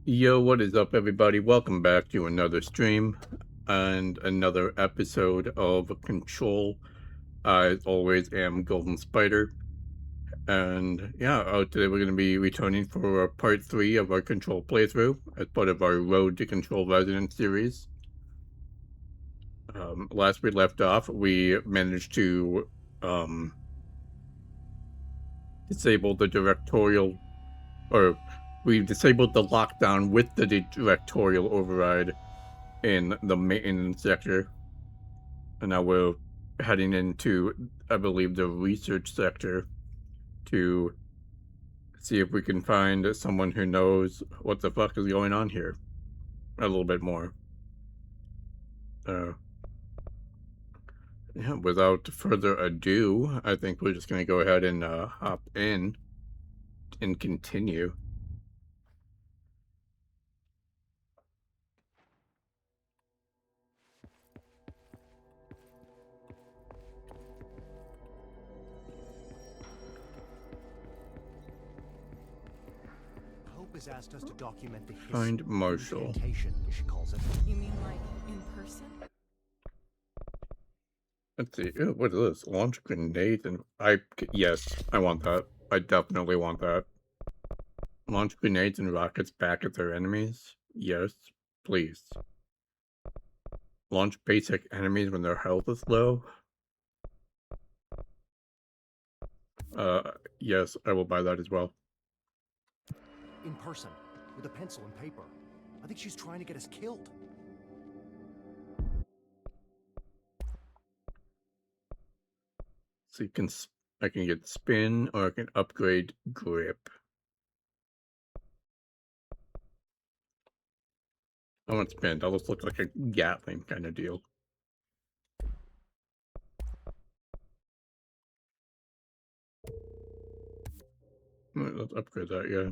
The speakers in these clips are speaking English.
Yo, what is up, everybody? Welcome back to another stream and another episode of Control. I, as always, am Golden Spider. And yeah, today we're going to be returning for part 3 of our Control playthrough as part of our Road to Control Resonant series. Last we left off, we managed to disable the directorial, or we disabled the lockdown with the directorial override in the maintenance sector. And now we're heading into, I believe, the research sector to see if we can find someone who knows what the fuck is going on here a little bit more. Yeah, without further ado, I think we're just going to go ahead and hop in and continue. Hope has asked us to document the Find Marshall. incantation, as she calls it. You mean like in person? Let's see. Ew, what is this? Launch grenades and yes, I want that. I definitely want that. Launch grenades and rockets back at their enemies? Yes, please. Launch basic enemies when their health is low? Yes, I will buy that as well. In person, with a pencil and paper. I think she's trying to get us killed. So I can get spin, or I can upgrade grip. I want spin. That looks like a Gatling kind of deal. Let's upgrade that, yeah.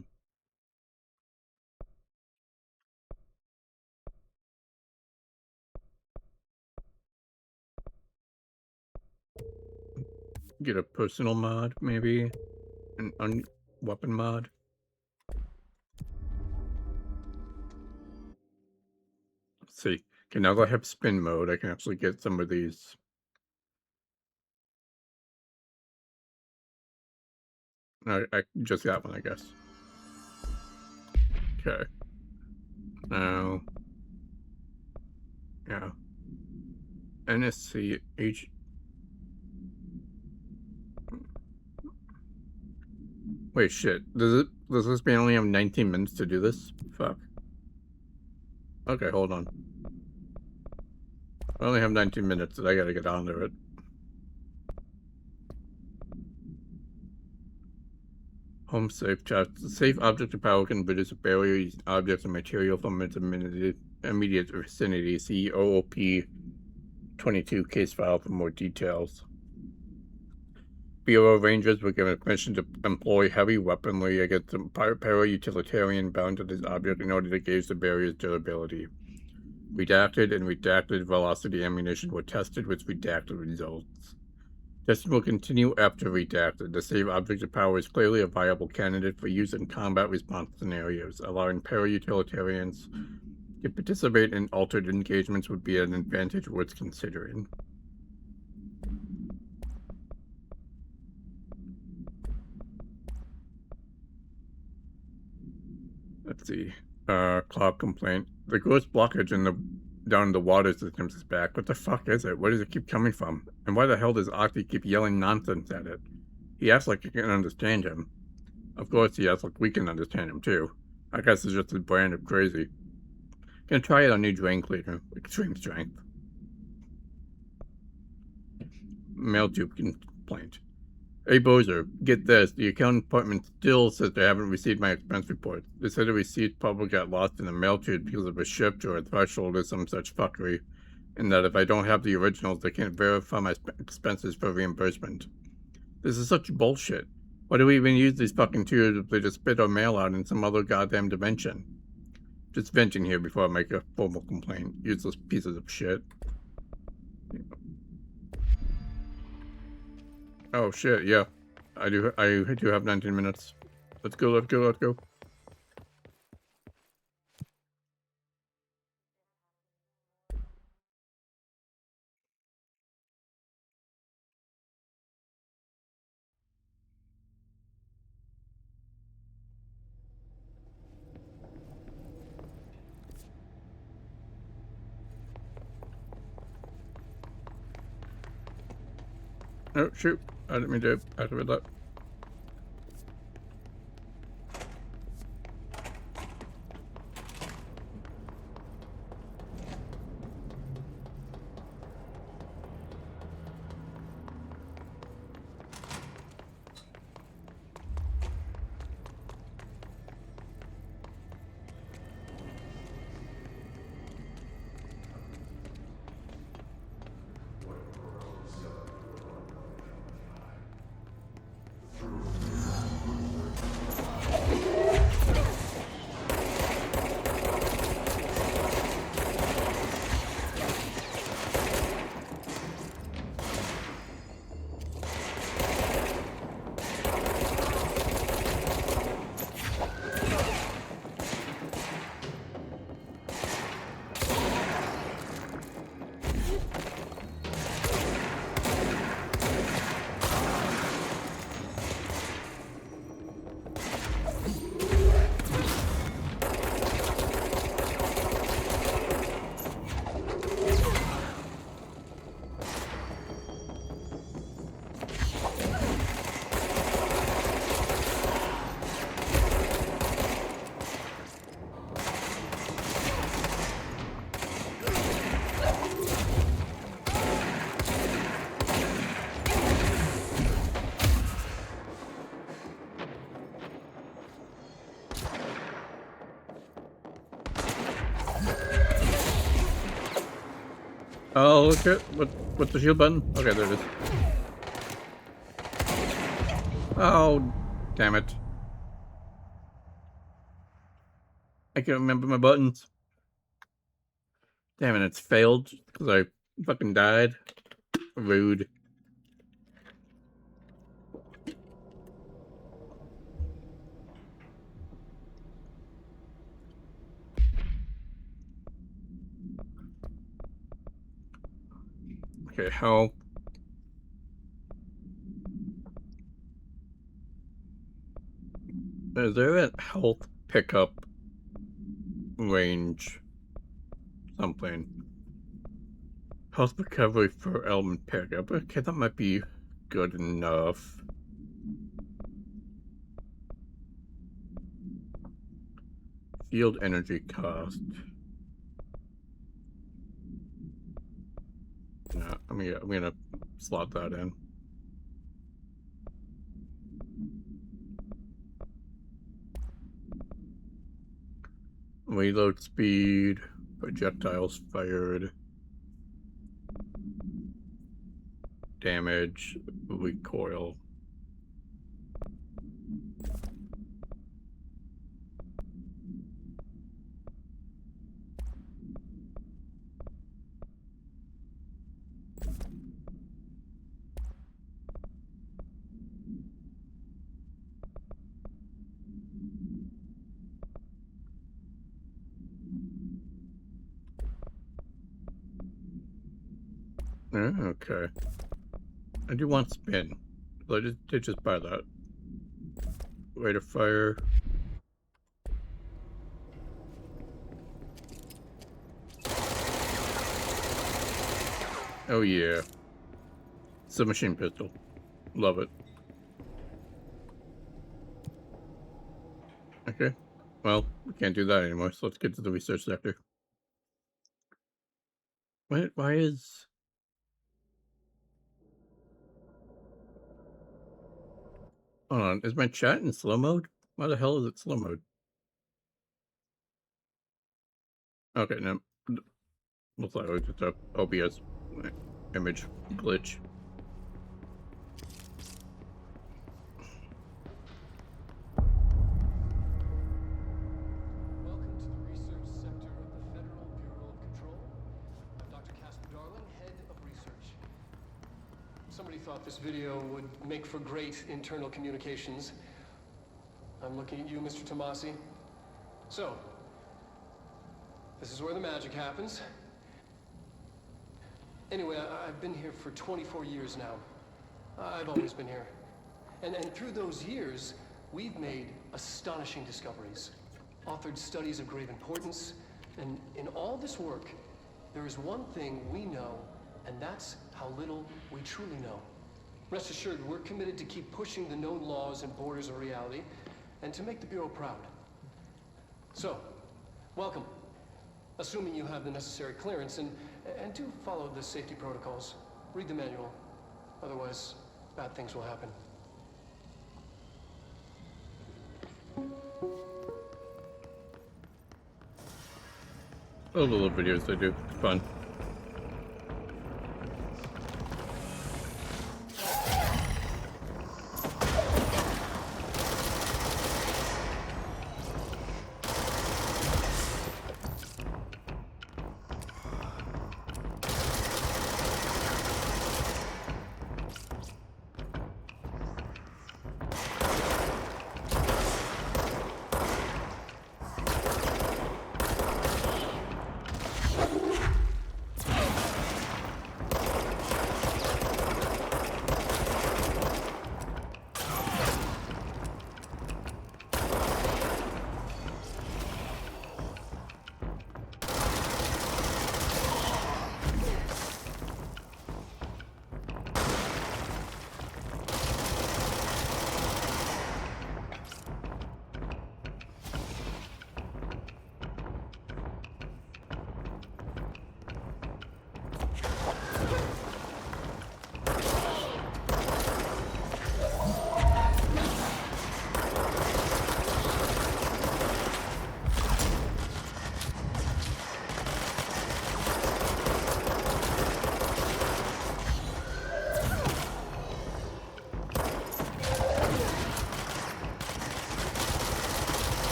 Get a personal mod, maybe? An weapon mod? Let's see. Okay, now that I have spin mode, I can actually get some of these. I just got one, I guess. Okay. Now, yeah. NSCH. Wait, shit. Does this man only have 19 minutes to do this? Fuck. Okay, hold on. I only have 19 minutes, and I gotta get on to it. Home safe chest. The safe object of power can produce a barrier using objects and material from its immediate vicinity. See OOP 22 case file for more details. Bureau Rangers were given permission to employ heavy weaponry against a para-utilitarian bound to this object in order to gauge the barrier's durability. Redacted and redacted velocity ammunition were tested with redacted results. Testing will continue after redacted. The safe object of power is clearly a viable candidate for use in combat response scenarios. Allowing para-utilitarians to participate in altered engagements would be an advantage worth considering. Let's see. Cloud complaint. The gross blockage down the water systems is back. What the fuck is it? Where does it keep coming from? And why the hell does Octi keep yelling nonsense at it? He acts like you can understand him. Of course, he acts like we can understand him too. I guess it's just his brand of crazy. Gonna try it on new drain cleaner. Extreme strength. Mail tube complaint. Hey Bozer, get this. The accounting department still says they haven't received my expense report. They said the receipts probably got lost in the mail tube because of a shift or a threshold or some such fuckery, and that if I don't have the originals, they can't verify my expenses for reimbursement. This is such bullshit. Why do we even use these fucking tubes if they just spit our mail out in some other goddamn dimension? Just venting here before I make a formal complaint. Useless pieces of shit. Oh shit, yeah. I do have 19 minutes. Let's go. Oh, shoot. I didn't mean to activate that. Oh, look at what's the shield button? Okay, there it is. Oh, damn it. I can't remember my buttons. Damn it, it's failed because I fucking died. Rude. Okay, how? Is there a health pickup range? Something. Health recovery for element pickup. Okay, that might be good enough. Field energy cost. No, I'm gonna slot that in. Reload speed, projectiles fired, damage, recoil. Okay. I do want spin. So I did just buy that. Rate of fire. Oh yeah. Submachine pistol. Love it. Okay. Well, we can't do that anymore, so let's get to the research sector. Why is... Hold on, is my chat in slow mode? Why the hell is it slow mode? Okay, no. Looks like it's just a OBS image glitch. Welcome to the research sector of the Federal Bureau of Control. I'm Dr. Casper Darling, head of research. Somebody thought this video would make for great internal communications. I'm looking at you, Mr. Tomasi. So, this is where the magic happens. Anyway, I've been here for 24 years now. I've always been here. And through those years, we've made astonishing discoveries, authored studies of grave importance, and in all this work, there is one thing we know, and that's how little we truly know. Rest assured, we're committed to keep pushing the known laws and borders of reality, and to make the Bureau proud. So, welcome. Assuming you have the necessary clearance, and do follow the safety protocols. Read the manual. Otherwise, bad things will happen. All the little videos they do. It's fun.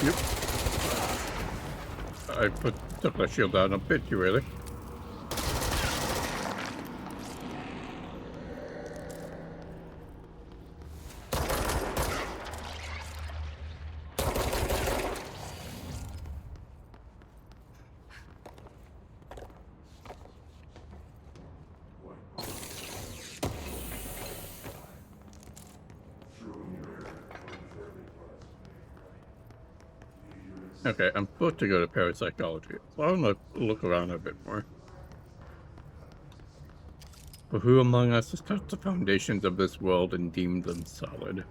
Yep. Took that shield down a bit, you really. Okay, I'm supposed to go to parapsychology, so I want to look around a bit more. But who among us has touched the foundations of this world and deemed them solid?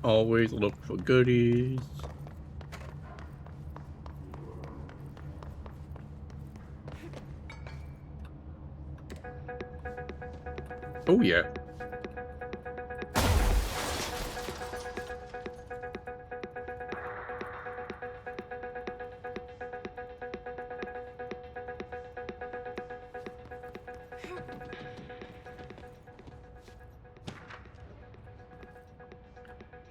Always look for goodies. Oh yeah.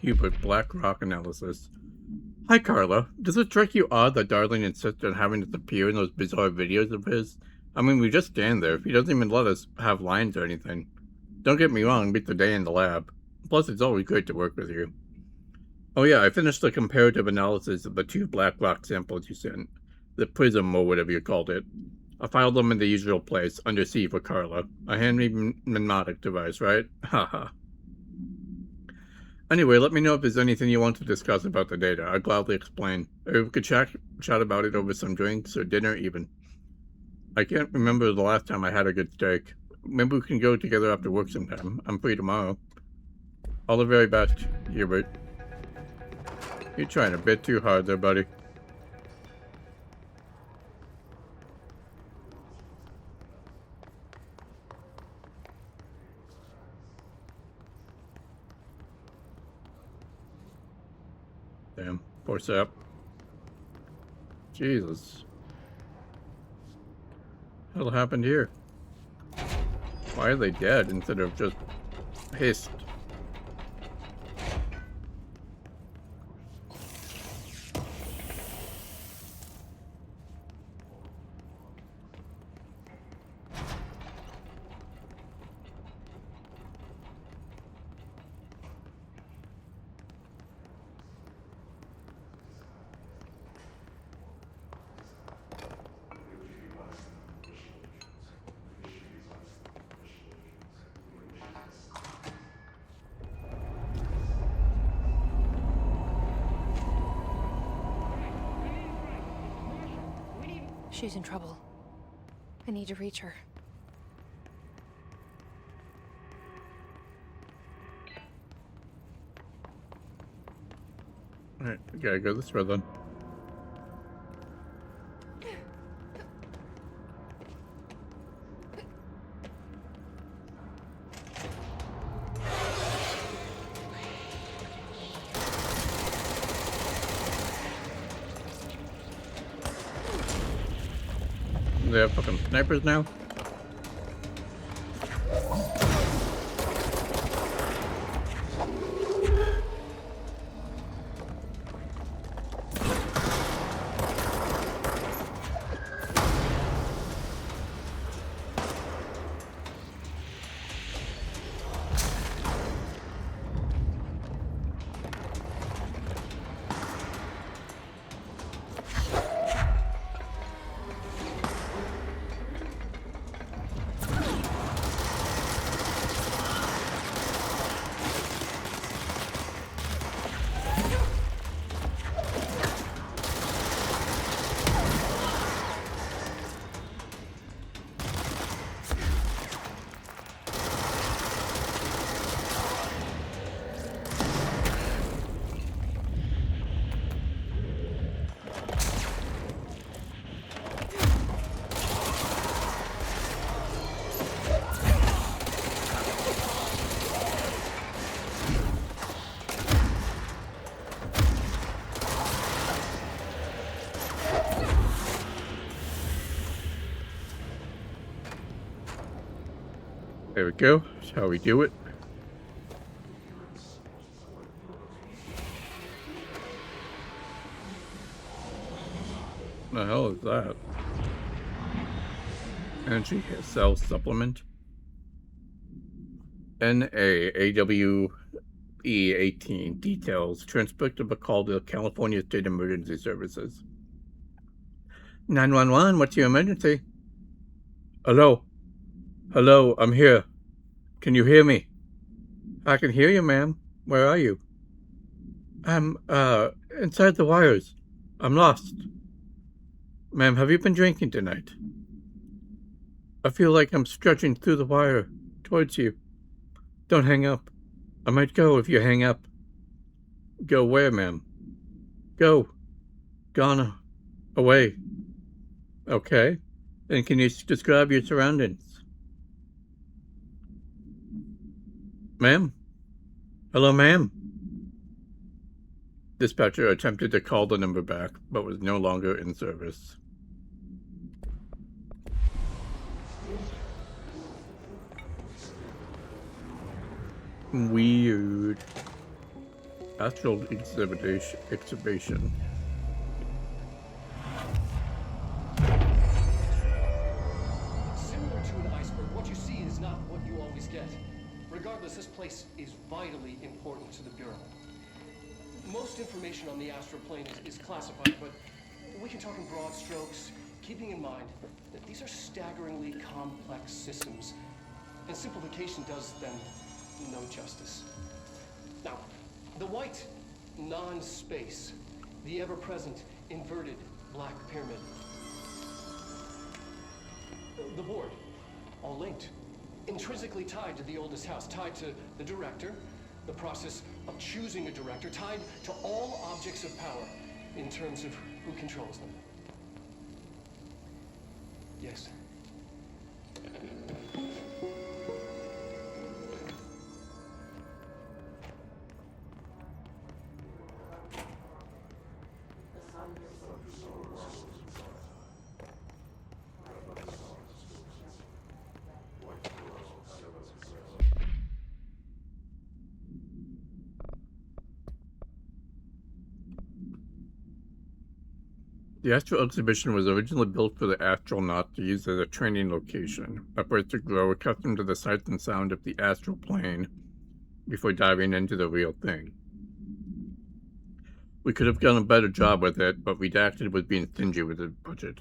Hubert, Black Rock Analysis. Hi, Carla. Does it strike you odd that Darling insists on having us appear in those bizarre videos of his? I mean, we just stand there. He doesn't even let us have lines or anything. Don't get me wrong, beat the day in the lab. Plus, it's always great to work with you. Oh yeah, I finished the comparative analysis of the 2 Black Rock samples you sent. The prism, or whatever you called it. I filed them in the usual place, under C for Carla. A hand-made mnemonic device, right? Haha. Anyway, let me know if there's anything you want to discuss about the data. I'd gladly explain. Or we could chat about it over some drinks or dinner even. I can't remember the last time I had a good steak. Maybe we can go together after work sometime. I'm free tomorrow. All the very best, Hubert. You're trying a bit too hard there, buddy. Damn, poor sap. Jesus. What happened here? Why are they dead instead of just hissed? She's in trouble. I need to reach her. Alright, we gotta go this way then. They have fucking snipers now? There we go. That's how we do it. The hell is that? Energy cell supplement. NAAWE 18 details. Transcriptive a call to California State Emergency Services. 911, what's your emergency? Hello? Hello, I'm here. Can you hear me? I can hear you, ma'am. Where are you? I'm, inside the wires. I'm lost. Ma'am, have you been drinking tonight? I feel like I'm stretching through the wire towards you. Don't hang up. I might go if you hang up. Go where, ma'am? Go. Gone. Away. Okay. Then can you describe your surroundings? Ma'am? Hello, ma'am? Dispatcher attempted to call the number back, but was no longer in service. Weird. Astral exhibition. Similar to an iceberg, what you see is not what you always get. Regardless, this place is vitally important to the Bureau. Most information on the astral plane is classified, but we can talk in broad strokes, keeping in mind that these are staggeringly complex systems, and simplification does them no justice. Now, the white non-space, the ever-present inverted black pyramid, the board, all linked, intrinsically tied to the oldest house, tied to the director, the process of choosing a director, tied to all objects of power in terms of who controls them. Yes. The Astral Exhibition was originally built for the astronauts to use as a training location, a place to grow accustomed to the sight and sound of the astral plane before diving into the real thing. We could have done a better job with it, but Redacted was being stingy with the budget.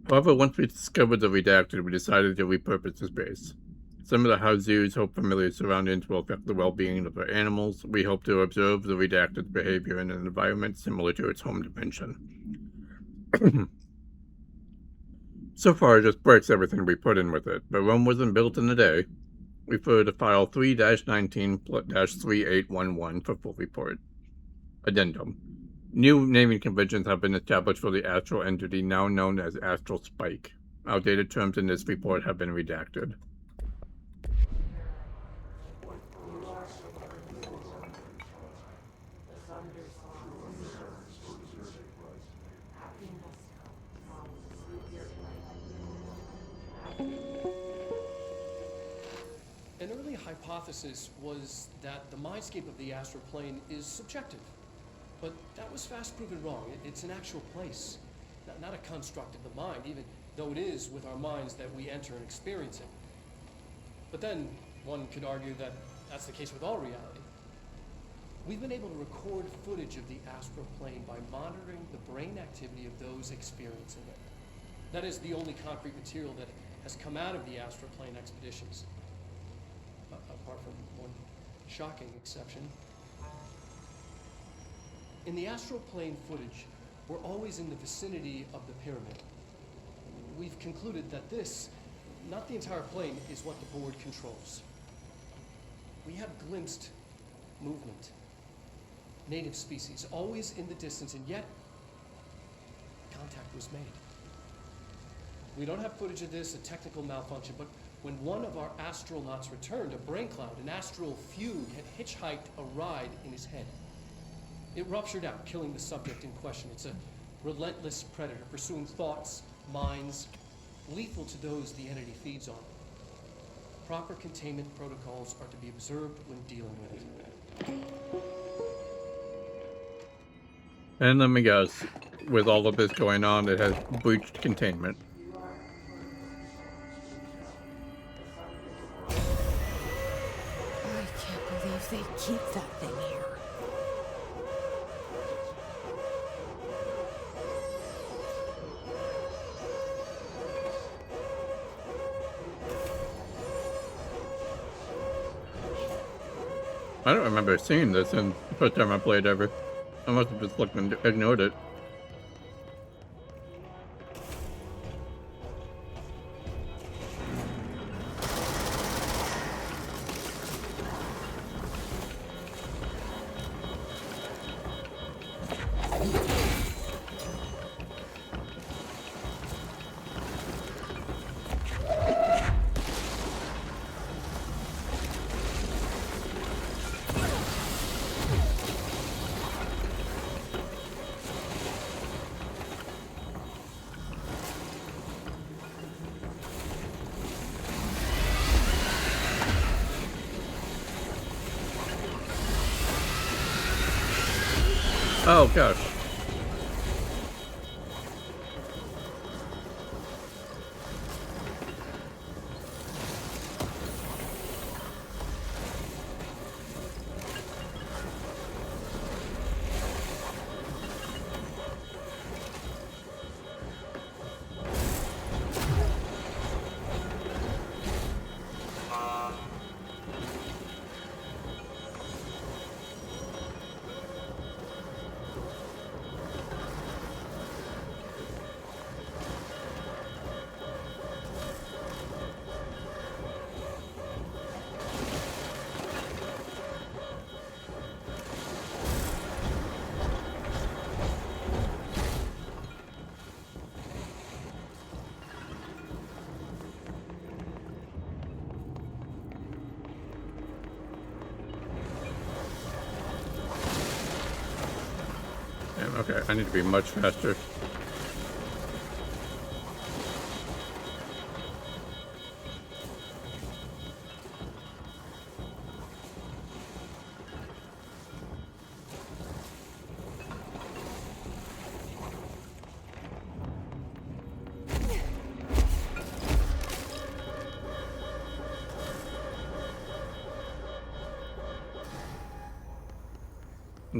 However, once we discovered the Redacted, we decided to repurpose the space. Some of the Hazoo's hope familiar surroundings will affect the well-being of our animals. We hope to observe the Redacted's behavior in an environment similar to its home dimension. So far, it just breaks everything we put in with it, but Rome wasn't built in a day. Refer to file 3-19-3811 for full report. Addendum. New naming conventions have been established for the astral entity now known as Astral Spike. Outdated terms in this report have been redacted. An early hypothesis was that the mindscape of the astral plane is subjective. But that was fast proven wrong. It's an actual place, not a construct of the mind, even though it is with our minds that we enter and experience it. But then one could argue that that's the case with all reality. We've been able to record footage of the astral plane by monitoring the brain activity of those experiencing it. That is the only concrete material that has come out of the astral plane expeditions. Apart from one shocking exception. In the astral plane footage, we're always in the vicinity of the pyramid. We've concluded that this, not the entire plane, is what the board controls. We have glimpsed movement, native species, always in the distance, and yet contact was made. We don't have footage of this, a technical malfunction, but when one of our astronauts returned, a brain cloud, an astral fugue, had hitchhiked a ride in his head. It ruptured out, killing the subject in question. It's a relentless predator, pursuing thoughts, minds, lethal to those the entity feeds on. Proper containment protocols are to be observed when dealing with it. And let me guess, with all of this going on, it has breached containment. I can't believe they keep that thing here. I don't remember seeing this in the first time I played ever. I must have just looked and ignored it. Oh gosh. Okay, I need to be much faster.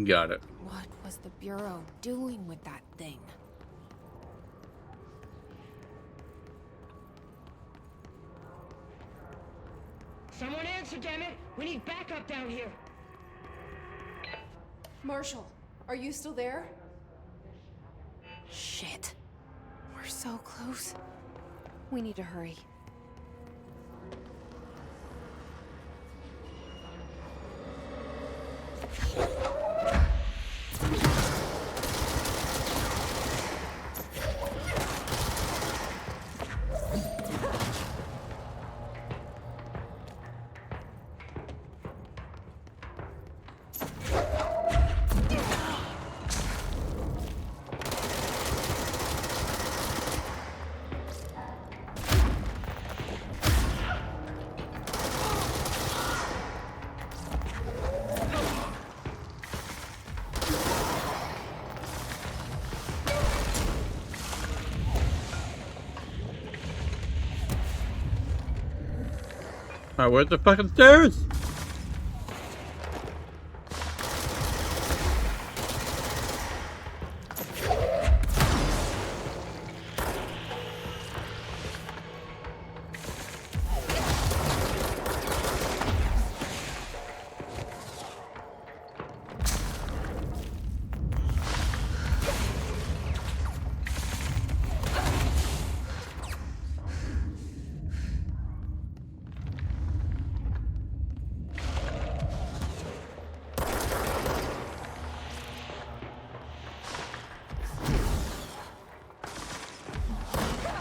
Got it. What was the Bureau doing with that thing? Someone answer, damn it! We need backup down here! Marshall, are you still there? Shit. We're so close. We need to hurry. Alright, where's the fucking stairs?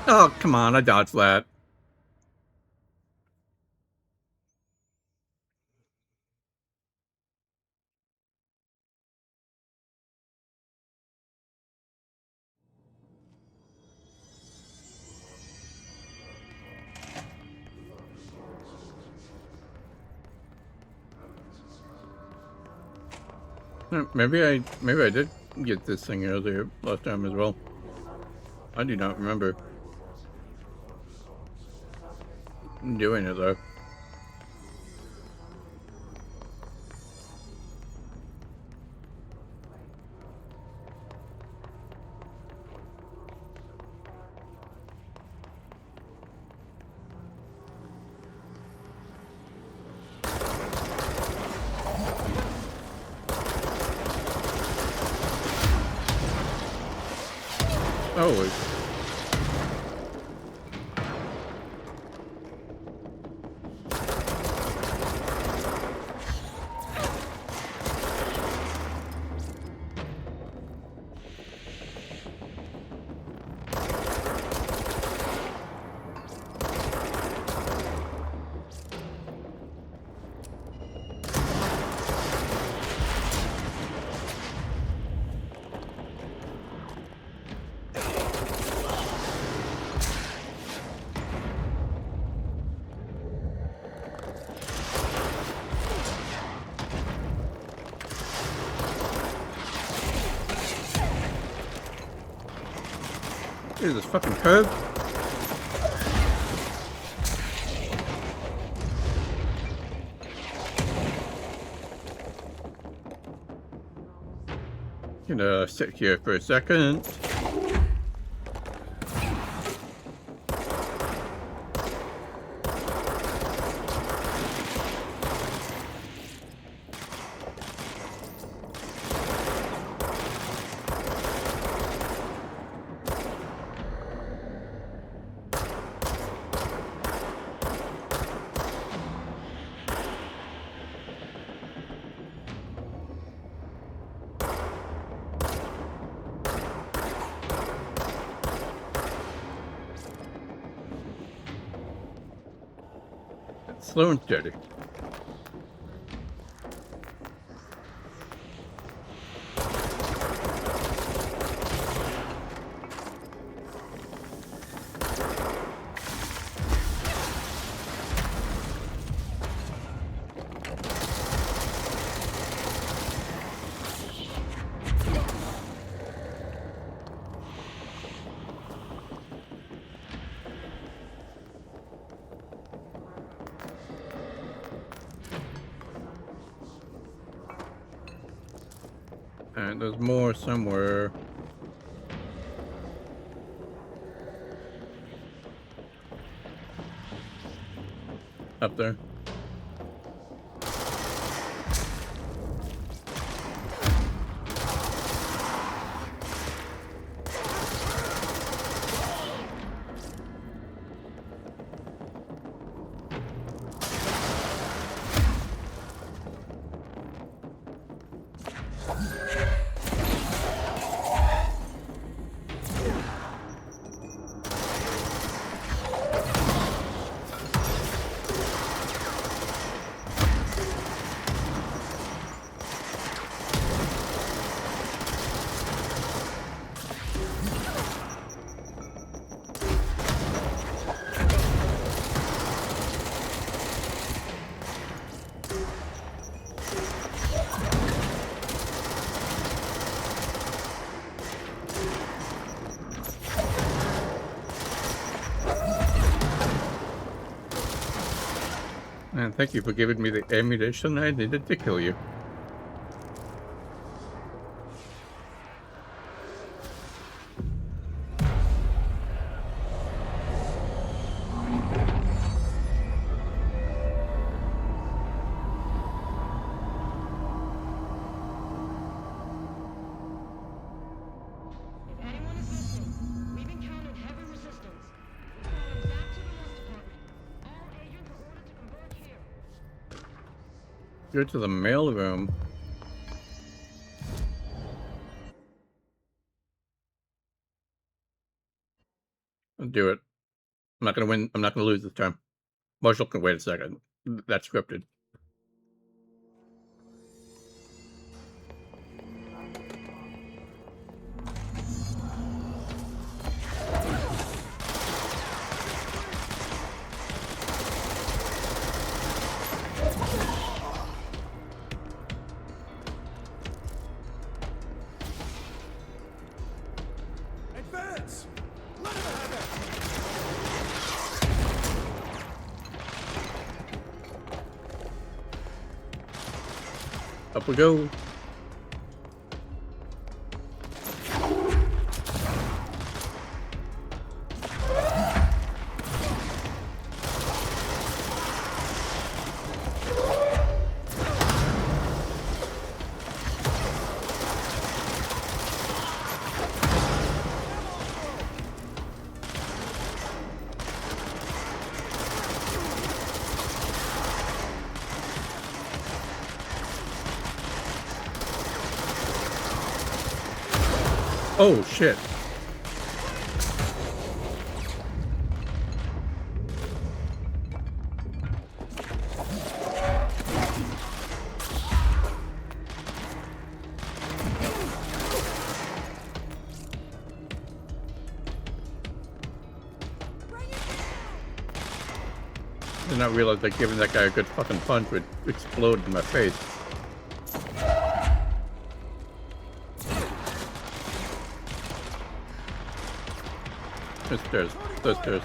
Oh, come on, I dodged that. Maybe I did get this thing earlier last time as well. I do not remember doing it though. Oh, dude, this fucking curve. Gonna sit here for a second. Slow and steady. And there's more somewhere. Up there. And thank you for giving me the ammunition I needed to kill you. If anyone is listening, we've encountered heavy resistance. We're calling back to the West Department. All agents are ordered to converge here. Go to the mailroom. I'll do it. I'm not gonna win. I'm not gonna lose this time. Marshall can wait a second. That's scripted. Advance! Let him have it! Up we go. Oh shit. Did not realize that giving that guy a good fucking punch would explode in my face. There's stairs. There's stairs.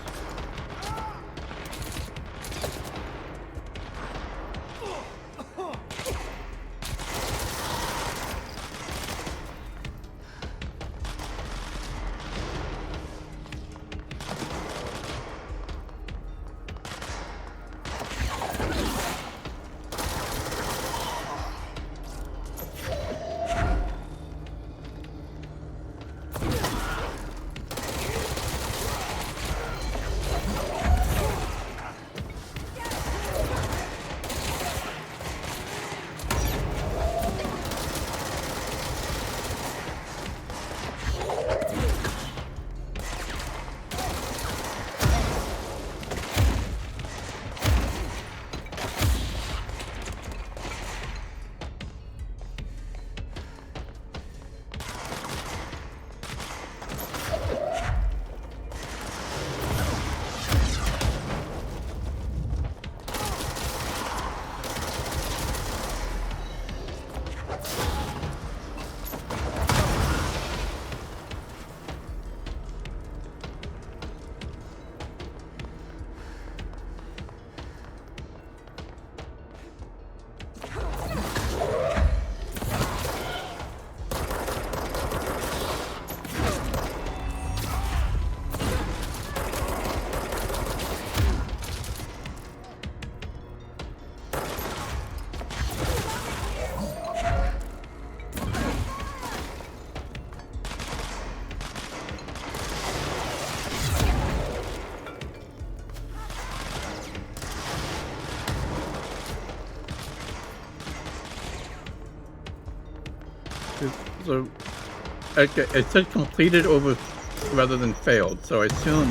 So, okay, it said completed over rather than failed, so I assume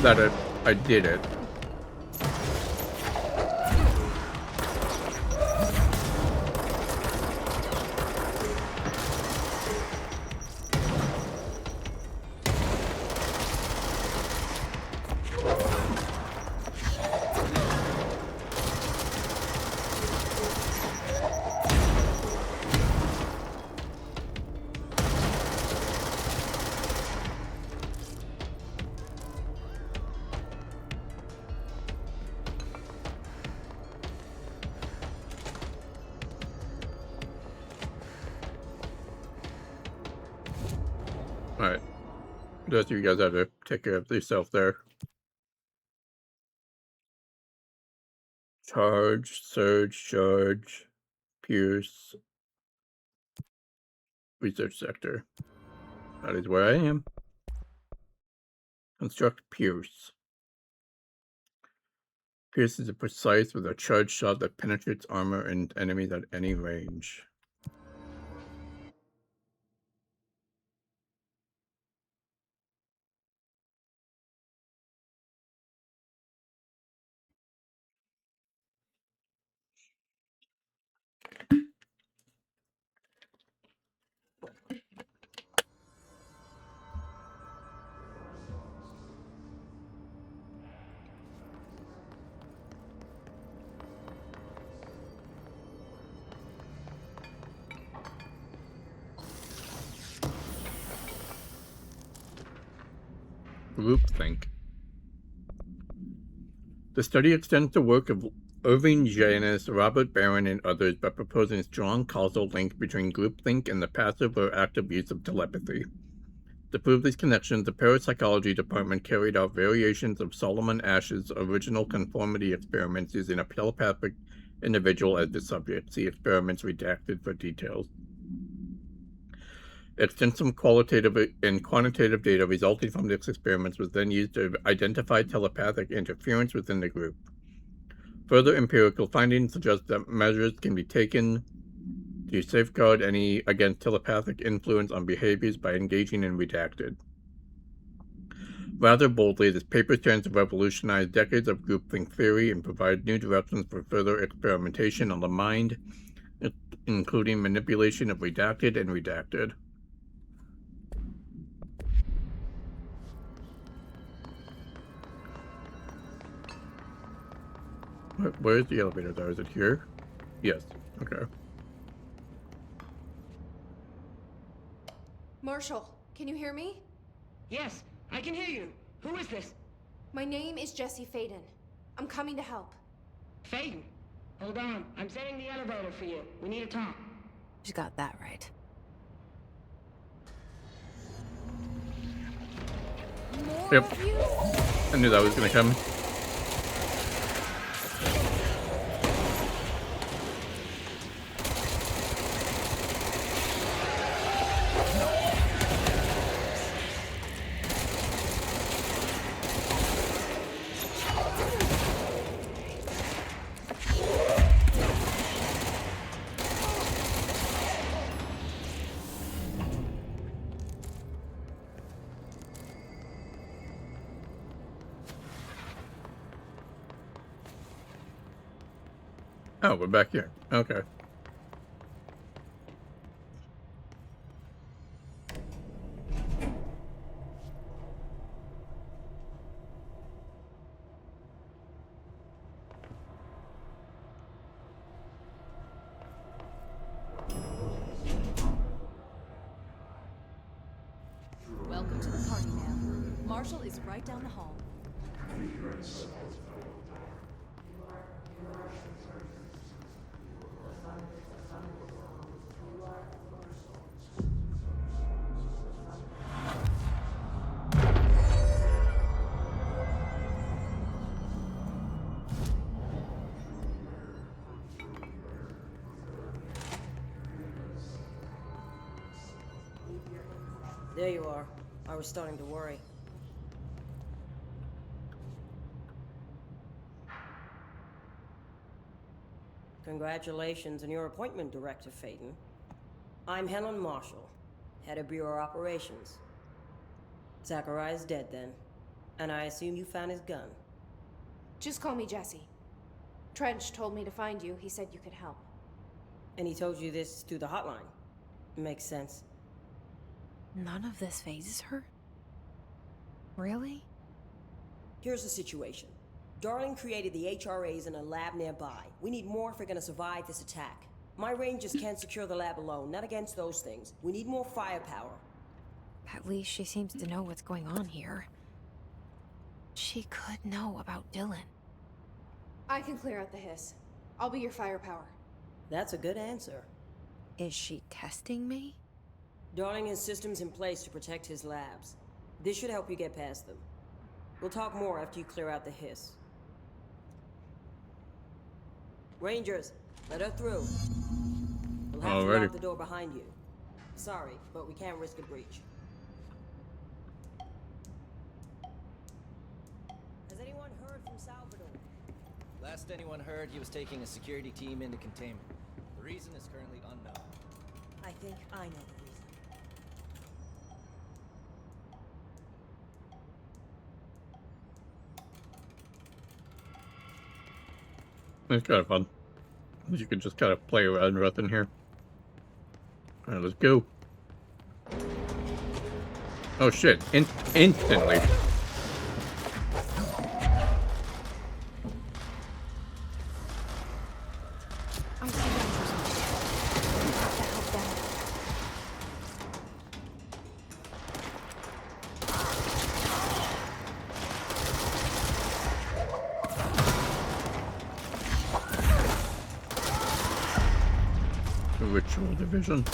that I did it. The rest of you guys have to take care of yourself there. Charge, Surge, Charge, Pierce, Research Sector. That is where I am. Construct Pierce. Pierce is precise with a charge shot that penetrates armor and enemies at any range. Groupthink. The study extends the work of Irving Janis, Robert Barron, and others by proposing a strong causal link between groupthink and the passive or active use of telepathy. To prove these connections, the parapsychology department carried out variations of Solomon Ash's original conformity experiments using a telepathic individual as the subject. See experiments redacted for details. Extensive qualitative and quantitative data resulting from these experiments was then used to identify telepathic interference within the group. Further empirical findings suggest that measures can be taken to safeguard any against telepathic influence on behaviors by engaging in redacted. Rather boldly, this paper stands to revolutionize decades of groupthink theory and provide new directions for further experimentation on the mind, including manipulation of redacted and redacted. Where's the elevator door? Is it here? Yes. Okay. Marshall, can you hear me? Yes, I can hear you. Who is this? My name is Jesse Faden. I'm coming to help. Faden. Hold on. I'm setting the elevator for you. We need to talk. You got that right. More Yep. of you? I knew that was gonna come. Oh, we're back here. Okay. Welcome to the party, ma'am. Marshall is right down the hall. There you are. I was starting to worry. Congratulations on your appointment, Director Faden. I'm Helen Marshall, head of Bureau Operations. Zachariah's dead then, and I assume you found his gun. Just call me Jesse. Trench told me to find you. He said you could help. And he told you this through the hotline. Makes sense. None of this phases her? Really? Here's the situation. Darling created the HRAs in a lab nearby. We need more if we're gonna survive this attack. My rangers can't secure the lab alone, not against those things. We need more firepower. At least she seems to know what's going on here. She could know about Dylan. I can clear out the hiss. I'll be your firepower. That's a good answer. Is she testing me? Darling has systems in place to protect his labs. This should help you get past them. We'll talk more after you clear out the hiss. Rangers, let her through. We'll have to Alrighty. lock the door behind you. Sorry, but we can't risk a breach. Has anyone heard from Salvador? Last anyone heard, he was taking a security team into containment. The reason is currently unknown. I think I know the reason. It's kind of fun. You can just kind of play around with in here. Alright, let's go. Oh shit, instantly. I see them for something. We have to help them. The ritual division.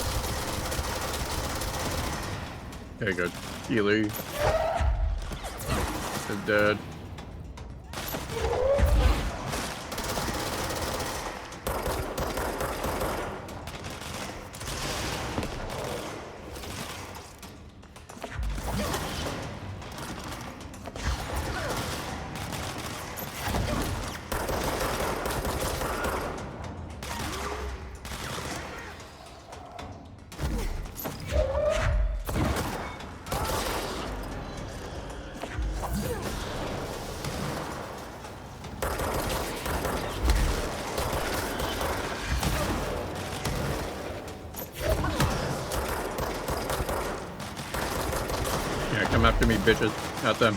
Okay, good. Healy is dead. Yeah, come after me, bitches. Not them.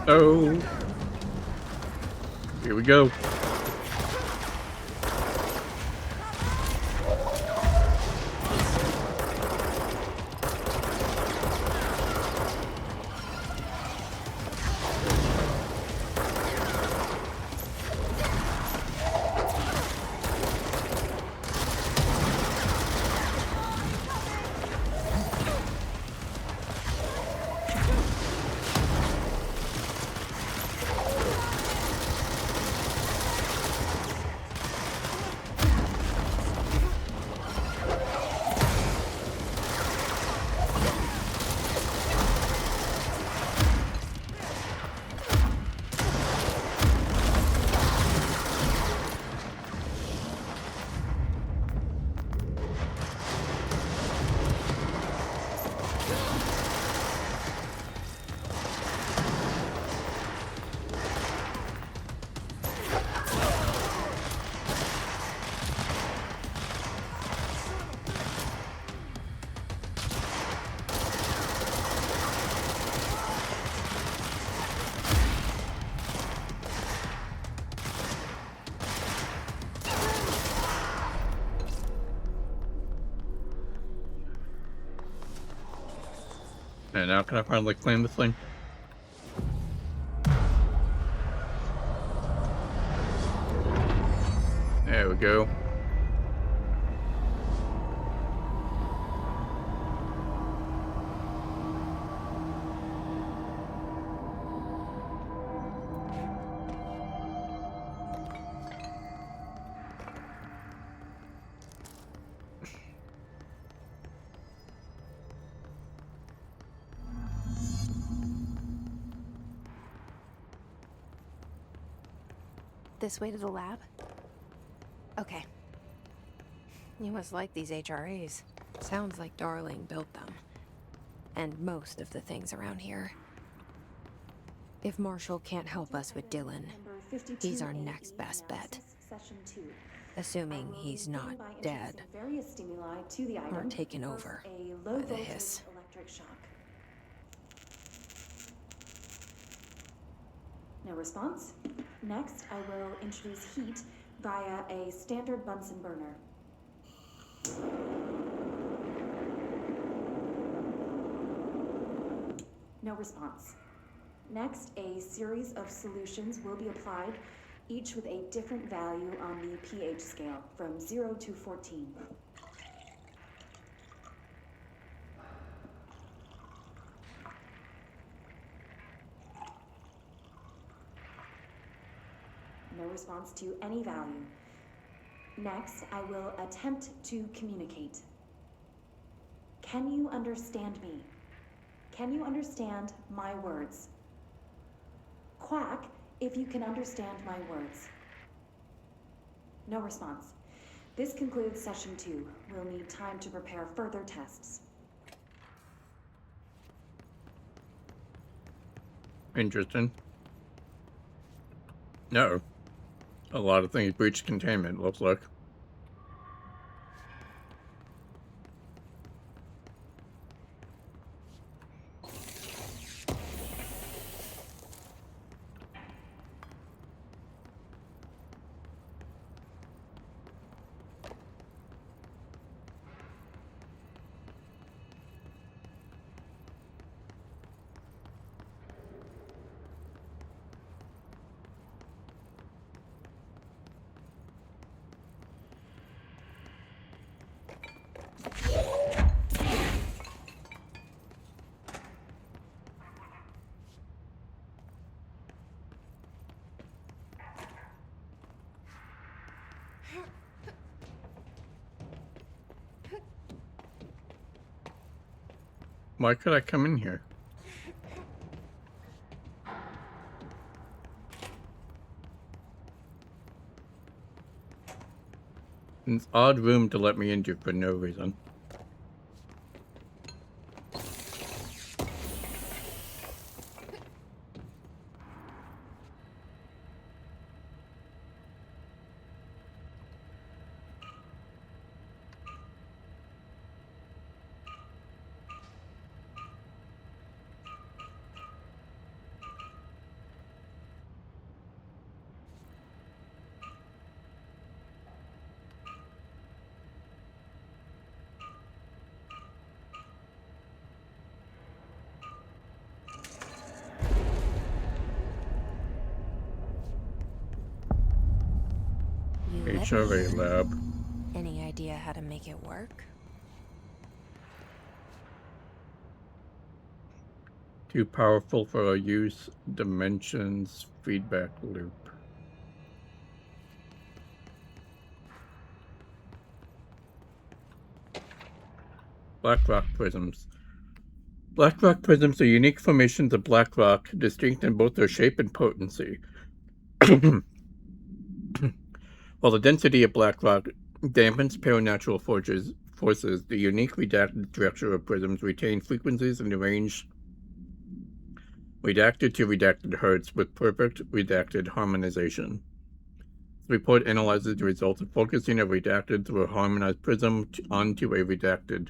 Oh. Here we go. And now can I finally claim this thing? There we go. This way to the lab? Okay. You must like these HRAs. Sounds like Darling built them. And most of the things around here. If Marshall can't help us with Dylan, he's our next best bet. Assuming he's not dead or taken over by the hiss. No response? Next, I will introduce heat via a standard Bunsen burner. No response. Next, a series of solutions will be applied, each with a different value on the pH scale, from 0 to 14. No response to any value. Next, I will attempt to communicate. Can you understand me? Can you understand my words? Quack if you can understand my words. No response. This concludes session 2. We'll need time to prepare further tests. Interesting. No. A lot of things breached containment, looks like. Why could I come in here? An odd room to let me into for no reason. You let me HRA in. lab. Any idea how to make it work? Too powerful for our use. Dimensions. Feedback loop. Black rock prisms. Black rock prisms are unique formations of black rock, distinct in both their shape and potency. While the density of black rock dampens paranatural forces, the unique redacted structure of prisms retain frequencies in the range redacted to redacted hertz with perfect redacted harmonization. The report analyzes the results of focusing a redacted through a harmonized prism onto a redacted.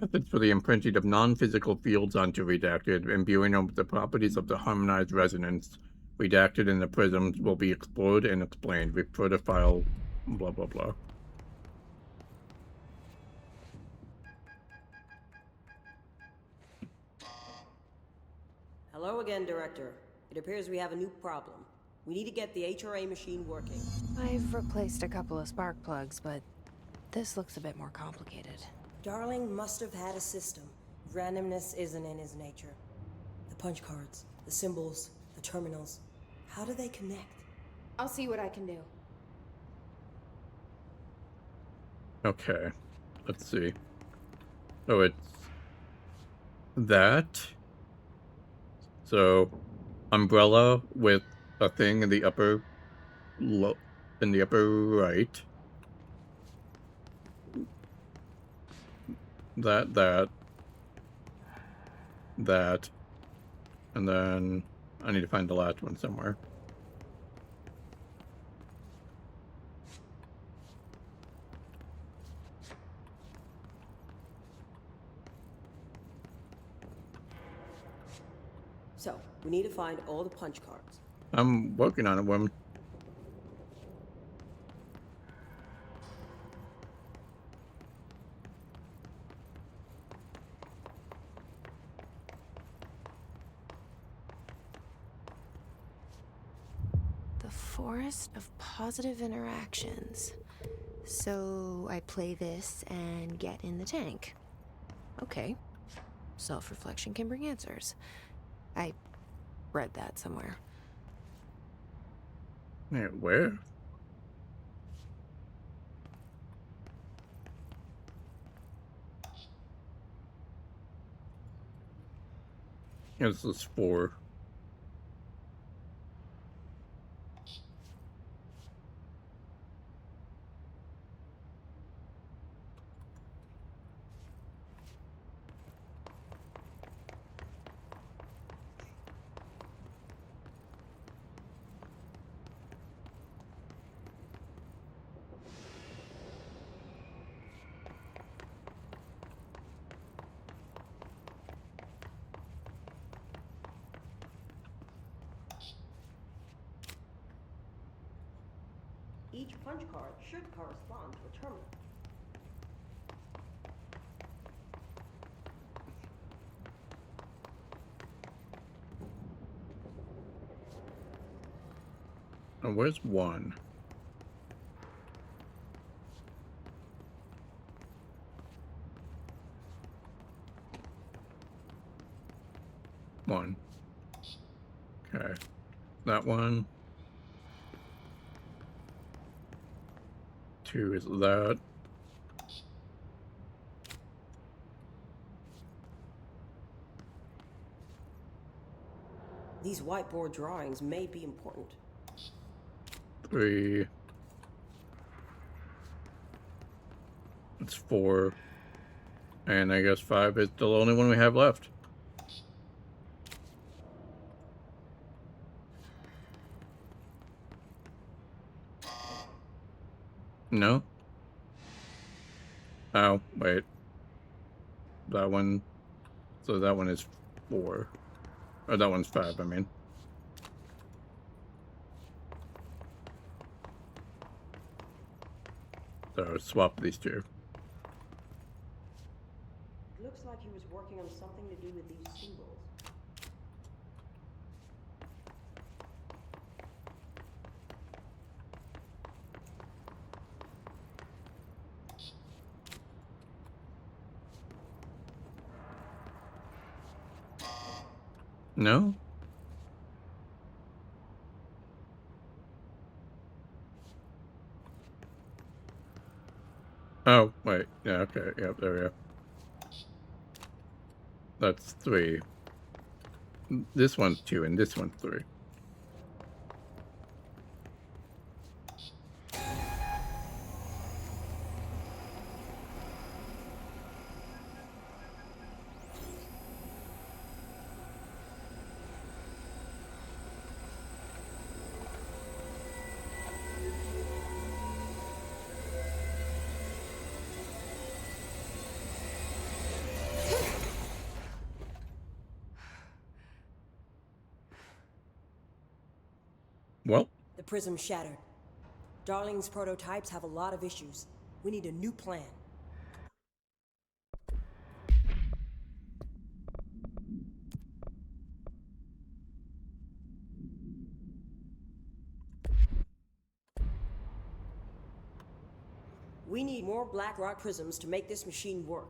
Methods for the imprinting of non-physical fields onto redacted, imbuing them with the properties of the harmonized resonance redacted in the prisms will be explored and explained. Refer to file blah blah blah. Hello again, Director. It appears we have a new problem. We need to get the HRA machine working. I've replaced a couple of spark plugs, but this looks a bit more complicated. Darling must have had a system. Randomness isn't in his nature. The punch cards, the symbols, the terminals. How do they connect? I'll see what I can do. Okay, let's see. Oh, it's that. So, umbrella with a thing in the upper right. That, and then I need to find the last one somewhere. So, we need to find all the punch cards. I'm working on it, woman. Forest of positive interactions. So I play this and get in the tank. Okay. Self-reflection can bring answers. I read that somewhere. Yeah, where? This is 4. Each punch card should correspond to a terminal. And where's 1? One. Okay. That one. 2 is that. These whiteboard drawings may be important. 3. It's 4. And I guess 5 is the only one we have left. No? Oh, wait. That one. So that one is 4. Or that one's 5, I mean. So swap these 2. It looks like he was working on something to do with these symbols. No? Oh, wait. Yeah, okay. Yep, there we go. That's 3. This one's 2 and this one's 3. Well, The prism shattered. Darling's prototypes have a lot of issues. We need a new plan. We need more Black Rock prisms to make this machine work.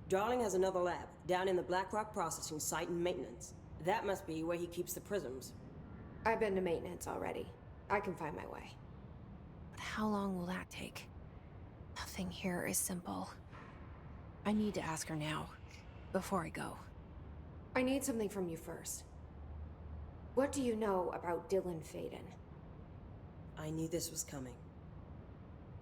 Darling has another lab, down in the Black Rock processing site and maintenance. That must be where he keeps the prisms. I've been to maintenance already. I can find my way. But how long will that take? Nothing here is simple. I need to ask her now, before I go. I need something from you first. What do you know about Dylan Faden? I knew this was coming.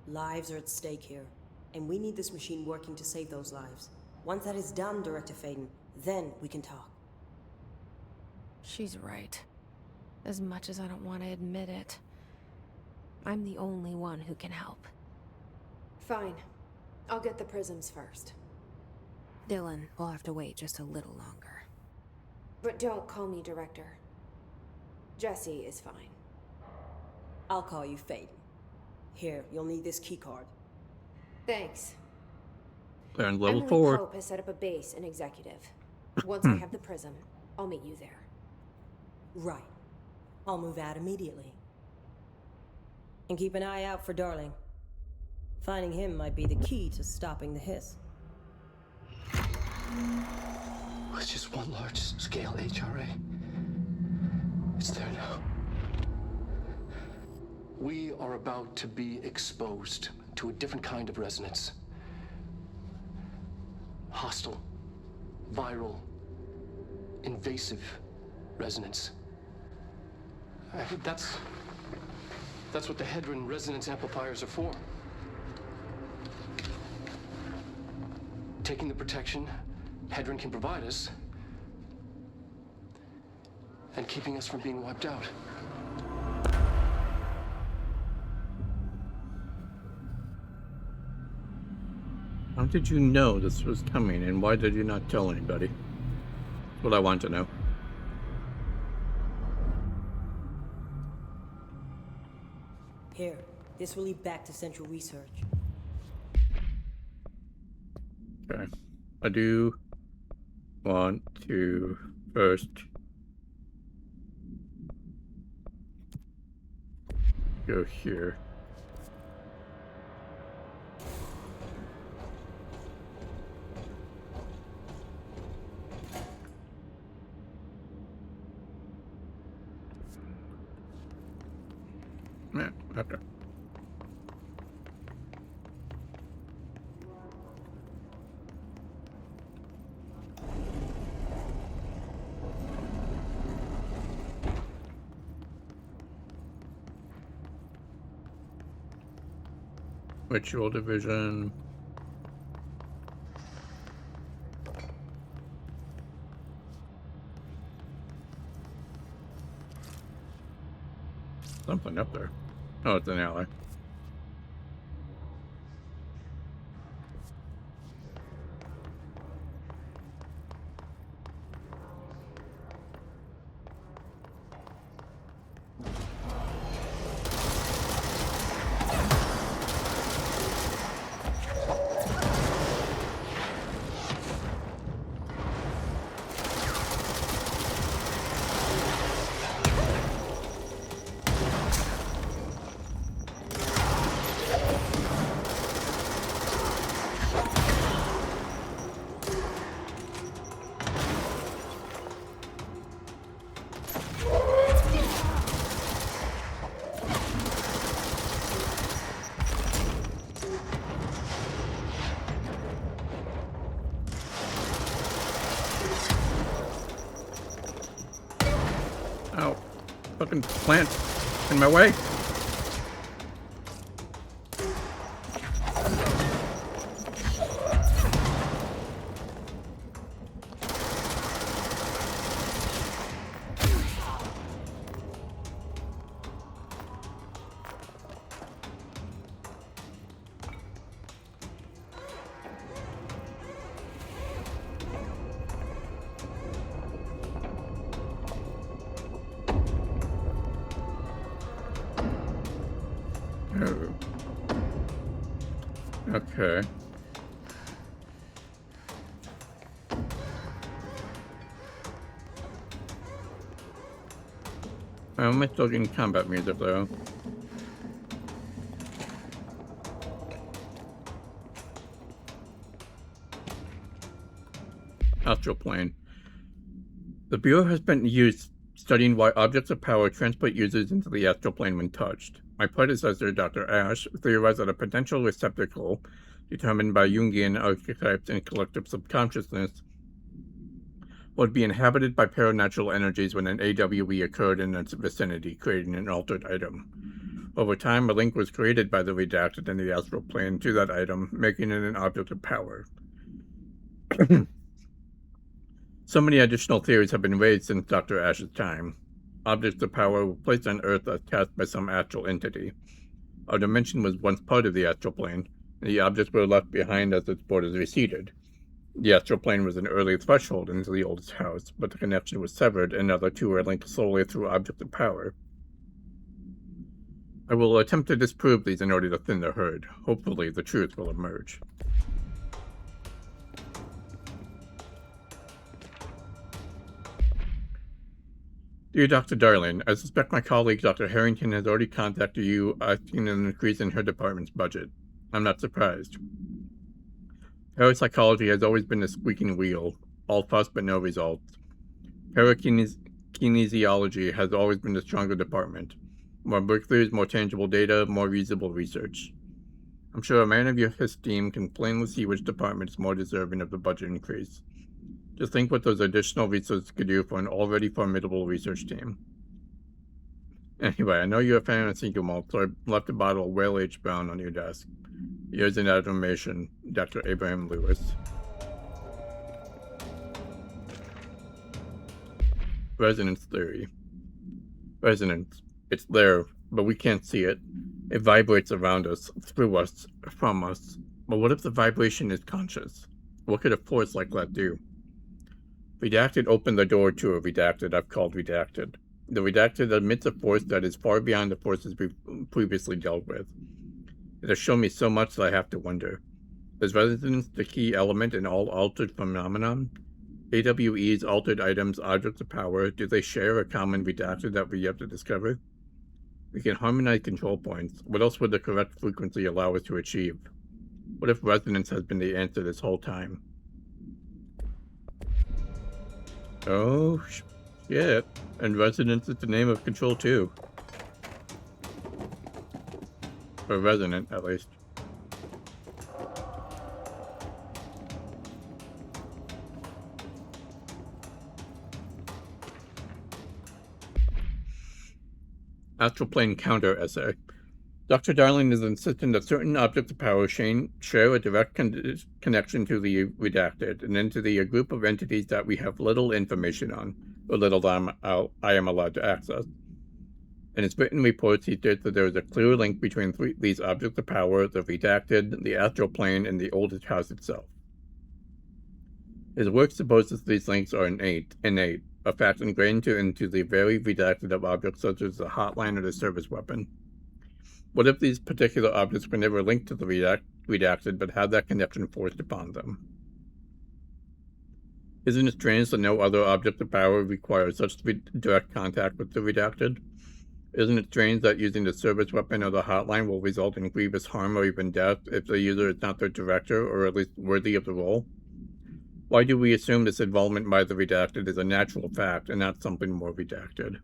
Lives are at stake here, and we need this machine working to save those lives. Once that is done, Director Faden, then we can talk. She's right. As much as I don't want to admit it. I'm the only one who can help. Fine. I'll get the prisms first. Dylan will have to wait just a little longer. But don't call me Director. Jesse is fine. I'll call you Faden. Here, you'll need this keycard. Thanks. they're on level Emily 4. Pope has set up a base in Executive. Once I have the prism, I'll meet you there. Right. I'll move out immediately. And keep an eye out for Darling. Finding him might be the key to stopping the hiss. It's just one large-scale HRA. It's there now. We are about to be exposed to a different kind of resonance. Hostile, viral, invasive resonance. That's what the Hedron resonance amplifiers are for. Taking the protection Hedron can provide us, and keeping us from being wiped out. How did you know this was coming, and why did you not tell anybody? That's what I want to know. Here, this will lead back to Central Research. Okay. I do want to first go here. Yeah, okay. Ritual division. Something up there. Oh, it's an ally. Ow. Fucking plant in my way. Oh. Okay. I'm still getting combat music though. Astral plane. The Bureau has been used studying why objects of power transport users into the astral plane when touched. My predecessor, Dr. Ash, theorized that a potential receptacle, determined by Jungian archetypes and collective subconsciousness, would be inhabited by paranatural energies when an AWE occurred in its vicinity, creating an altered item. Over time, a link was created by the redacted in the astral plane to that item, making it an object of power. So many additional theories have been raised since Dr. Ash's time. Objects of power were placed on Earth as cast by some astral entity. Our dimension was once part of the astral plane, and the objects were left behind as its borders receded. The astral plane was an early threshold into the oldest house, but the connection was severed, and now the two are linked solely through objects of power. I will attempt to disprove these in order to thin the herd. Hopefully, the truth will emerge. Dear Dr. Darling, I suspect my colleague Dr. Harrington has already contacted you asking an increase in her department's budget. I'm not surprised. Parapsychology has always been a squeaking wheel, all fuss but no results. Parakinesiology has always been the stronger department. More breakthroughs, more tangible data, more reasonable research. I'm sure a man of your esteem can plainly see which department is more deserving of the budget increase. Just think what those additional resources could do for an already formidable research team. Anyway, I know you're a fan of single malt, so I left a bottle of Whale H. Brown on your desk. Here's an admiration, Dr. Abraham Lewis. Resonance theory. Resonance. It's there, but we can't see it. It vibrates around us, through us, from us. But what if the vibration is conscious? What could a force like that do? Redacted opened the door to a redacted I've called redacted. The redacted admits a force that is far beyond the forces we've previously dealt with. It has shown me so much that I have to wonder. Is resonance the key element in all altered phenomenon? AWE's altered items, objects of power, do they share a common redacted that we have to discover? We can harmonize control points. What else would the correct frequency allow us to achieve? What if resonance has been the answer this whole time? Oh, shit. And resonance is the name of control too. Or resonant, at least. Astral Plane Counter Essay. Dr. Darling is insistent that certain objects of power share a direct connection to the redacted, and then to the group of entities that we have little information on, or little I am allowed to access. In his written reports, he states that there is a clear link between these objects of power, the redacted, the astral plane, and the oldest house itself. His work supposes these links are innate, a fact ingrained into the very redacted of objects such as the hotline or the service weapon. What if these particular objects were never linked to the redacted, but had that connection forced upon them? Isn't it strange that no other object of power requires such direct contact with the redacted? Isn't it strange that using the service weapon or the hotline will result in grievous harm or even death if the user is not their director, or at least worthy of the role? Why do we assume this involvement by the redacted is a natural fact and not something more redacted?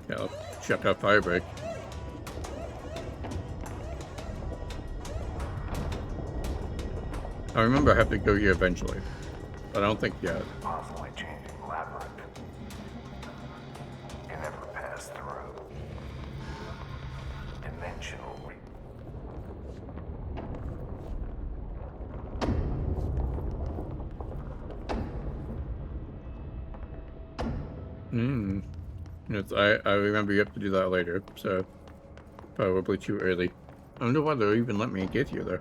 Yeah, let's check out Firebreak. I remember I have to go here eventually, but I don't think yet. Constantly changing labyrinth. You never pass through. Dimensional Yes, I remember you have to do that later, so probably too early. I wonder why they'll even let me get here though.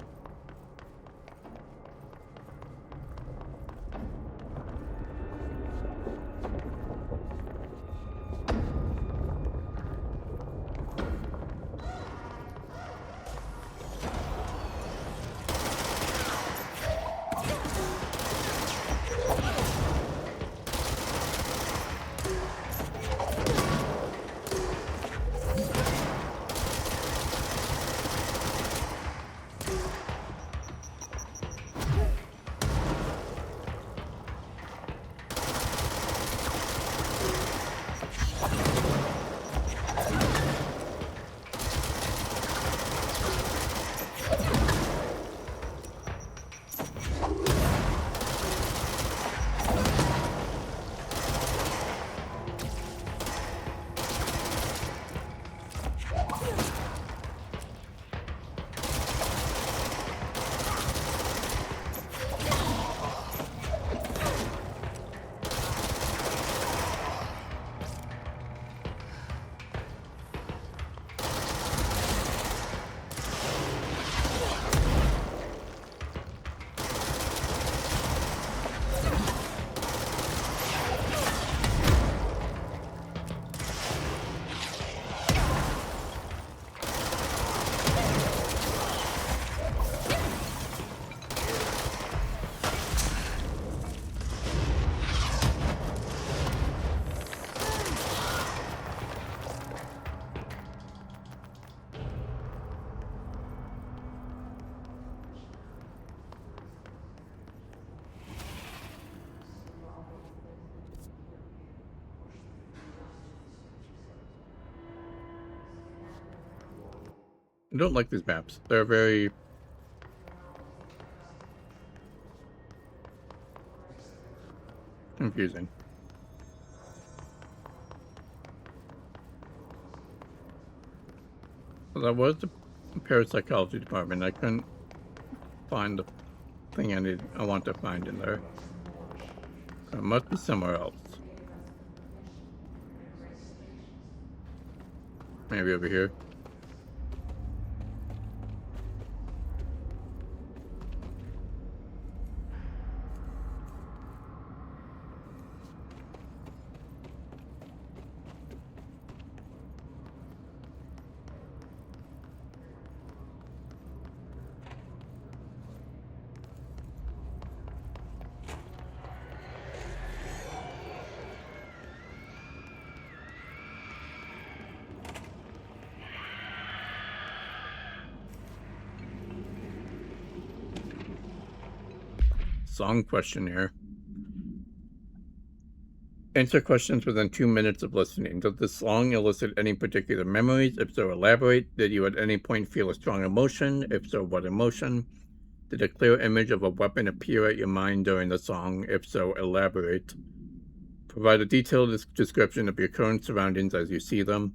I don't like these maps. They're very confusing. So that was the parapsychology department. I couldn't find the thing I want to find in there. It must be somewhere else. Maybe over here. Song questionnaire. Answer questions within 2 minutes of listening. Does this song elicit any particular memories? If so, elaborate. Did you at any point feel a strong emotion? If so, what emotion? Did a clear image of a weapon appear at your mind during the song? If so, elaborate. Provide a detailed description of your current surroundings as you see them.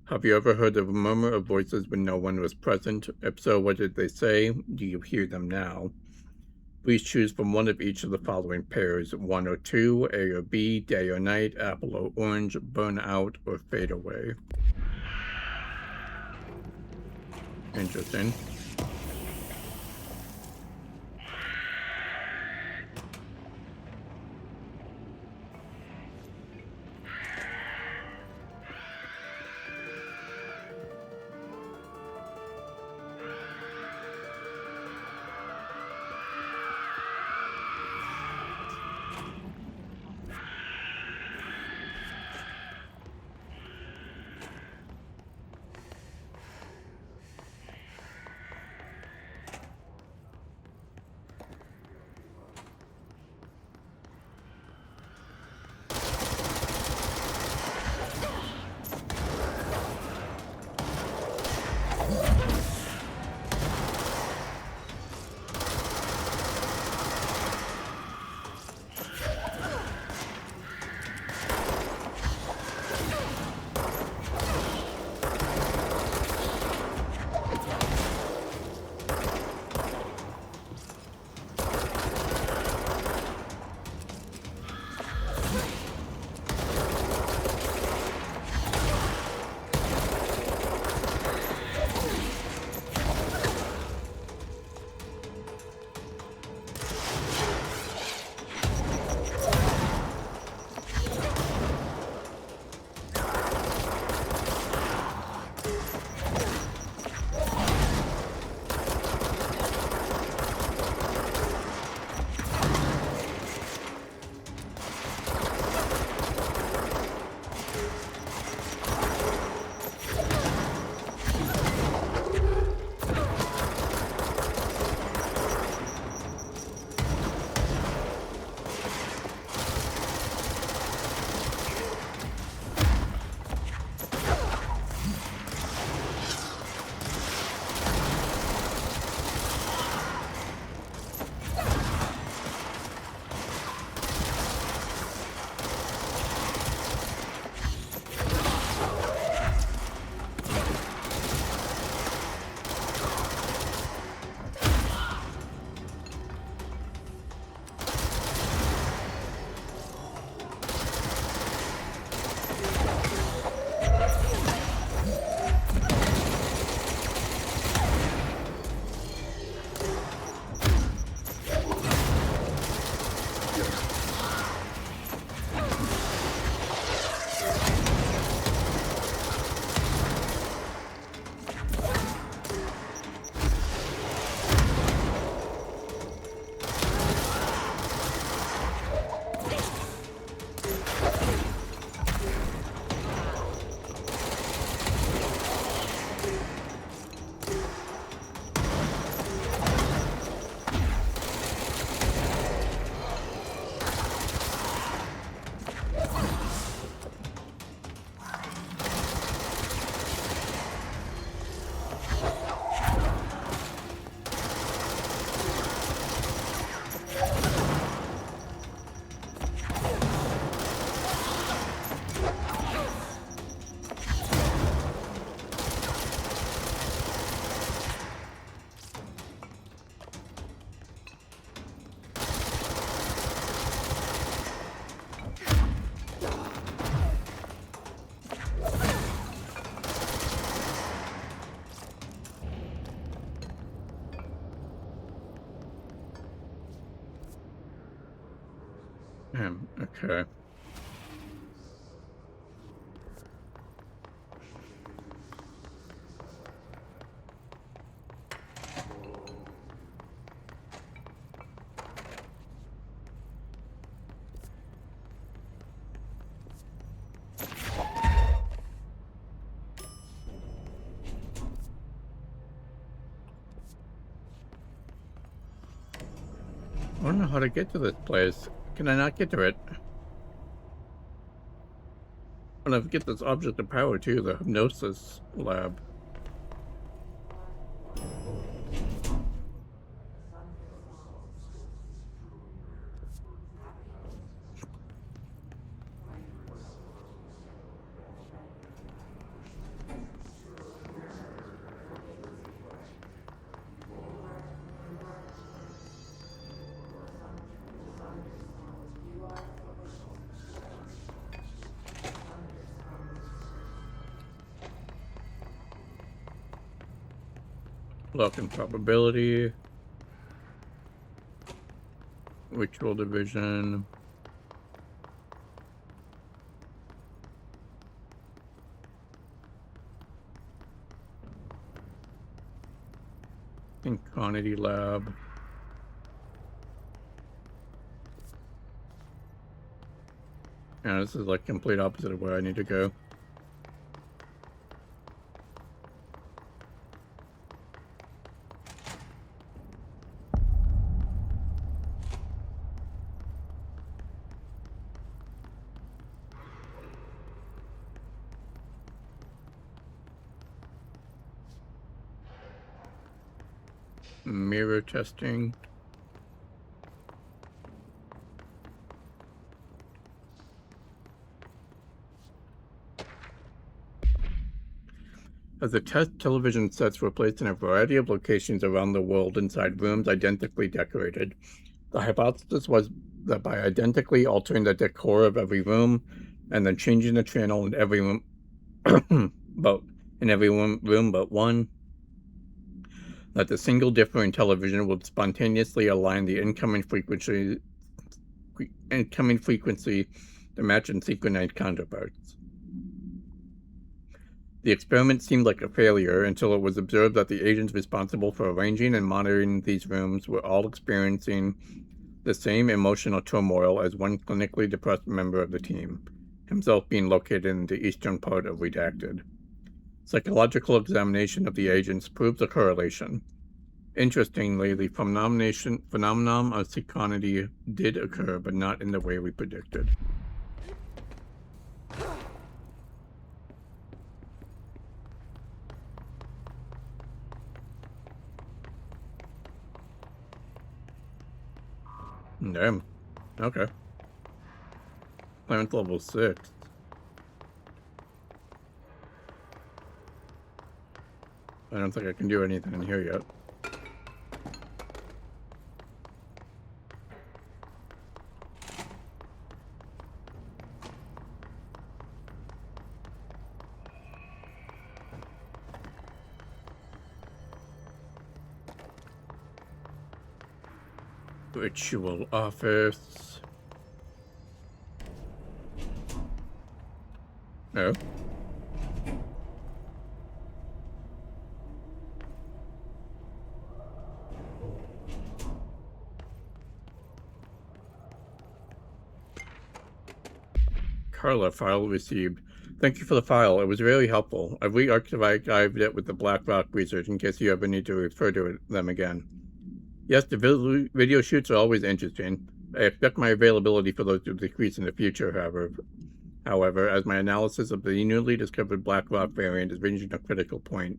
Have you ever heard a murmur of voices when no one was present? If so, what did they say? Do you hear them now? Please choose from one of each of the following pairs: 1 or 2, A or B, day or night, apple or orange, burn out, or fade away. Interesting. Okay. I don't know how to get to this place. Can I not get to it? And I forget this object of power too, the hypnosis lab. Lock in probability. Ritual division. Quantity lab. Yeah, this is like complete opposite of where I need to go. Mirror testing. As the test television sets were placed in a variety of locations around the world inside rooms identically decorated, the hypothesis was that by identically altering the decor of every room and then changing the channel in every room, room but one, that the single differing television would spontaneously align the incoming frequency to match and synchronize counterparts. The experiment seemed like a failure until it was observed that the agents responsible for arranging and monitoring these rooms were all experiencing the same emotional turmoil as one clinically depressed member of the team, himself being located in the eastern part of Redacted. Psychological examination of the agents proves a correlation. Interestingly, the phenomenon of synchronity did occur, but not in the way we predicted. Damn. Okay. Clearance level 6. I don't think I can do anything in here yet. Ritual office. Oh. Carla, file received. Thank you for the file. It was really helpful. I've re-archived it with the Black Rock research in case you ever need to refer to them again. Yes, the video shoots are always interesting. I expect my availability for those to decrease in the future, however, as my analysis of the newly discovered Black Rock variant is reaching a critical point.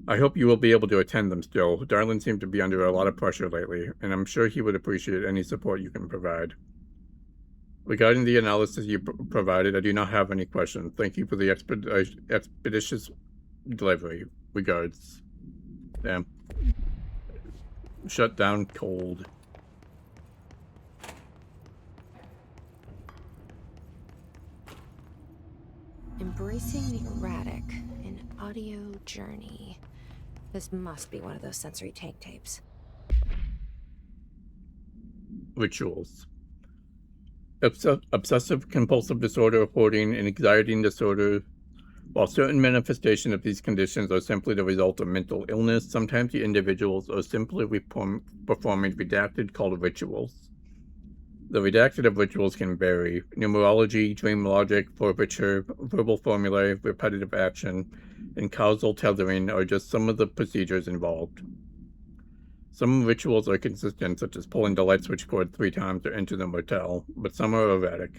I hope you will be able to attend them still. Darlin seemed to be under a lot of pressure lately, and I'm sure he would appreciate any support you can provide. Regarding the analysis you provided, I do not have any questions. Thank you for the expeditious delivery. Regards. Damn. Shut down cold. Embracing the erratic, an audio journey. This must be one of those sensory tank tapes. Rituals. obsessive compulsive disorder, hoarding, and anxiety disorder. While certain manifestations of these conditions are simply the result of mental illness, sometimes the individuals are simply performing redacted called rituals. The redacted of rituals can vary. Numerology, dream logic, forfeiture, verbal formulae, repetitive action, and causal tethering are just some of the procedures involved. Some rituals are consistent, such as pulling the light switch cord 3 times to enter the motel, but some are erratic.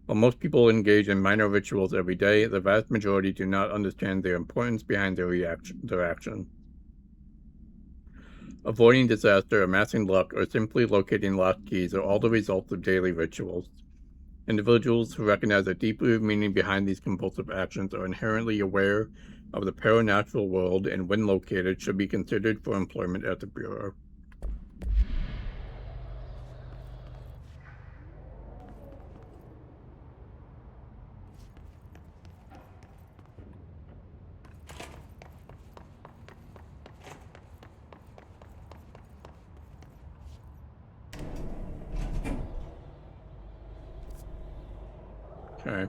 While most people engage in minor rituals every day, the vast majority do not understand the importance behind their action. Avoiding disaster, amassing luck, or simply locating lost keys are all the results of daily rituals. Individuals who recognize a deeper meaning behind these compulsive actions are inherently aware of the paranatural world and, when located, should be considered for employment at the Bureau. Okay.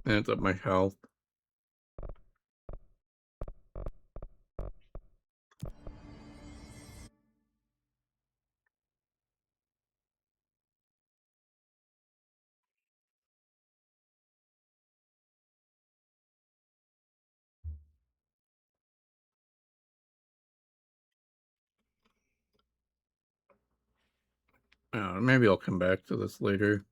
And it's up my health. Maybe I'll come back to this later.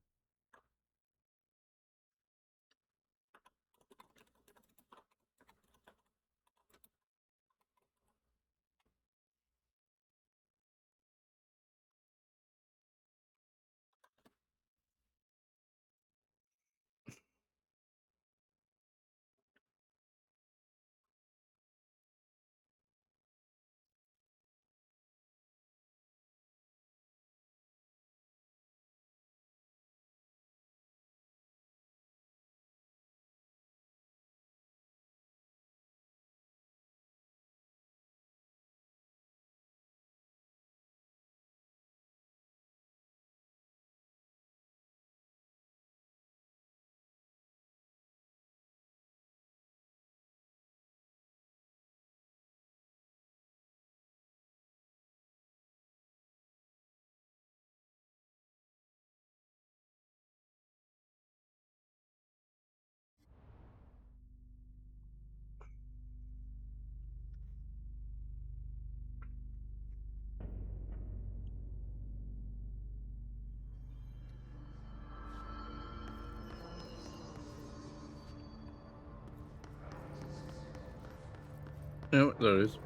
Oh, there it is.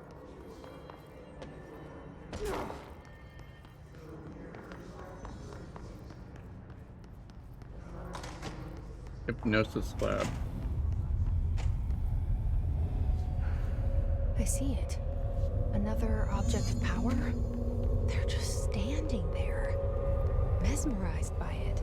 Hypnosis lab. I see it. Another object of power? They're just standing there, mesmerized by it.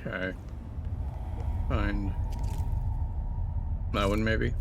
Okay. Find that one, maybe.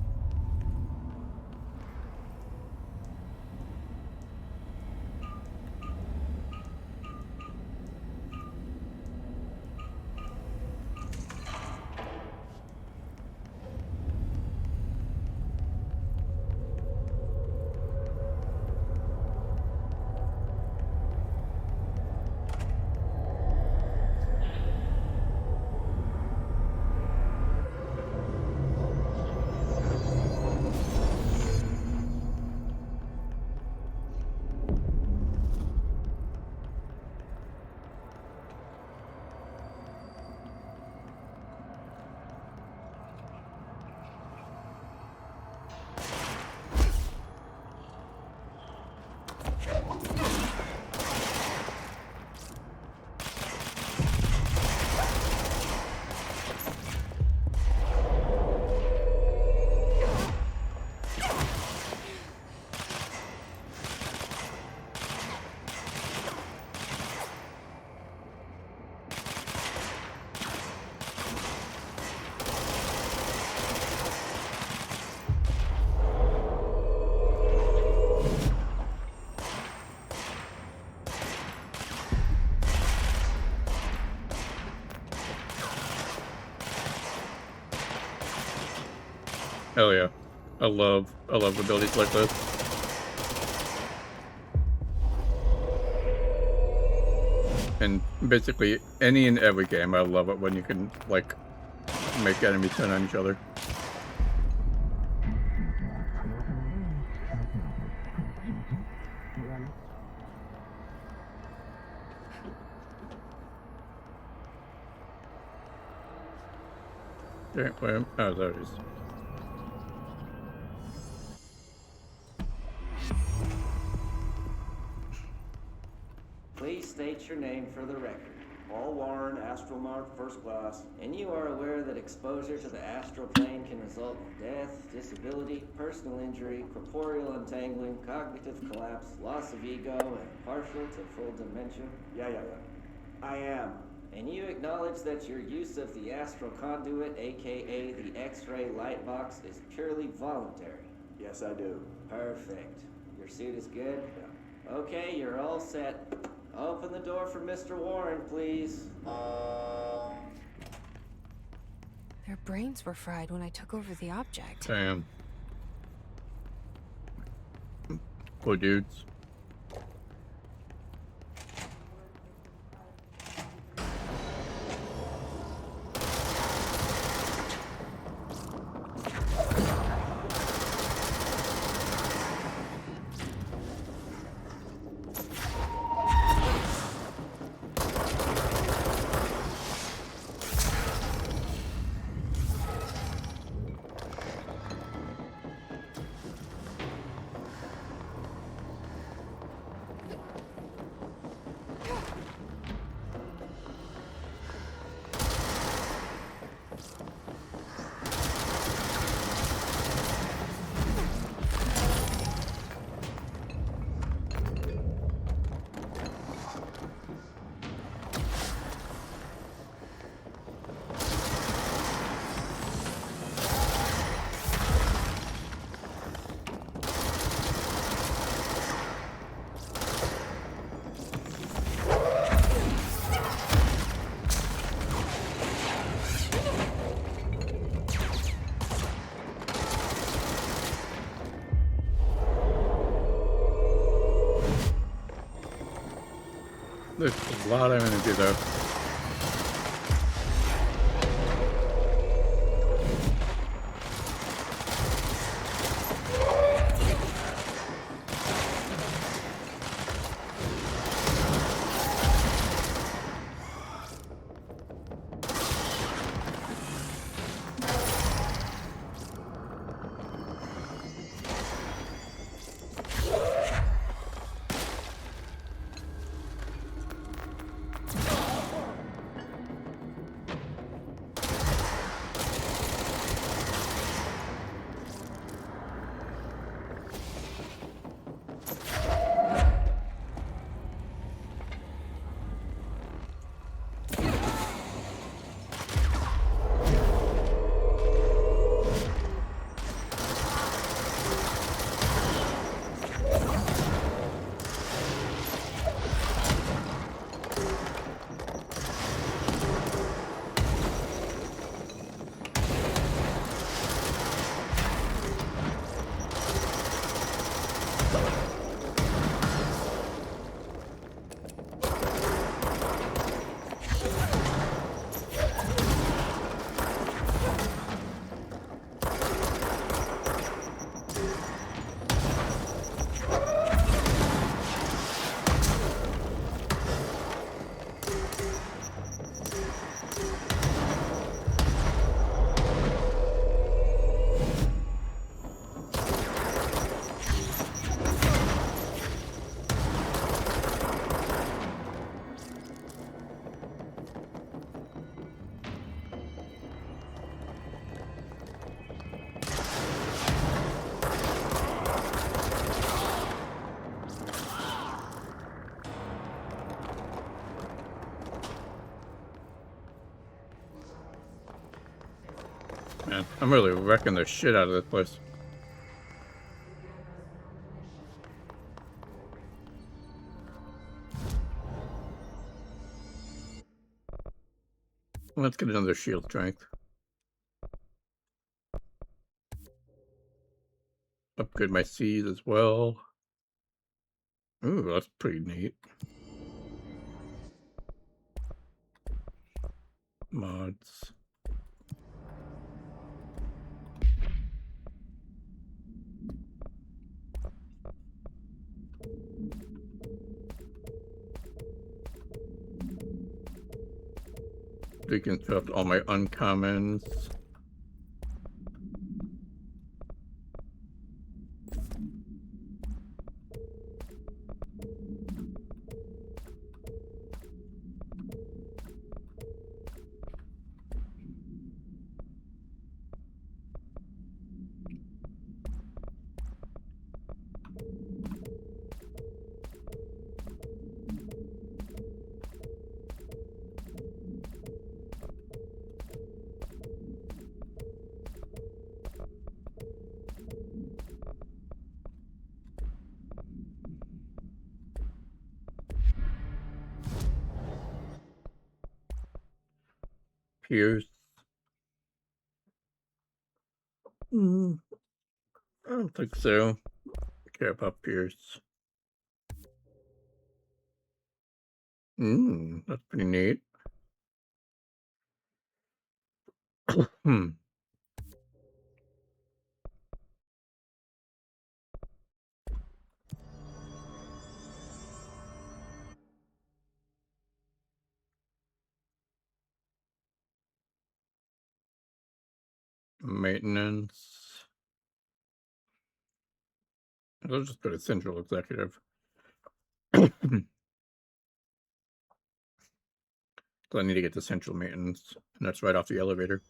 Hell yeah. I love abilities like this. And basically any and every game, I love it when you can like make enemies turn on each other. Okay, where? Oh, there it is. Please state your name for the record. Paul Warren, astronaut, first class. And you are aware that exposure to the astral plane can result in death, disability, personal injury, corporeal untangling, cognitive collapse, loss of ego, and partial to full dementia? Yeah. I am. And you acknowledge that your use of the astral conduit, aka the X-ray light box, is purely voluntary? Yes, I do. Perfect. Your suit is good? Yeah. Okay, you're all set. Open the door for Mr. Warren, please. Their brains were fried when I took over the object. Damn. Poor dudes. There's a lot I'm gonna do though. Man, I'm really wrecking the shit out of this place. Let's get another shield strength. upgrade my C's as well. Ooh, that's pretty neat. Mods. Deconstruct all my uncommons. Pierce. I don't think so. Care about Pierce. That's pretty neat. Maintenance. I'll just go to Central Executive. So I need to get to Central Maintenance, and that's right off the elevator.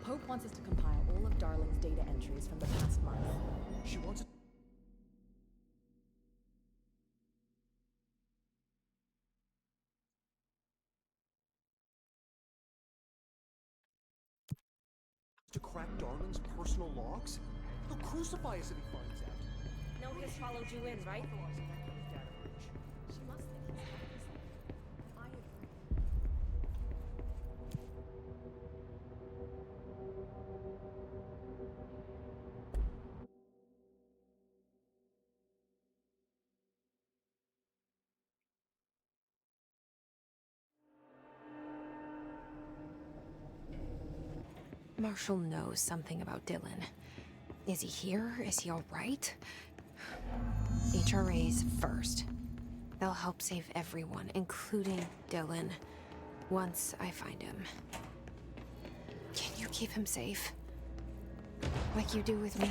Pope wants us to compile all of Darling's data entries from the past month. She wants to crack Darling's personal logs? He'll crucify us if he finds out. No, he just followed you in, right? She must think he's hiding something. I agree. Marshall knows something about Dylan. Is he here? Is he all right? HRAs first. They'll help save everyone, including Dylan, once I find him. Can you keep him safe? Like you do with me?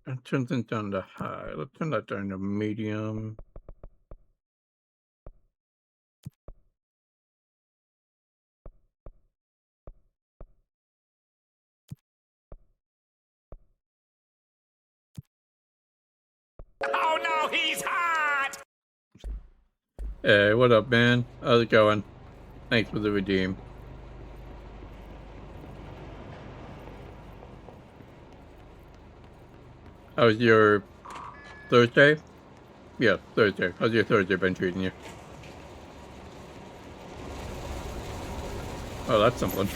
It turns it down to high. Let's turn that down to medium. Oh no, he's hot! Hey, what up, man? How's it going? Thanks for the redeem. How's your Thursday? Yeah, Thursday. How's your Thursday been treating you? Oh, that's something.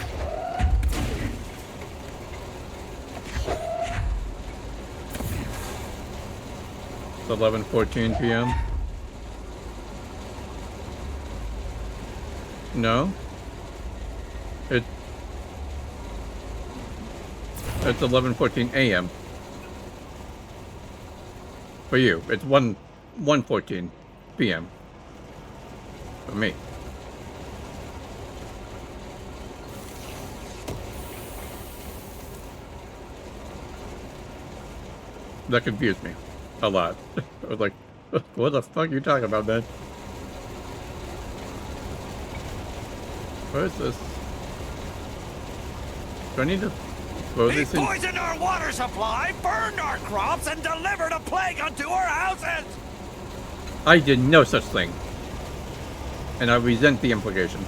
It's 11:14 p.m. No? It's 11:14 a.m. For you. It's 1:14 p.m. For me. That confused me a lot. I was like, what the fuck are you talking about, man? What is this? Do I need to throw this in? Poisoned our water supply, burned our crops, and delivered a plague unto our houses! I did no such thing. And I resent the implication.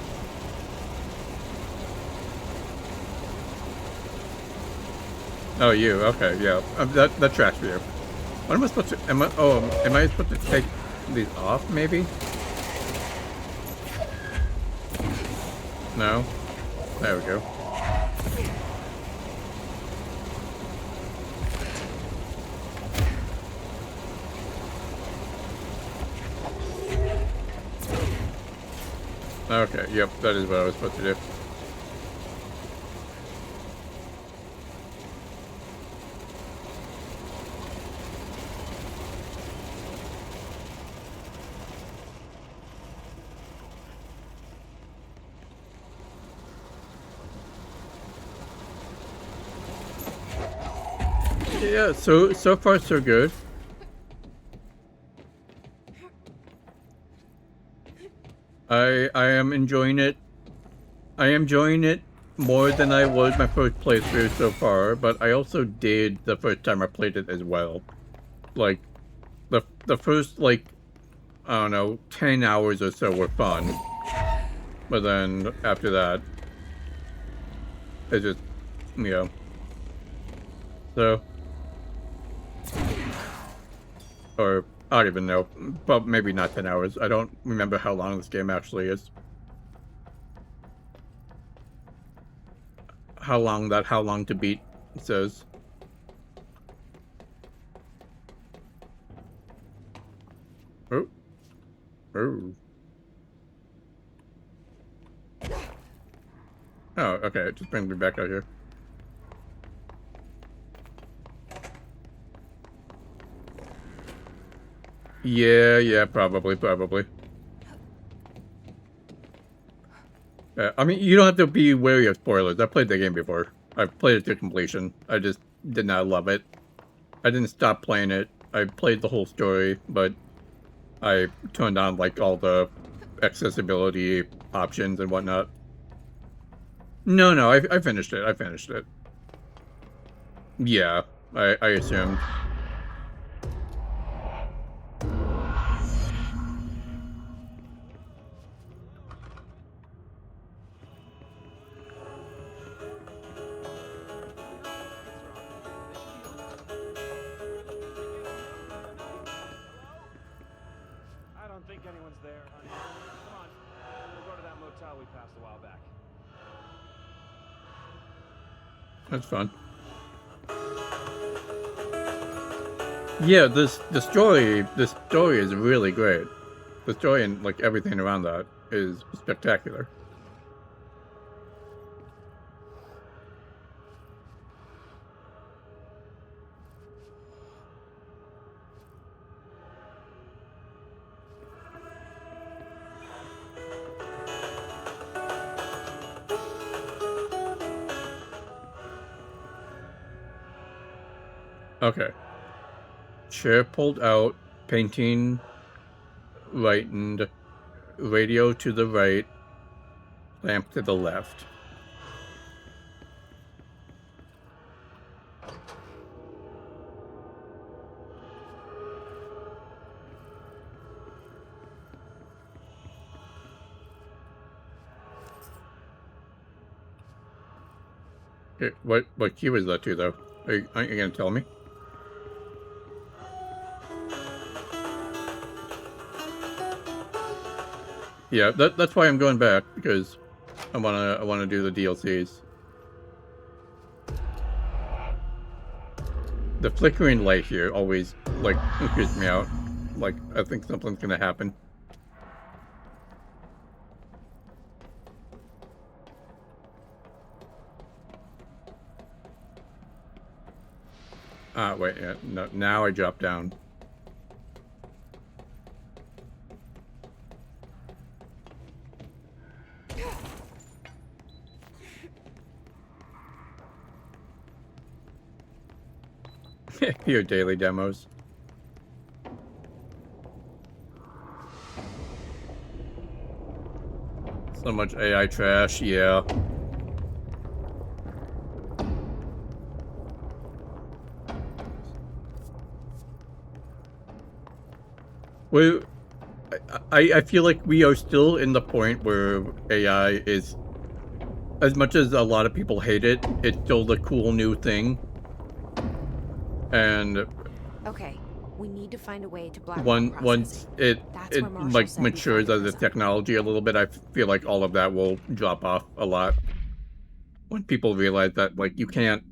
Oh, you. Okay, yeah. That tracks for you. What am I supposed to... am I supposed to take these off, maybe? No? There we go. Okay, yep, that is what I was supposed to do. Yeah, so far so good. I am enjoying it. I am enjoying it more than I was my first playthrough so far, but I also did the first time I played it as well. Like the first, like, I don't know, 10 hours or so were fun. But then after that it just, you know. So, or I don't even know, but maybe not 10 hours. I don't remember how long this game actually is. How long to beat says. Oh. Oh. Oh, okay, it just brings me back out here. Yeah, probably. I mean, you don't have to be wary of spoilers. I played the game before. I've played it to completion. I just did not love it. I didn't stop playing it. I played the whole story, but I turned on, like, all the accessibility options and whatnot. No, I finished it. Yeah, I assumed. I don't think anyone's there, honey. Come on, we'll go to that motel we passed a while back. That's fun. Yeah, the story is really great. The story and, like, everything around that is spectacular. Okay. Chair pulled out, painting lightened, radio to the right, lamp to the left. Okay, what key was that to, though? Aren't you gonna tell me? Yeah, that's why I'm going back, because I wanna do the DLCs. The flickering light here always, like, creeps me out. Like, I think something's gonna happen. Ah, wait, yeah, no, now I drop down. Your daily demos. So much AI trash, yeah. Well, I feel like we are still in the point where AI is, as much as a lot of people hate it, it's still the cool new thing. And Okay, we need to find a way to blackmail once it That's where Marshall like said we matures find as a technology a little bit, I feel like all of that will drop off a lot. When people realize that, like, you can't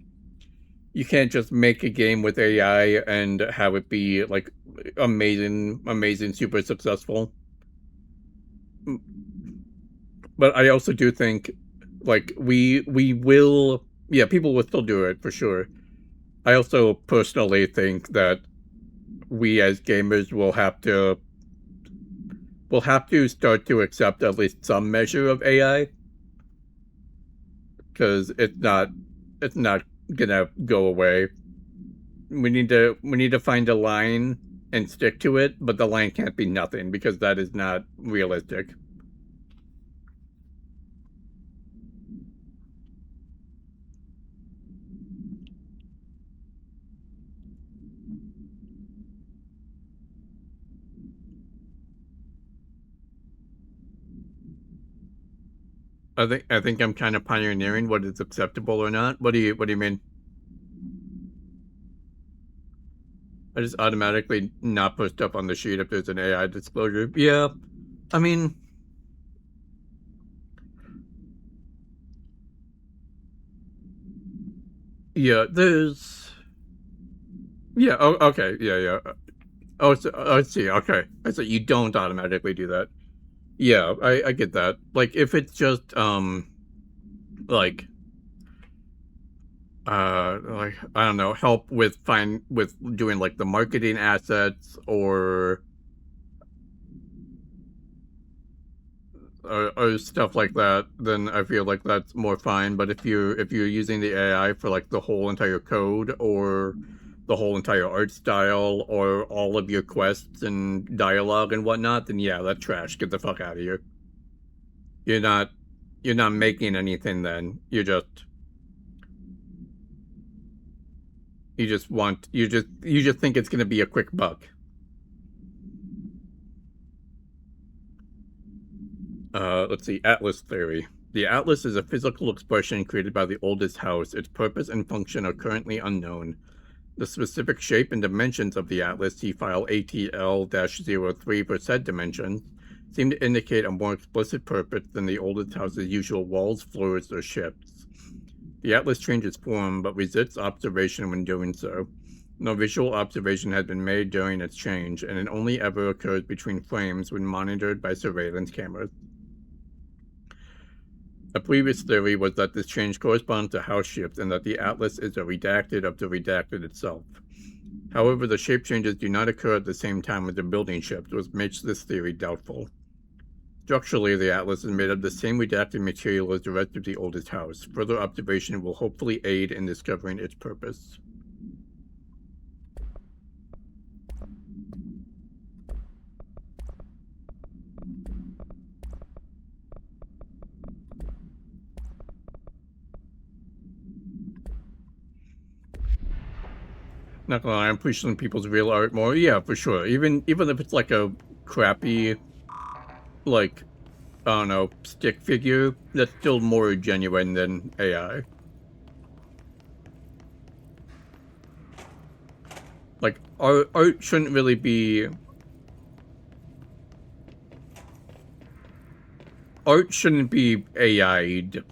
just make a game with AI and have it be like amazing, super successful. But I also do think, like, we will, yeah, people will still do it for sure. I also personally think that we as gamers will have to start to accept at least some measure of AI, because it's not gonna go away. We need to find a line and stick to it, but the line can't be nothing, because that is not realistic. I think I'm kind of pioneering what is acceptable or not. What do you mean? I just automatically not put stuff on the sheet if there's an AI disclosure. Yeah, I mean, yeah, there's, yeah, oh, okay, yeah. Oh, I see, okay. I see, you don't automatically do that. Yeah, I get that. Like, if it's just, like, like, I don't know, help with doing, like, the marketing assets, or stuff like that, then I feel like that's more fine. But if you're using the AI for, like, the whole entire code, or the whole entire art style, or all of your quests and dialogue and whatnot, then yeah, that's trash. Get the fuck out of here. You're not making anything then. You just think it's gonna be a quick buck. Let's see, Atlas theory. The Atlas is a physical expression created by the oldest house. Its purpose and function are currently unknown. The specific shape and dimensions of the Atlas, see file ATL-03 for said dimensions, seem to indicate a more explicit purpose than the oldest house's usual walls, floors, or shifts. The Atlas changes form, but resists observation when doing so. No visual observation has been made during its change, and it only ever occurs between frames when monitored by surveillance cameras. A previous theory was that this change corresponds to house shift, and that the Atlas is a redacted of the redacted itself. However, the shape changes do not occur at the same time as the building shift, which makes this theory doubtful. Structurally, the Atlas is made of the same redacted material as the rest of the oldest house. Further observation will hopefully aid in discovering its purpose. Not gonna lie, I'm appreciating people's real art more. Yeah, for sure. Even if it's like a crappy, like, I don't know, stick figure, that's still more genuine than AI. Like, art shouldn't really be... Art shouldn't be AI'd.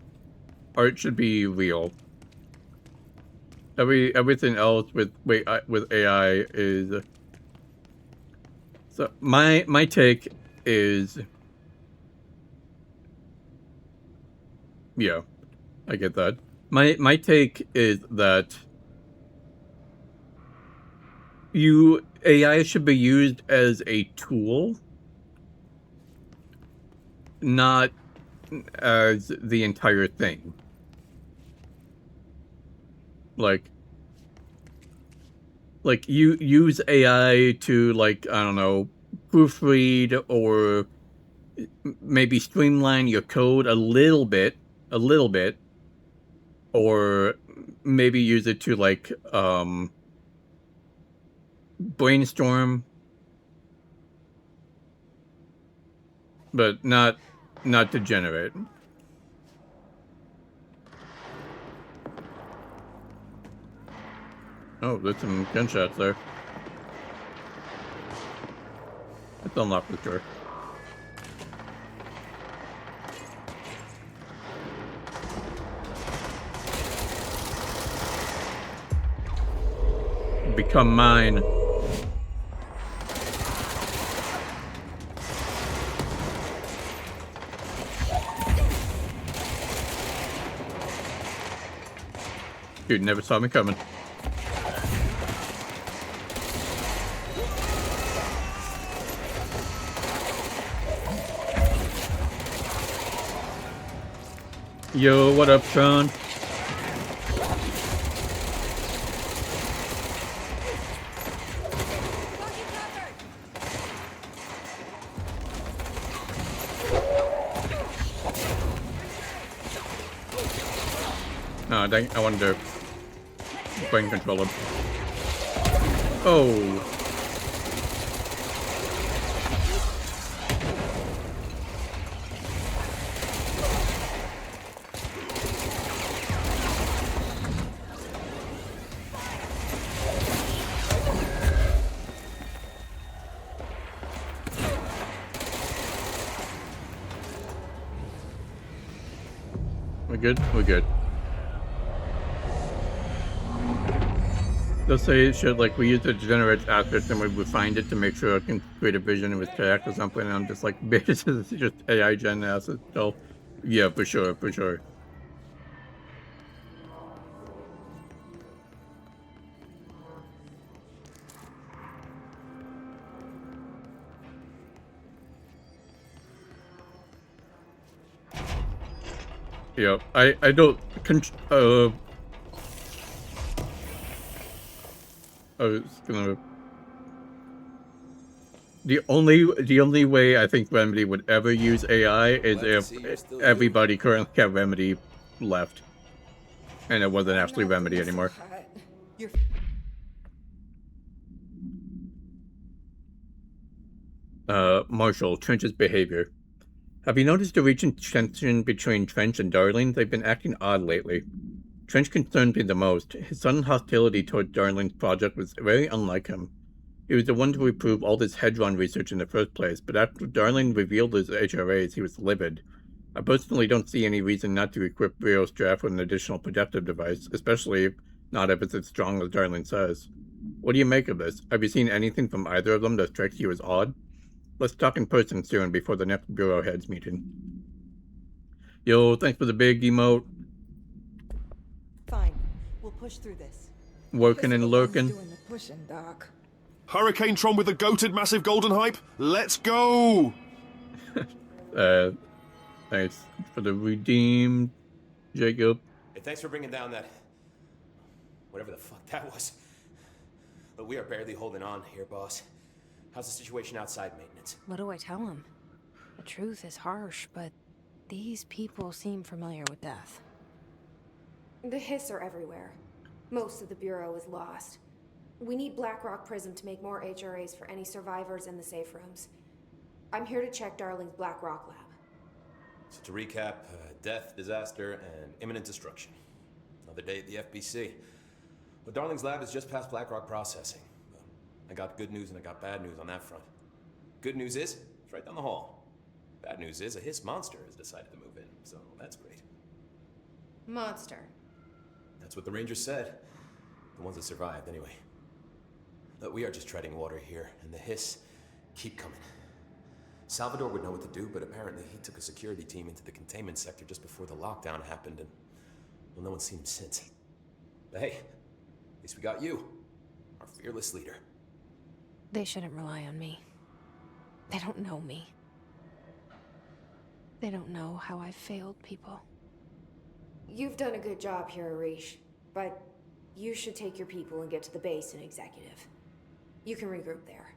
Art should be real. Everything else with AI is. So my take is, yeah, I get that. My take is that AI should be used as a tool, not as the entire thing. Like you use AI to, like, I don't know, proofread or maybe streamline your code a little bit, or maybe use it to, like, brainstorm, but not to generate. Oh, there's some gunshots there. It's unlocked the door. Become mine. Dude never saw me coming. Yo, what up, Sean? No, dang, I wanted to brain control him. Oh. We're good? We're good. They'll say it should, like, we use it to generate assets and we refined it to make sure it can create a vision of its character or something, and I'm just like, bitch, this is just AI gen assets. So, yeah, for sure, for sure. Yeah, I don't, I was gonna. The only way I think Remedy would ever use AI is if everybody currently had Remedy left, and it wasn't actually Remedy anymore. Marshall, Trench's behavior. Have you noticed the recent tension between Trench and Darling? They've been acting odd lately. Trench concerned me the most. His sudden hostility toward Darling's project was very unlike him. He was the one to approve all this Hedron research in the first place, but after Darling revealed his HRAs, he was livid. I personally don't see any reason not to equip Brio's draft with an additional protective device, especially not if it's as strong as Darling says. What do you make of this? Have you seen anything from either of them that strikes you as odd? Let's talk in person soon before the next Bureau heads meeting. Yo, thanks for the big emote. Fine. We'll push through this. Working and lurking. Doing the pushing, Doc. Hurricane Tron with the goated massive golden hype? Let's go! Thanks for the redeemed, Jacob. Hey, thanks for bringing down that... whatever the fuck that was. But we are barely holding on here, boss. How's the situation outside maintenance? What do I tell him? The truth is harsh, but these people seem familiar with death. The hiss are everywhere. Most of the Bureau is lost. We need Blackrock Prism to make more HRAs for any survivors in the safe rooms. I'm here to check Darling's Blackrock lab. So to recap, death, disaster, and imminent destruction. Another day at the FBC. But Darling's lab is just past Blackrock processing. I got good news and I got bad news on that front. Good news is, it's right down the hall. Bad news is, a hiss monster has decided to move in, so that's great. Monster. That's what the Rangers said. The ones that survived, anyway. We are just treading water here, and the hiss keep coming. Salvador would know what to do, but apparently he took a security team into the containment sector just before the lockdown happened, and, well, no one's seen him since. But hey, at least we got you, our fearless leader. They shouldn't rely on me. They don't know me. They don't know how I've failed people. You've done a good job here, Arish, but you should take your people and get to the base in Executive. You can regroup there.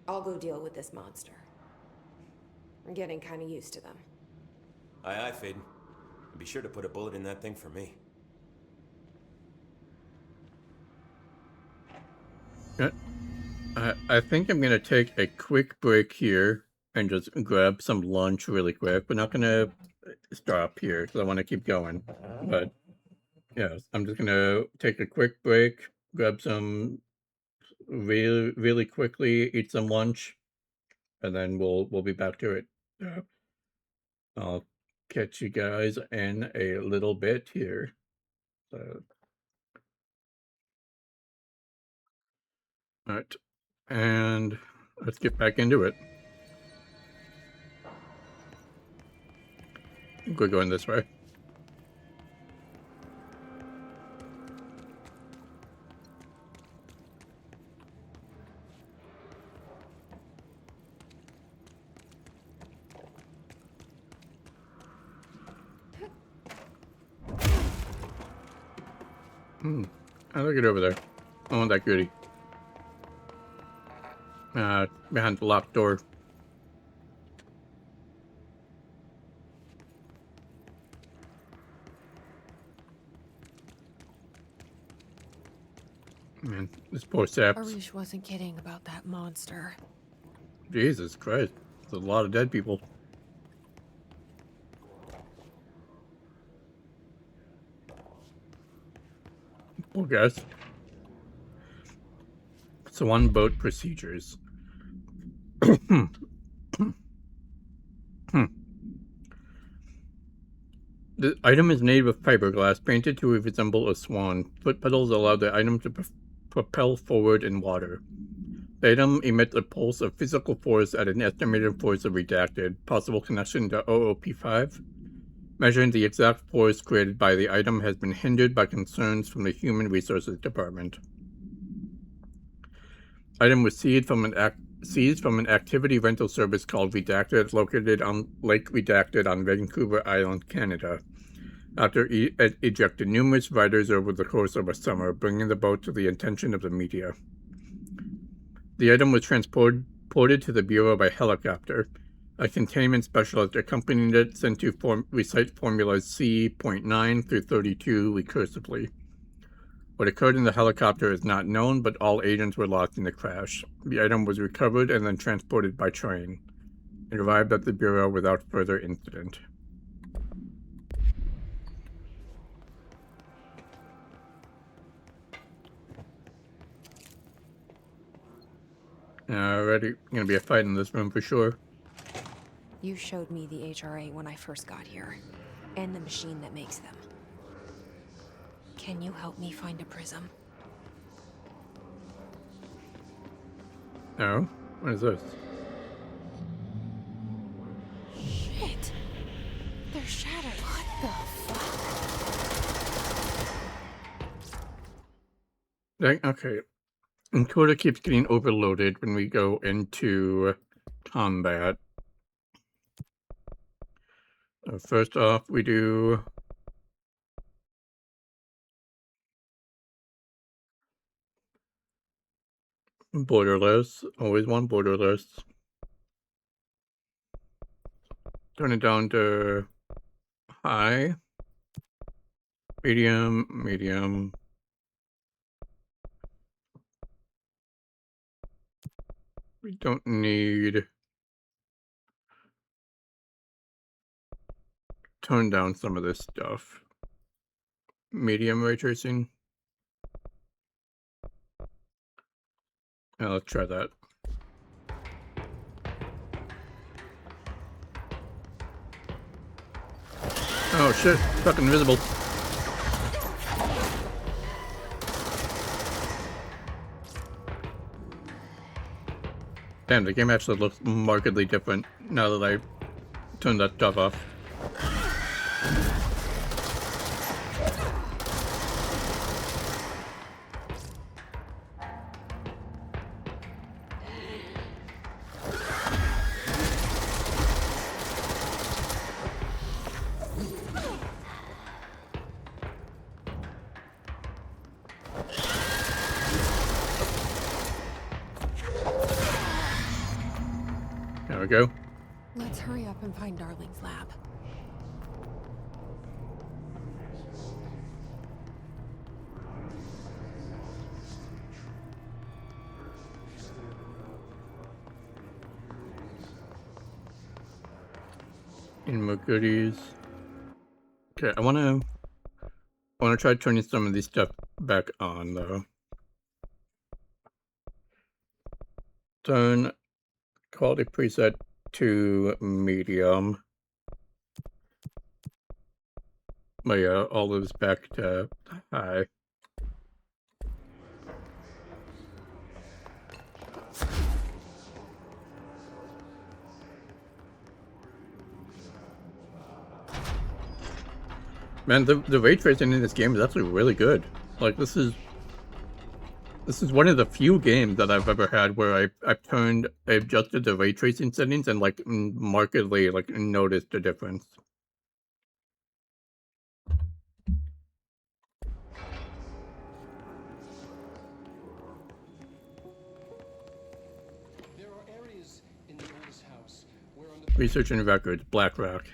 I'll go deal with this monster. I'm getting kind of used to them. Aye, aye, Faden. And be sure to put a bullet in that thing for me. I think I'm gonna take a quick break here and just grab some lunch really quick. We're not gonna stop here because I want to keep going. But yeah, I'm just gonna take a quick break, grab some really quickly, eat some lunch, and then we'll be back to it. I'll catch you guys in a little bit here. So, all right, and let's get back into it. I think we're going this way. I look it over there. I want that goodie. Behind the locked door. Man, this poor sap. Arish wasn't kidding about that monster. Jesus Christ. There's a lot of dead people. Poor guys. So on boat procedures. The item is made with fiberglass painted to resemble a swan. Foot pedals allow the item to propel forward in water. The item emits a pulse of physical force at an estimated force of redacted. Possible connection to OOP5. Measuring the exact force created by the item has been hindered by concerns from the Human Resources Department. Item was seized from an activity rental service called Redacted, located on Lake Redacted on Vancouver Island, Canada. After it ejected numerous riders over the course of a summer, bringing the boat to the attention of the media. The item was transported to the Bureau by helicopter. A containment specialist accompanied it, sent to recite formulas C.9 through 32 recursively. What occurred in the helicopter is not known, but all agents were lost in the crash. The item was recovered and then transported by train. It arrived at the Bureau without further incident. Alrighty, gonna be a fight in this room for sure. You showed me the HRA when I first got here, and the machine that makes them. Can you help me find a prism? Oh, what is this? Shit! They're shattered. What the fuck? Okay. Encoder keeps getting overloaded when we go into combat. First off, we do borderless. Always want borderless. Turn it down to high, medium. We don't need turn down some of this stuff. Medium ray tracing. Yeah, let's try that. Oh shit, fucking invisible. Man, the game actually looks markedly different now that I turned that stuff off. There we go. Let's hurry up and find Darling's lab. Any more goodies? Okay, I wanna try turning some of these stuff back on though. Turn quality preset to medium. But yeah, all of this back to high. Man, the ray tracing in this game is actually really good. Like this is one of the few games that I've ever had where I've adjusted the ray tracing settings and like markedly like noticed the difference. There are areas in the oldest house where Research and records, BlackRock.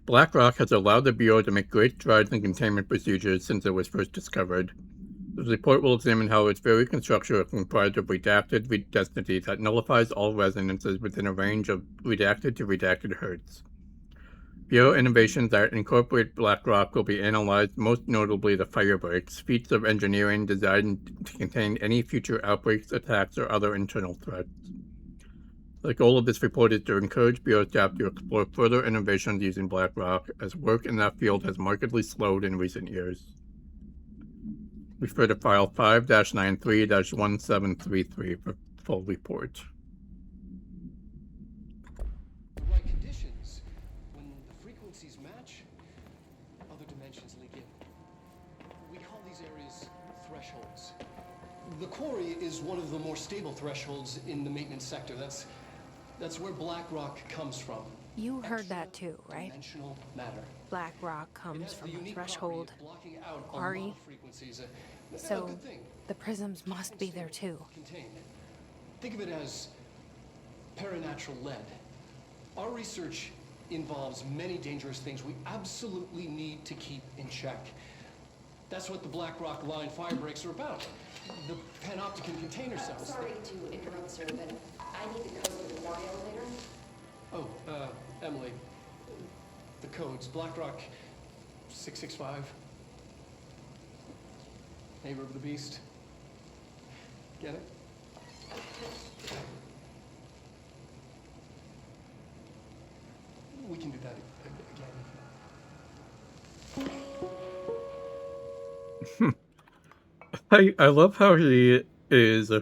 BlackRock has allowed the Bureau to make great strides in containment procedures since it was first discovered. The report will examine how its very construction is comprised of redacted density that nullifies all resonances within a range of redacted to redacted hertz. Bureau innovations that incorporate BlackRock will be analyzed, most notably the firebreaks, feats of engineering designed to contain any future outbreaks, attacks, or other internal threats. The goal of this report is to encourage Bureau staff to explore further innovations using BlackRock, as work in that field has markedly slowed in recent years. Refer to file 5-93-1733 for full report. the right conditions, when the frequencies match, other dimensions leak in. We call these areas thresholds. The quarry is one of the more stable thresholds in the maintenance sector. That's where BlackRock comes from. You heard that too, right? Dimensional matter. BlackRock comes from a threshold quarry. So the prisms must be there too. Contained. Think of it as paranatural lead. Our research involves many dangerous things we absolutely need to keep in check. That's what the BlackRock line firebreaks are about. The panopticon container cells. Sorry to interrupt, sir, but I need the code for the quarry elevator. Oh, Emily. The codes. BlackRock 665. Neighbor of the Beast. Get it? We can do that again. I love how he is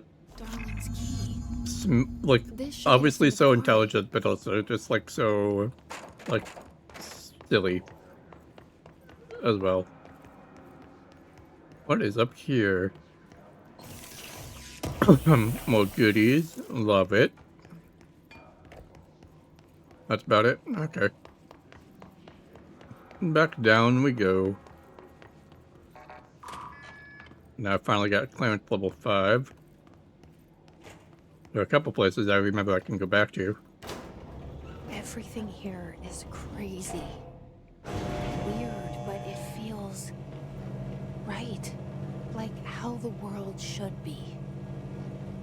like obviously so intelligent, but also just like so like silly as well. What is up here? More goodies. Love it. That's about it? Okay. Back down we go. Now I finally got clearance level 5. There are a couple places I remember I can go back to. Everything here is crazy. Weird, but it feels right. Like how the world should be.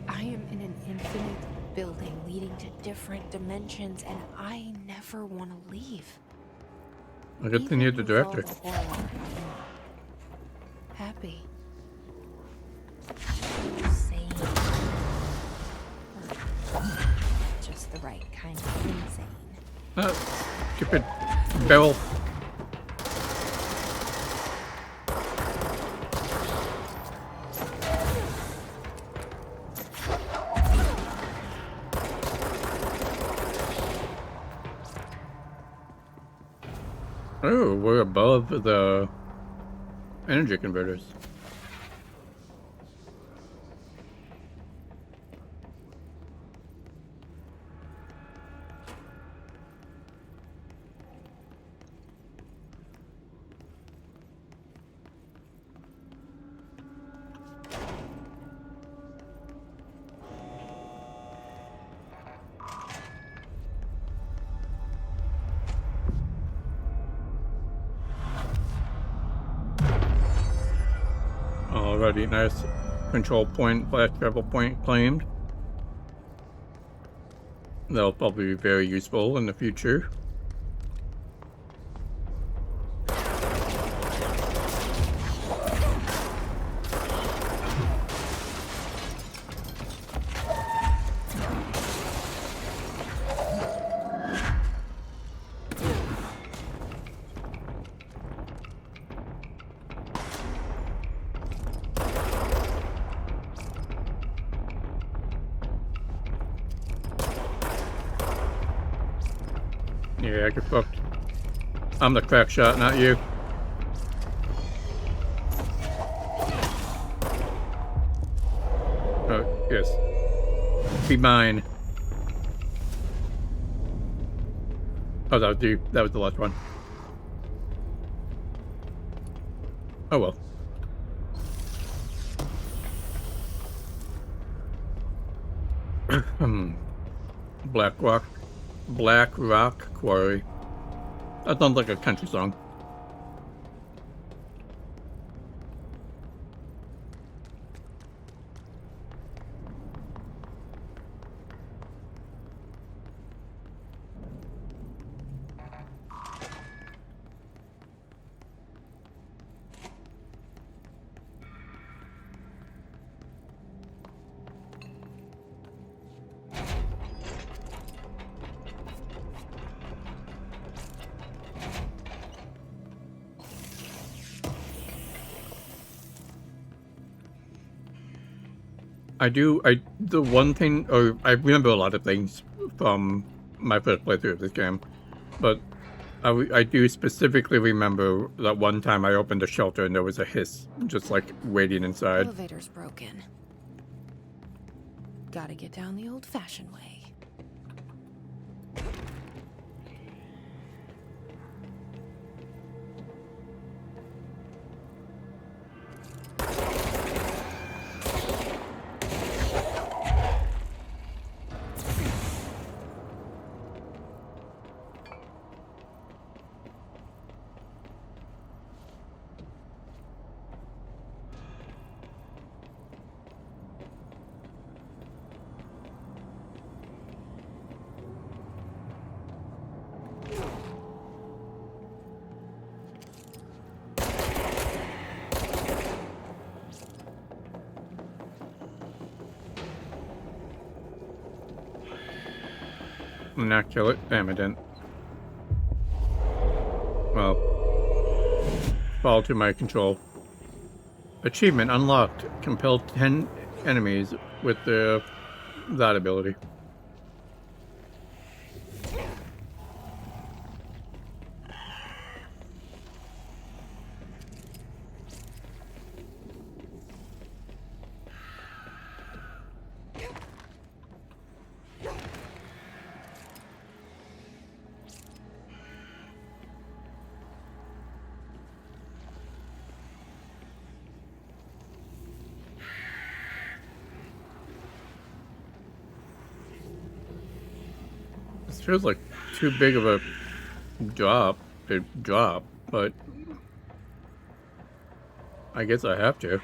I am in an infinite building leading to different dimensions, and I never want to leave. I get to meet the director. Happy. Sane. Just the right kind of insane. Stupid bell. Oh, we're above the energy converters. Alrighty, nice. Control point, flash travel point claimed. That'll probably be very useful in the future. Yeah, get fucked. I'm the crack shot, not you. Oh, yes. Be mine. Oh, that was the last one. Oh well. Black Rock Quarry. That sounds like a country song. The one thing, or I remember a lot of things from my first playthrough of this game, but I do specifically remember that one time I opened a shelter and there was a hiss, just like waiting inside. Elevator's broken. Gotta get down the old-fashioned way. Not kill it. Damn, I didn't. Well, fall to my control. Achievement unlocked. Compel 10 enemies with that ability. This feels like too big of a drop, but I guess I have to.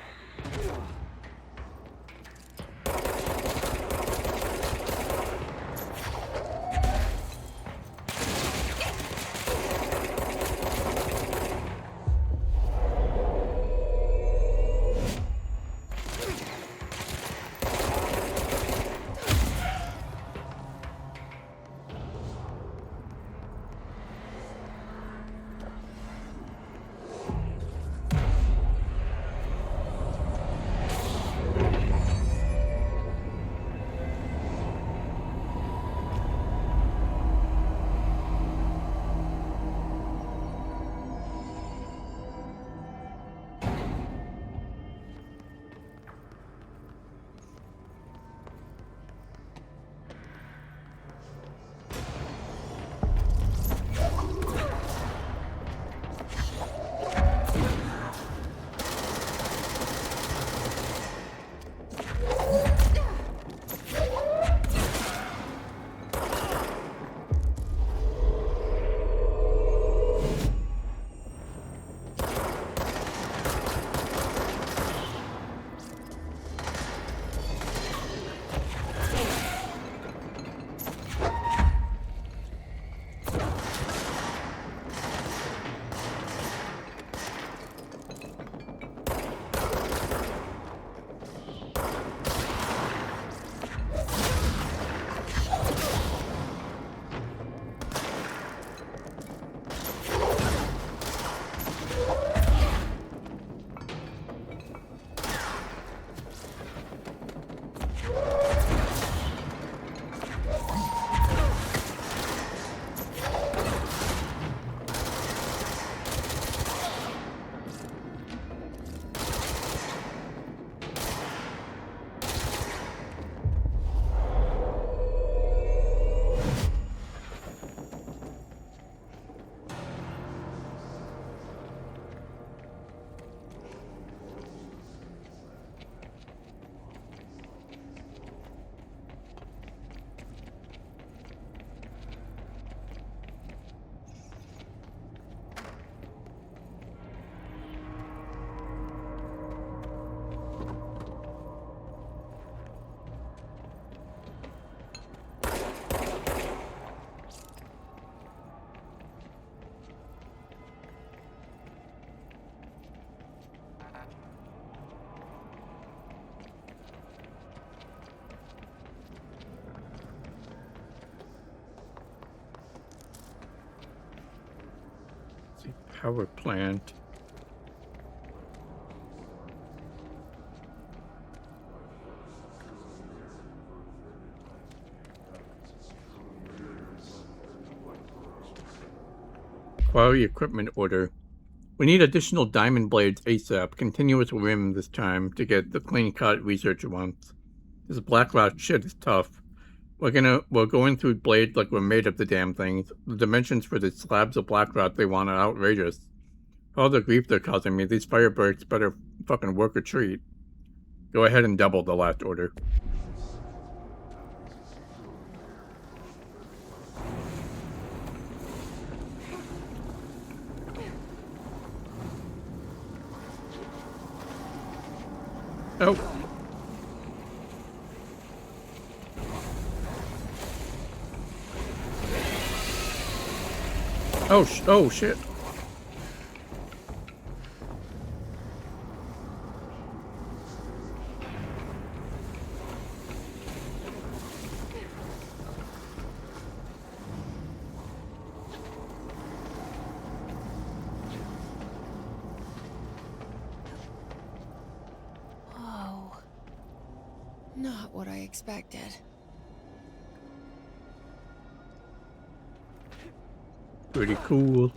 Power plant. Quality equipment order. We need additional diamond blades ASAP. Continuous rim this time to get the clean cut researcher wants. This BlackRock shit is tough. We're going through blades like we're made of the damn things. The dimensions for the slabs of BlackRock they want are outrageous. All the grief they're causing me, these firebirds better fucking work or treat. Go ahead and double the last order. Oh. Oh shit. Whoa. Not what I expected. Pretty cool.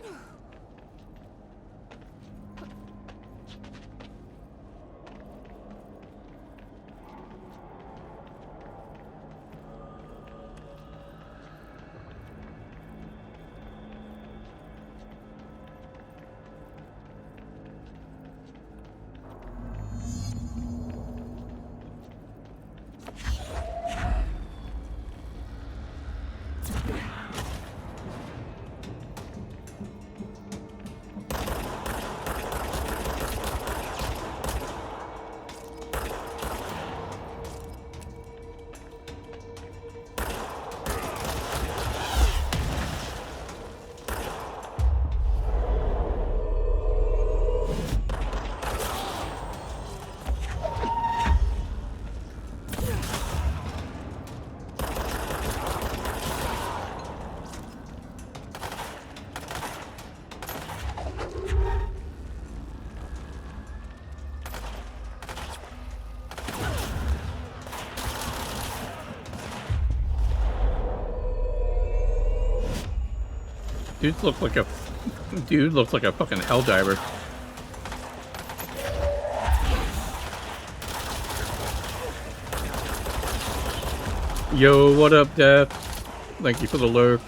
Dude looks like a fucking helldiver. Yo, what up, Death? Thank you for the lurk.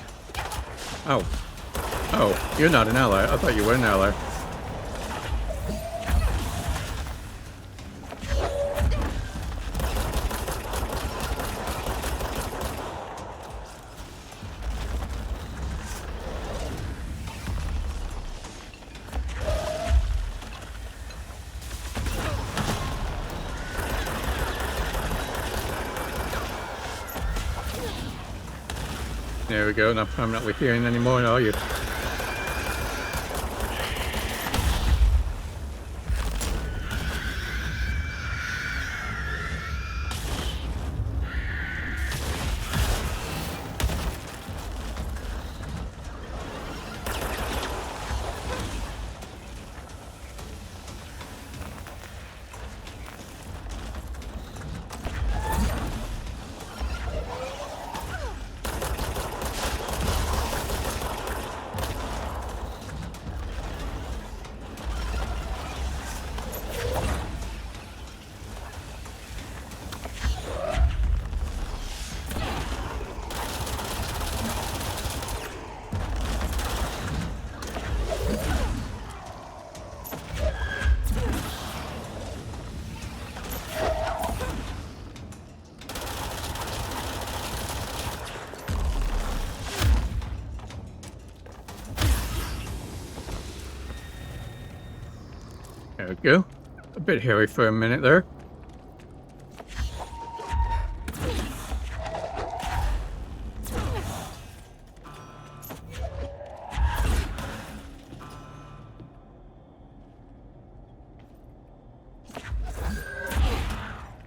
Oh. Oh, you're not an ally. I thought you were an ally. There we go, not permanently fearing anymore, are you? There we go. A bit hairy for a minute there.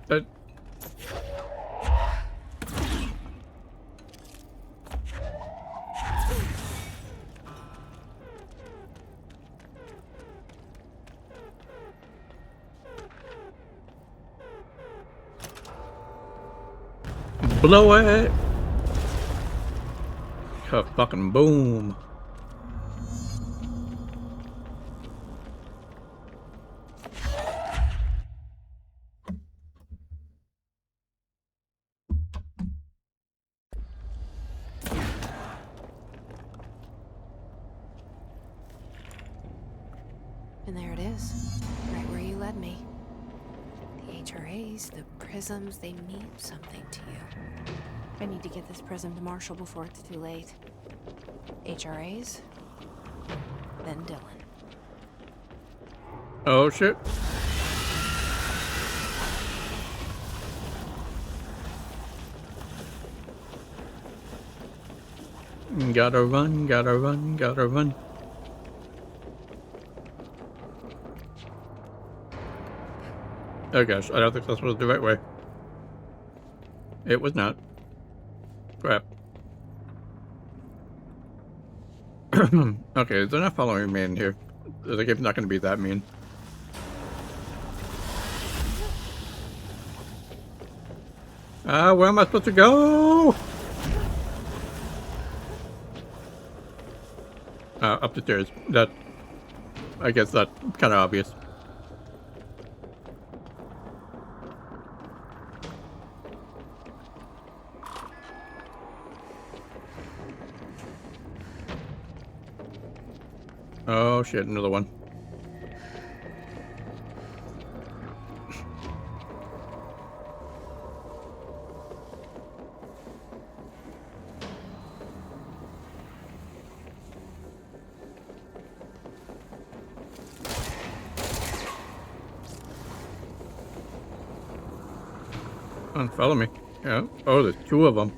But Blow it! Fucking boom. And there it is, right where you led me. The HRAs, the prisms, they mean something to you. I need to get this prism to Marshall before it's too late. HRAs, then Dylan. Oh shit. Gotta run, gotta run, gotta run. Oh gosh, I don't think this was the right way. It was not. Crap. Okay, they're not following me in here. The game's not gonna be that mean. Where am I supposed to go? Up the stairs. That, I guess that's kind of obvious. Oh shit, another one. Come on, follow me. Yeah. Oh, there's two of them.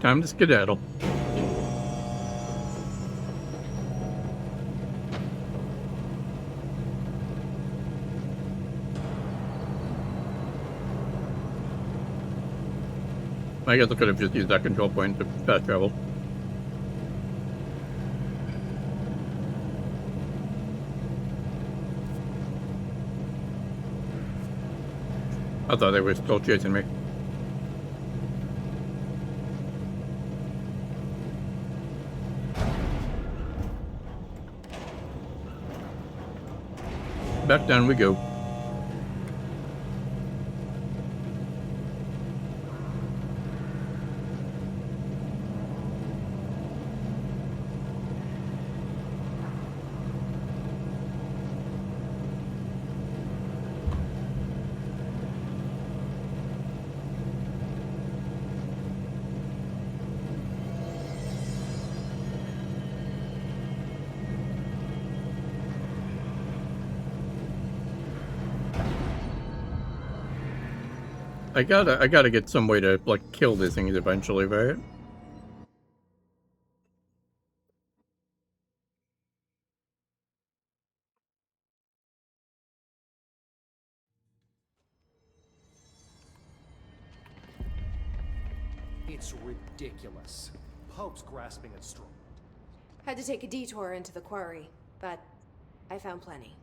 Time to skedaddle. I guess I could have just used that control point to fast travel. I thought they were still chasing me. Back down we go. I gotta get some way to, like, kill these things eventually, right? It's ridiculous. Pope's grasping at straw. Had to take a detour into the quarry, but I found plenty.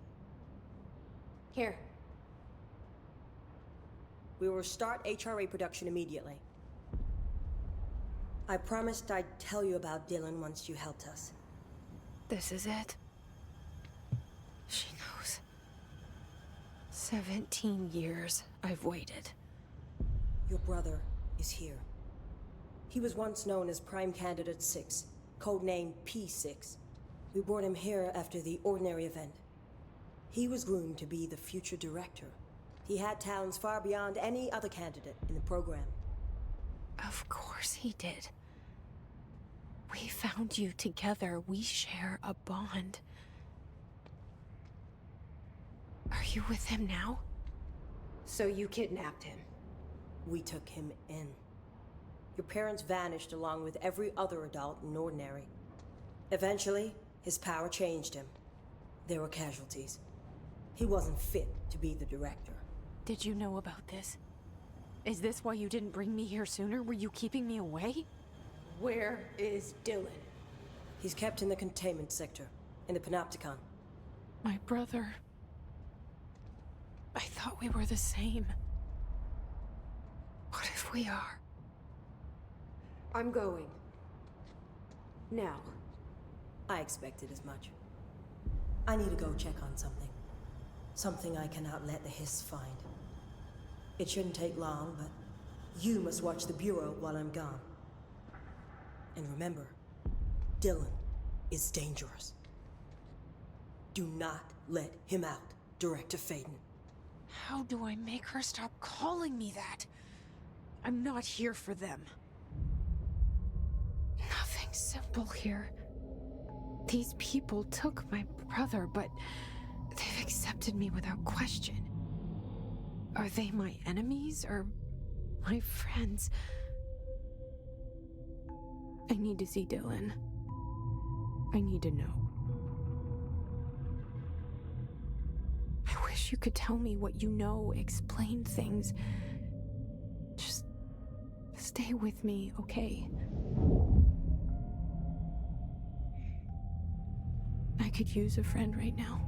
Here. We will start HRA production immediately. I promised I'd tell you about Dylan once you helped us. This is it. She knows. 17 years I've waited. Your brother is here. He was once known as Prime Candidate 6, codenamed P6. We brought him here after the Ordinary event. He was groomed to be the future director. He had talents far beyond any other candidate in the program. Of course he did. We found you together. We share a bond. Are you with him now? So you kidnapped him? We took him in. Your parents vanished along with every other adult in Ordinary. Eventually, his power changed him. There were casualties. He wasn't fit to be the director. Did you know about this? Is this why you didn't bring me here sooner? Were you keeping me away? Where is Dylan? He's kept in the containment sector, in the Panopticon. My brother. I thought we were the same. What if we are? I'm going. Now. I expected as much. I need to go check on something. Something I cannot let the Hiss find. It shouldn't take long, but you must watch the Bureau while I'm gone. And remember, Dylan is dangerous. Do not let him out, Director Faden. How do I make her stop calling me that? I'm not here for them. Nothing simple here. These people took my brother, but they've accepted me without question. Are they my enemies or my friends? I need to see Dylan. I need to know. I wish you could tell me what you know, explain things. Just stay with me, okay? I could use a friend right now.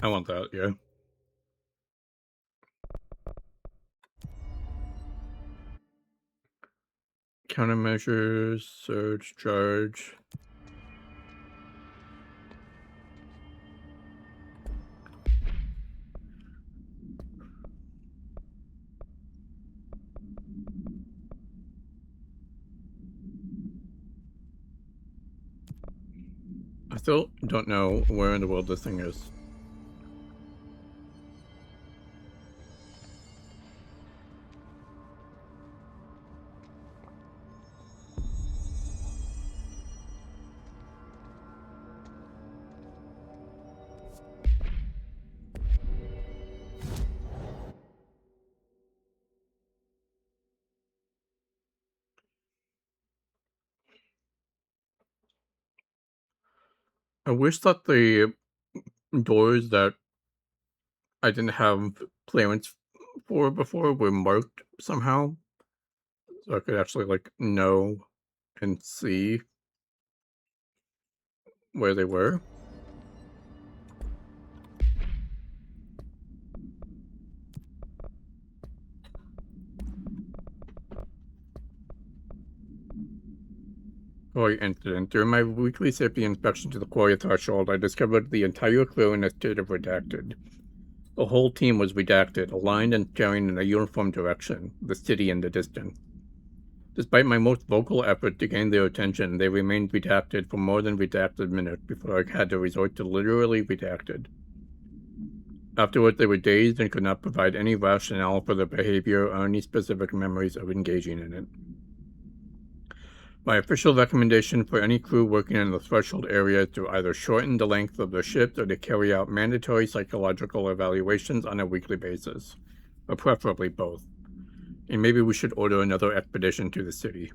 I want that, yeah. Countermeasures, surge, charge. I still don't know where in the world this thing is. I wish that the doors that I didn't have clearance for before were marked somehow, so I could actually, like, know and see where they were. Quarry incident. During my weekly safety inspection to the quarry threshold, I discovered the entire crew in a state of redacted. The whole team was redacted, aligned and staring in a uniform direction, the city in the distance. Despite my most vocal effort to gain their attention, they remained redacted for more than redacted minutes before I had to resort to literally redacted. Afterwards, they were dazed and could not provide any rationale for their behavior or any specific memories of engaging in it. My official recommendation for any crew working in the threshold area is to either shorten the length of their shift or to carry out mandatory psychological evaluations on a weekly basis, or preferably both. And maybe we should order another expedition to the city.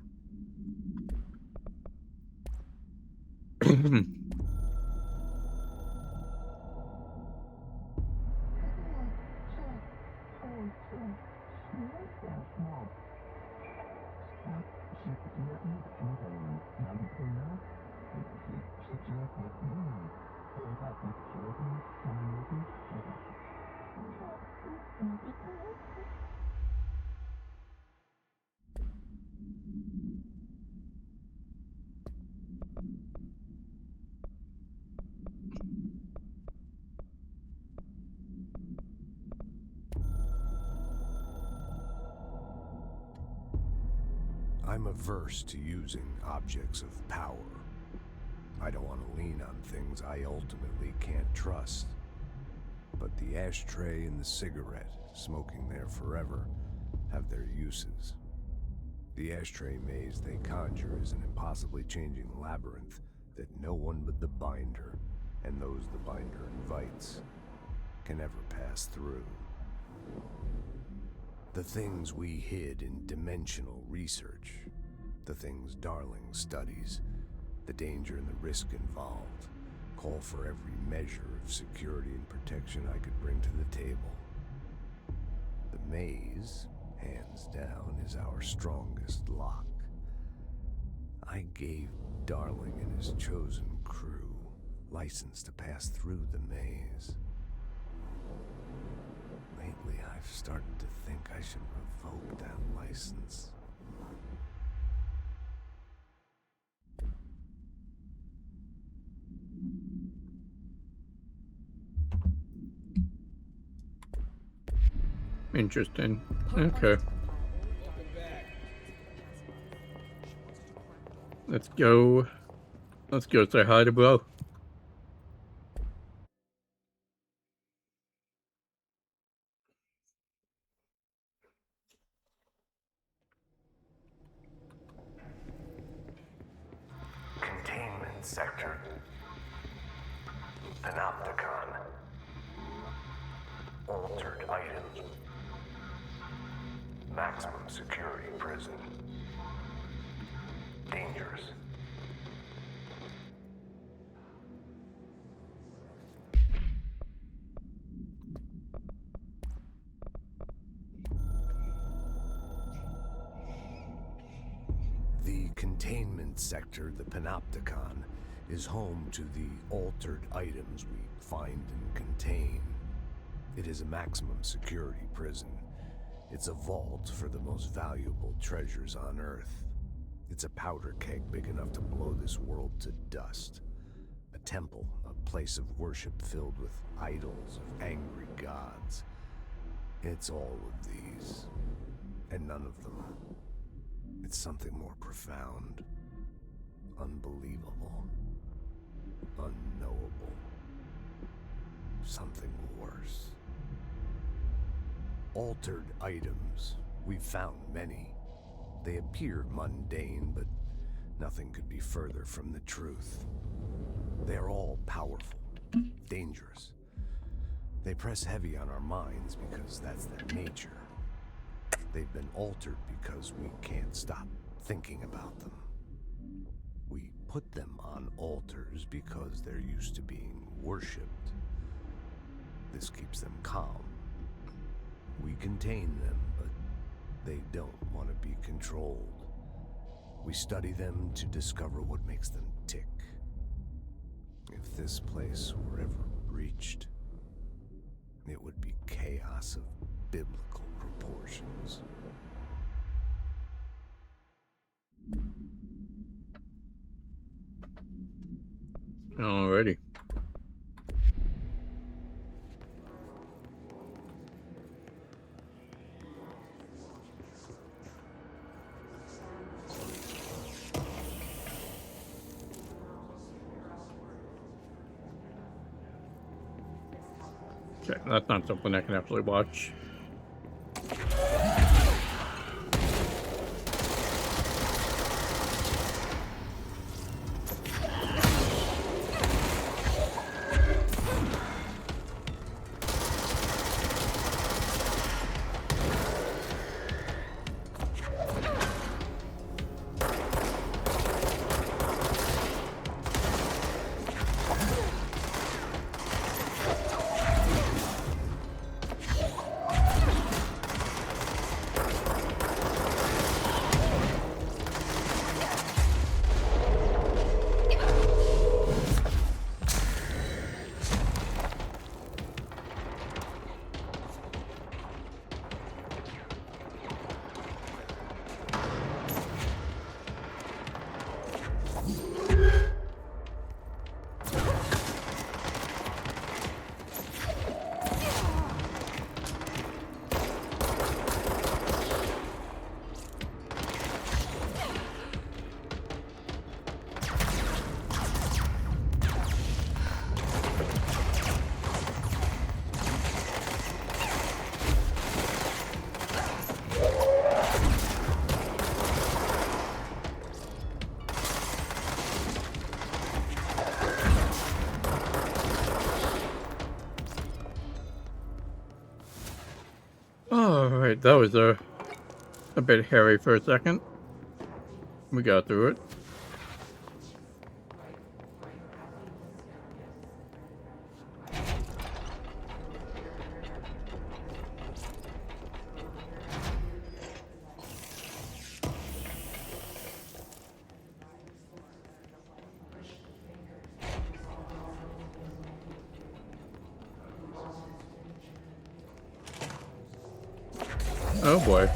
I'm averse to using objects of power. I don't want to lean on things I ultimately can't trust. But the ashtray and the cigarette smoking there forever, have their uses. The ashtray maze they conjure is an impossibly changing labyrinth that no one but the Binder, and those the Binder invites, can ever pass through. The things we hid in dimensional research, the things Darling studies, the danger and the risk involved, call for every measure of security and protection I could bring to the table. The maze, hands down, is our strongest lock. I gave Darling and his chosen crew license to pass through the maze. Lately, I've started to think I should revoke that license. Interesting. Okay. Let's go. Let's go say hi to bro. Containment sector. Panopticon. Altered items. Maximum security prison. Dangerous. The containment sector, the Panopticon, is home to the altered items we find and contain. It is a maximum security prison. It's a vault for the most valuable treasures on Earth. It's a powder keg big enough to blow this world to dust. A temple, a place of worship filled with idols of angry gods. It's all of these, and none of them. It's something more profound, unbelievable, unknowable, something worse. Altered items. We've found many. They appear mundane, but nothing could be further from the truth. They're all powerful, dangerous. They press heavy on our minds because that's their nature. They've been altered because we can't stop thinking about them. We put them on altars because they're used to being worshipped. This keeps them calm. We contain them, but they don't want to be controlled. We study them to discover what makes them tick. If this place were ever breached, it would be chaos of biblical proportions. Alrighty. Okay, that's not something I can actually watch. That was a bit hairy for a second. We got through it. Oh boy.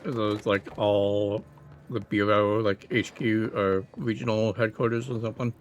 Are those like all the Bureau, like HQ or regional headquarters or something?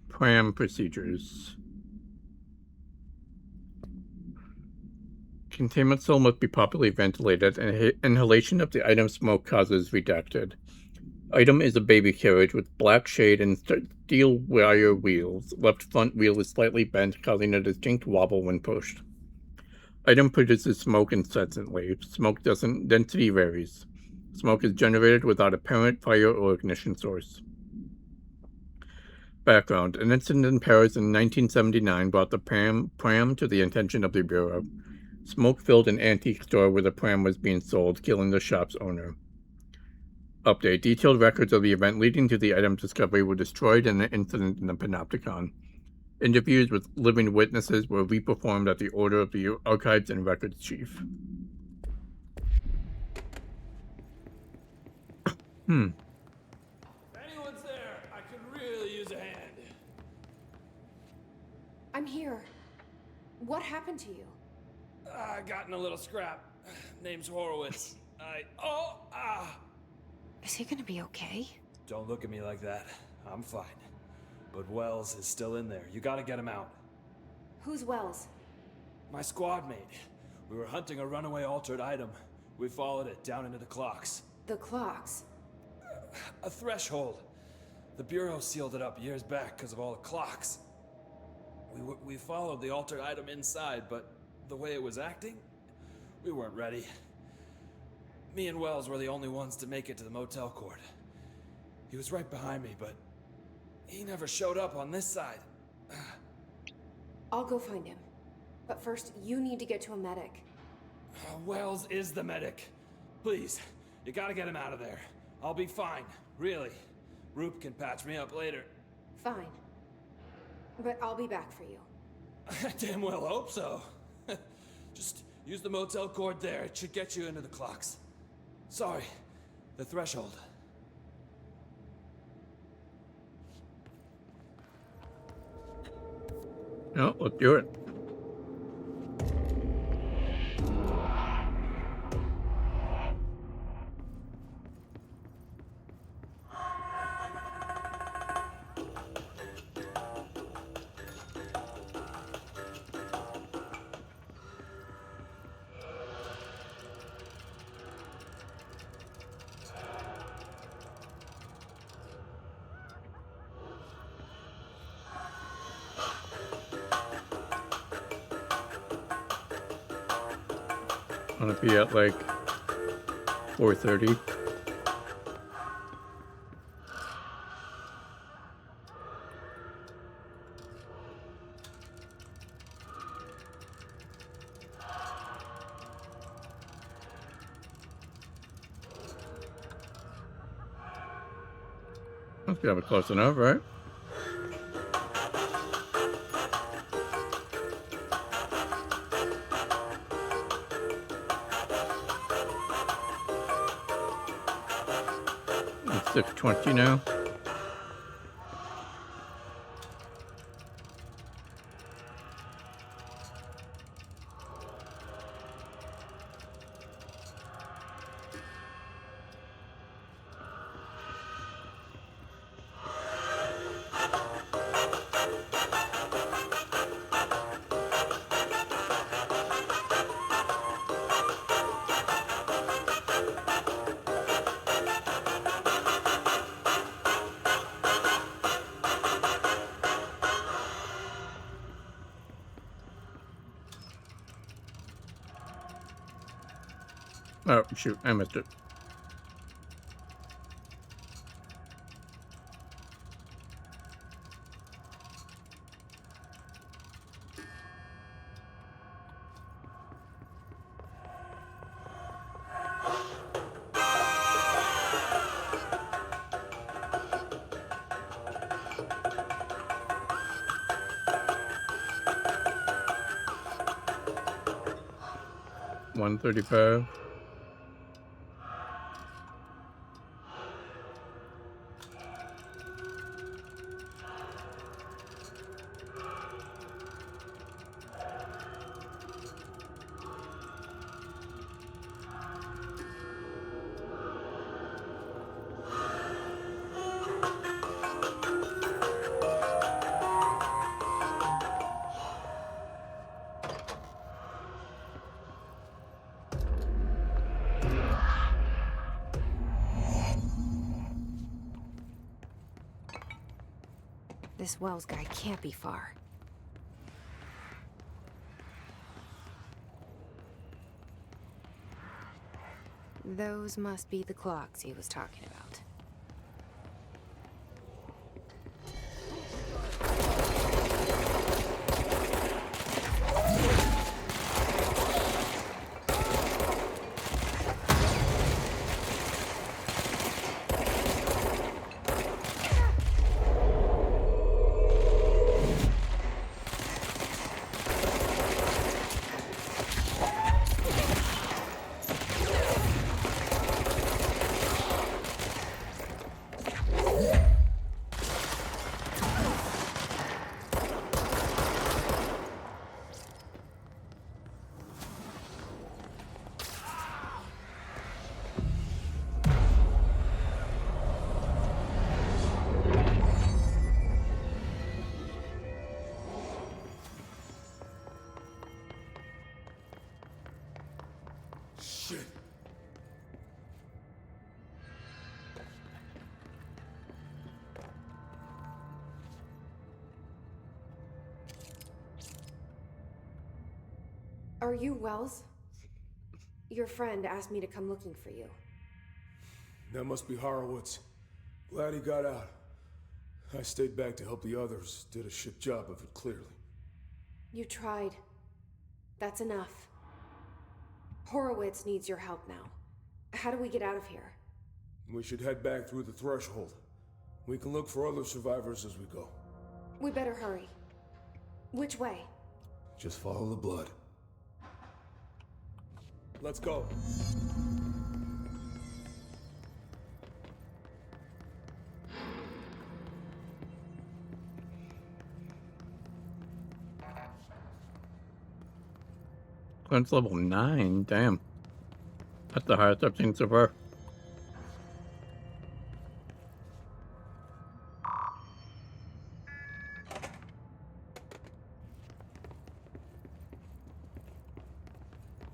Pram procedures. Containment cell must be properly ventilated, and inhalation of the item smoke causes redacted. Item is a baby carriage with black shade and steel wire wheels. Left front wheel is slightly bent, causing a distinct wobble when pushed. Item produces smoke incessantly. Smoke density varies. Smoke is generated without apparent fire or ignition source. Background. An incident in Paris in 1979 brought the pram to the attention of the Bureau. Smoke filled an antique store where the pram was being sold, killing the shop's owner. Update. Detailed records of the event leading to the item's discovery were destroyed in an incident in the Panopticon. Interviews with living witnesses were reperformed at the order of the Archives and Records Chief. If anyone's there, I could really use a hand. I'm here. What happened to you? I got in a little scrap. Name's Horowitz. Is he gonna be okay? Don't look at me like that. I'm fine. But Wells is still in there. You gotta get him out. Who's Wells? My squad mate. We were hunting a runaway altered item. We followed it down into the clocks. The clocks? A threshold. The Bureau sealed it up years back because of all the clocks. We followed the altered item inside, but the way it was acting, we weren't ready. Me and Wells were the only ones to make it to the motel court. He was right behind me, but he never showed up on this side. I'll go find him. But first, you need to get to a medic. Wells is the medic. Please, you gotta get him out of there. I'll be fine, really. Roop can patch me up later. Fine. But I'll be back for you. I damn well hope so. Just use the motel cord there. It should get you into the clocks. Sorry, the threshold. No, let's do it. gonna be at like 4:30. Must be close enough, right? It's 6:20 now. Oh, shoot, I missed it. $135. This Wells guy can't be far. Those must be the clocks he was talking about. Shit. Are you Wells? Your friend asked me to come looking for you. That must be Horowitz. Glad he got out. I stayed back to help the others. Did a shit job of it, clearly. You tried. That's enough. Horowitz needs your help now. How do we get out of here? We should head back through the threshold. We can look for other survivors as we go. We better hurry. Which way? Just follow the blood. Let's go. Clearance level 9, damn. That's the highest I've seen so far.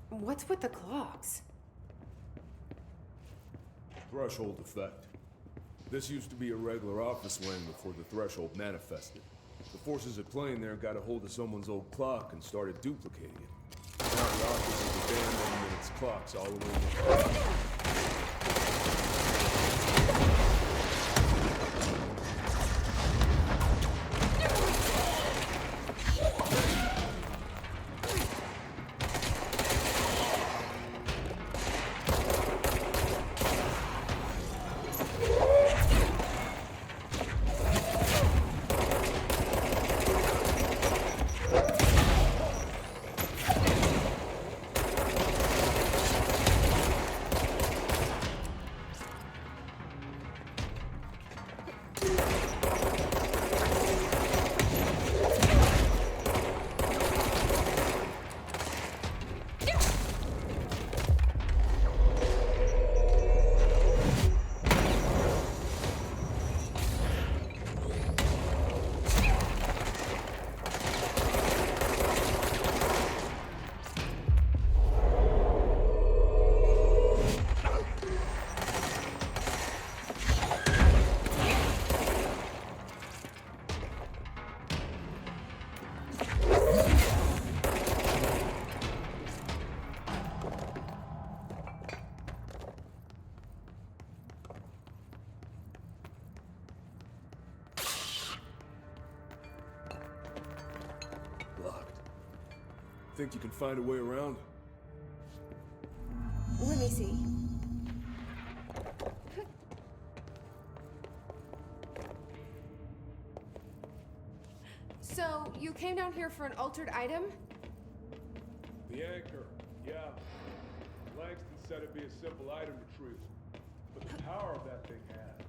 What's with the clocks? Threshold effect. This used to be a regular office wing before the threshold manifested. The forces at play in there got a hold of someone's old clock and started duplicating it. Now the office is abandoned and It's clocks all the way. Think you can find a way around? Let me see. So, you came down here for an altered item? The anchor, yeah. Langston said it'd be a simple item retrieval. But the power of that thing had,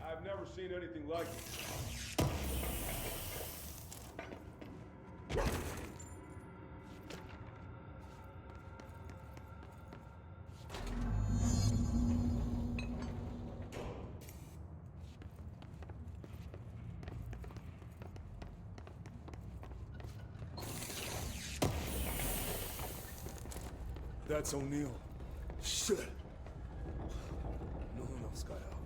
I've never seen anything like it. That's O'Neill. Shit. No one else got out.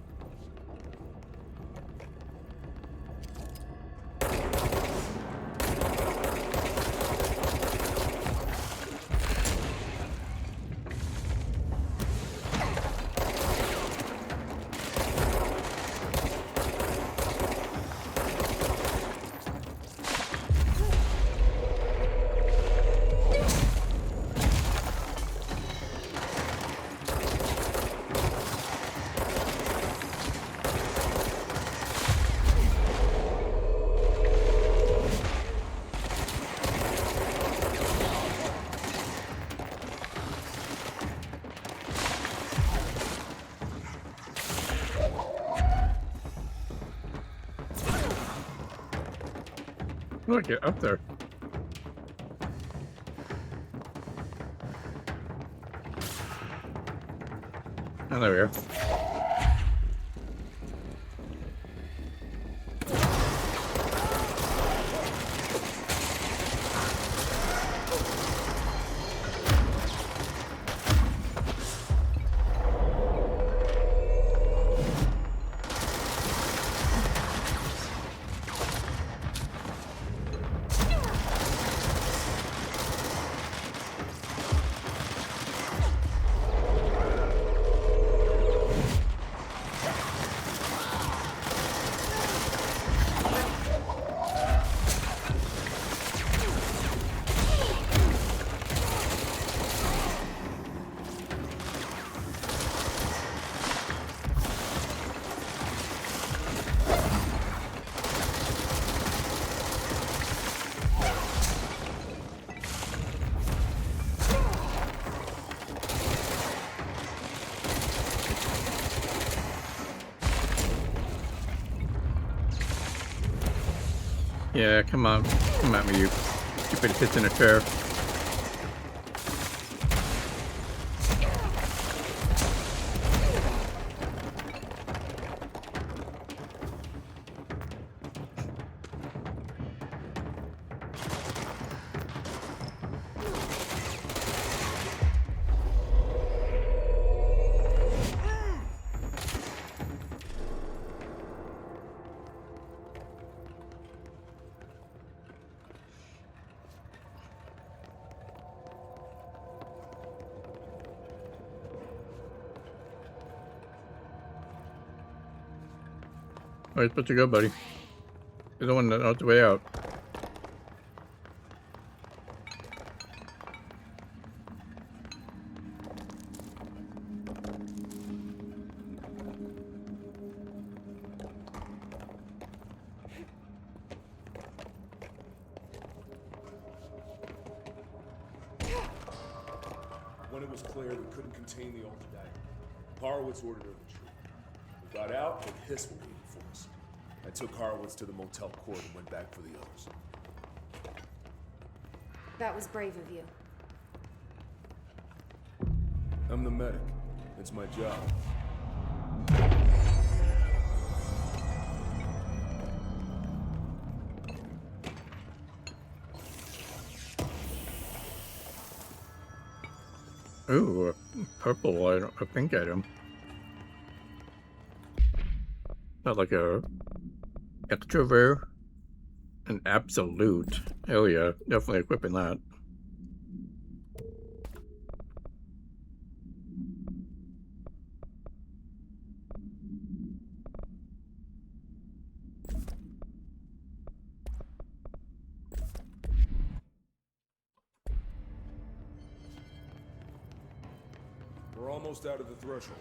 Look, get up there. Oh, there we are. Yeah, come on. Come at me, you stupid hits in a chair. Where are you supposed to go, buddy? You're the one that knows the way out. When it was clear we couldn't contain the Ultimate, Horowitz ordered her to retreat. We got out, but Hiss were waiting for us. I took Horowitz to the motel court and went back for the others. That was brave of you. I'm the medic. It's my job. Ooh, a purple item, a pink item. Not like a extra rare. An absolute. Hell yeah, definitely equipping that. We're almost out of the threshold.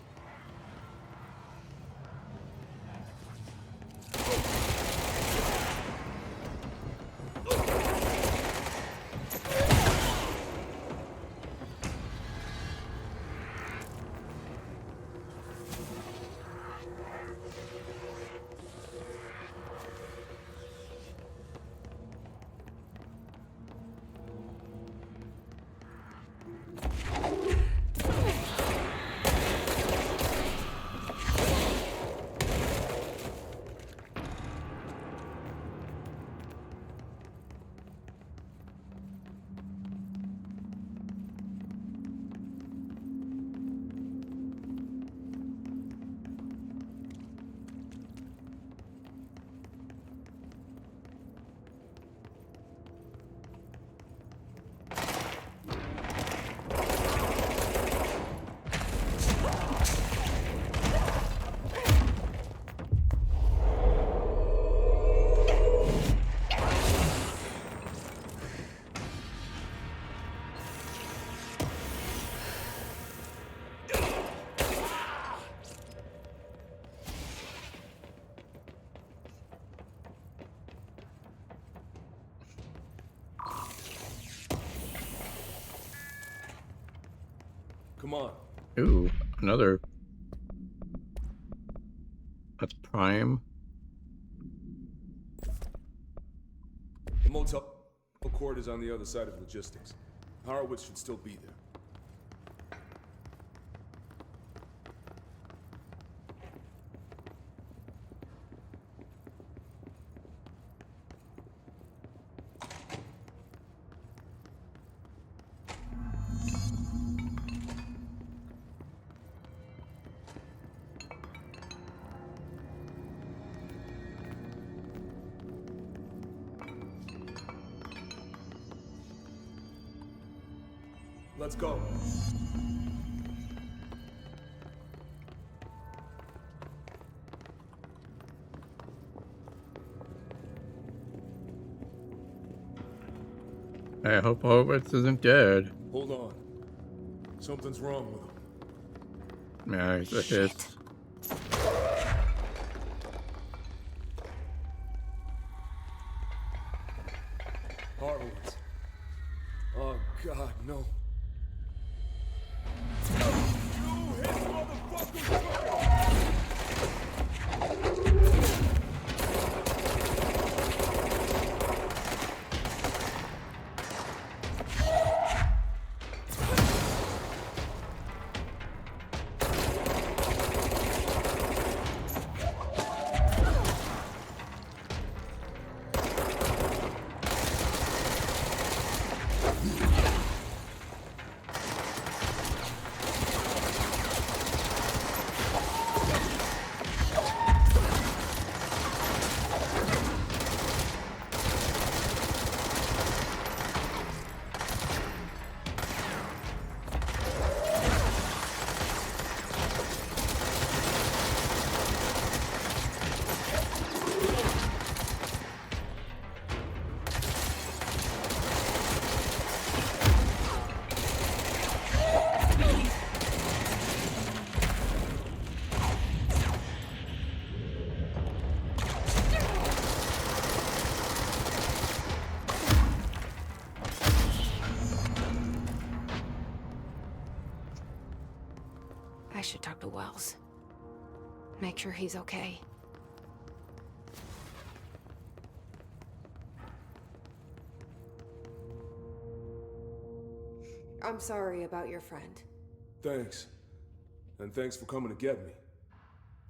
Come on. Ooh, another. That's prime. The motel court is on the other side of logistics. Horowitz should still be there. Let's go. I hope Horowitz isn't dead. Hold on. Something's wrong with him. Yeah, he's a hit. Horowitz. Oh, God, no. should talk to Wells. Make sure he's okay. I'm sorry about your friend. Thanks. And thanks for coming to get me.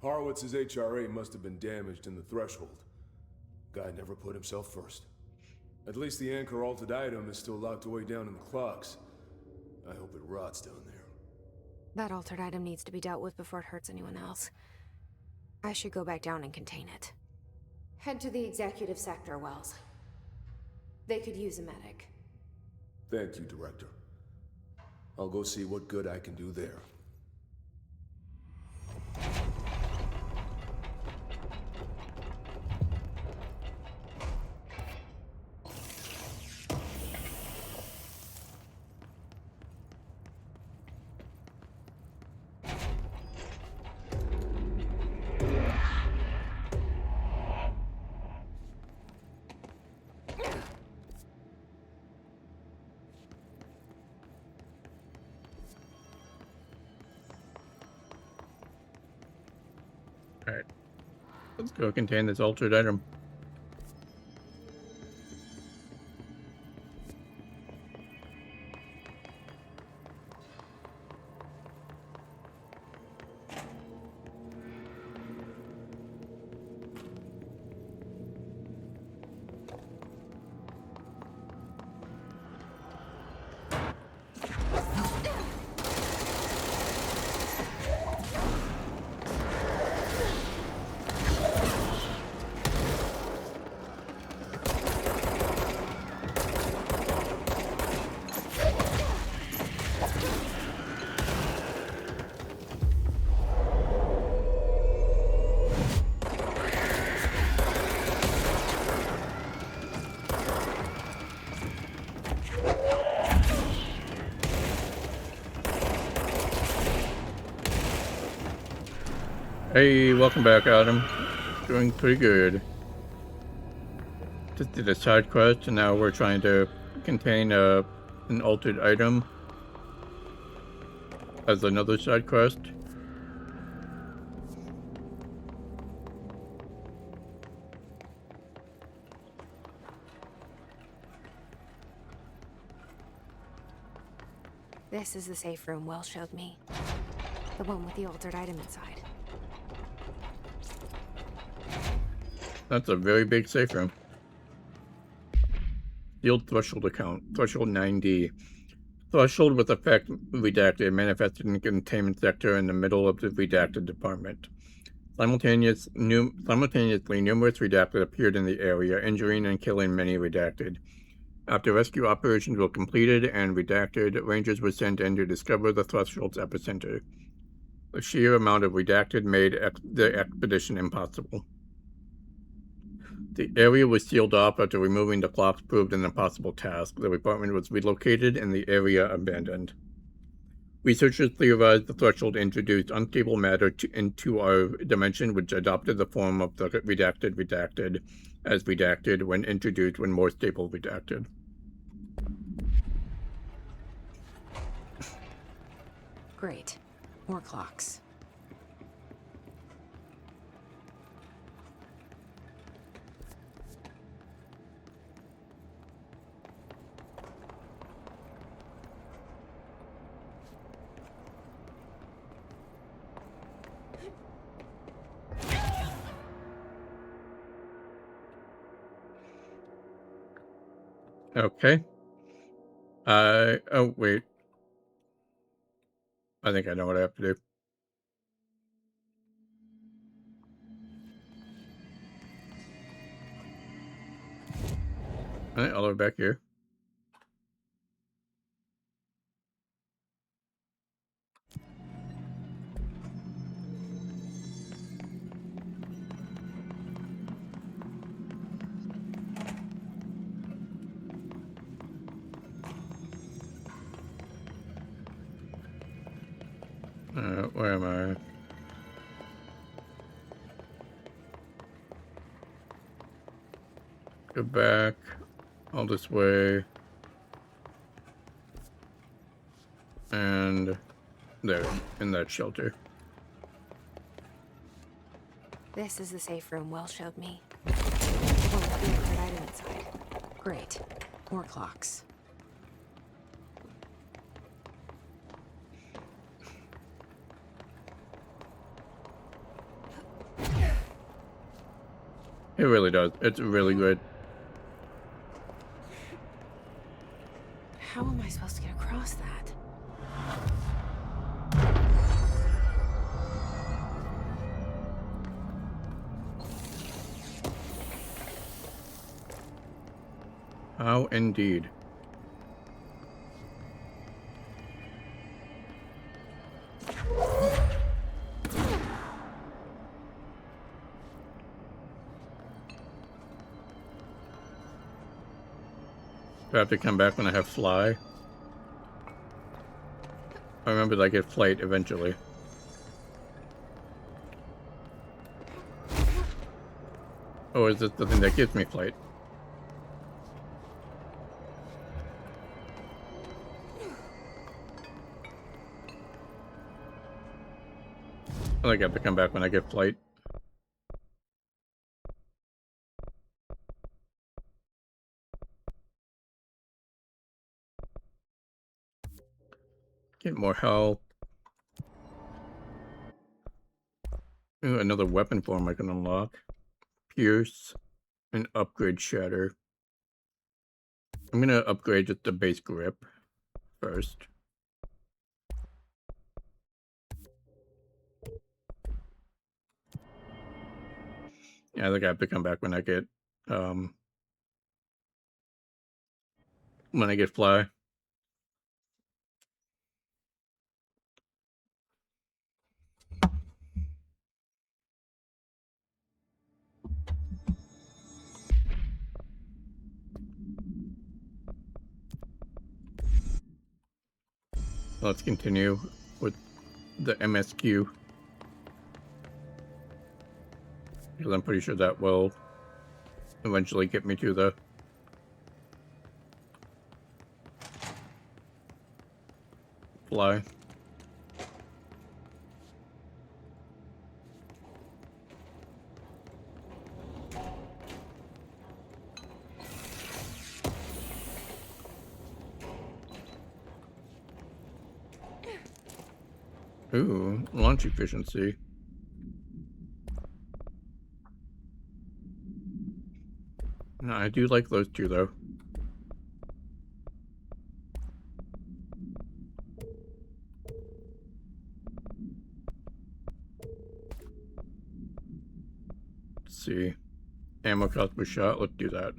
Horowitz's HRA must have been damaged in the threshold. Guy never put himself first. At least the anchor-altered item is still locked away down in the clocks. I hope it rots down there. That altered item needs to be dealt with before it hurts anyone else. I should go back down and contain it. Head to the executive sector, Wells. They could use a medic. Thank you, Director. I'll go see what good I can do there. Alright. Let's go contain this altered item. Hey, welcome back, Adam. Doing pretty good. Just did a side quest, and now we're trying to contain an altered item as another side quest. This is the safe room Wells showed me. The one with the altered item inside. That's a very big safe room. Sealed threshold account. Threshold 9D. Threshold with effect redacted manifested in the containment sector in the middle of the redacted department. Simultaneously, numerous redacted appeared in the area, injuring and killing many redacted. After rescue operations were completed and redacted, rangers were sent in to discover the threshold's epicenter. The sheer amount of redacted made the expedition impossible. The area was sealed off after removing the clocks proved an impossible task. The department was relocated and the area abandoned. Researchers theorized the threshold introduced unstable matter into our dimension, which adopted the form of the redacted as redacted when introduced when more stable redacted. Great. More clocks. Okay. Oh, wait. I think I know what I have to do. All right, I'll go back here. Where am I? Go back all this way. And there, in that shelter. This is the safe room Will showed me. Oh, the third item inside. Great. More clocks. It really does. It's really good. How am I supposed to get across that? How indeed. Do I have to come back when I have fly? I remember that I get flight eventually. Or is this the thing that gives me flight? I think I have to come back when I get flight. Get more health. Ooh, another weapon form I can unlock. Pierce and upgrade shatter. I'm gonna upgrade just the base grip first. Yeah, I think I have to come back when I get fly. Let's continue with the MSQ. Because I'm pretty sure that will eventually get me to the fly. Ooh, launch efficiency. No, I do like those two though. Let's see. Ammo cost per shot, let's do that.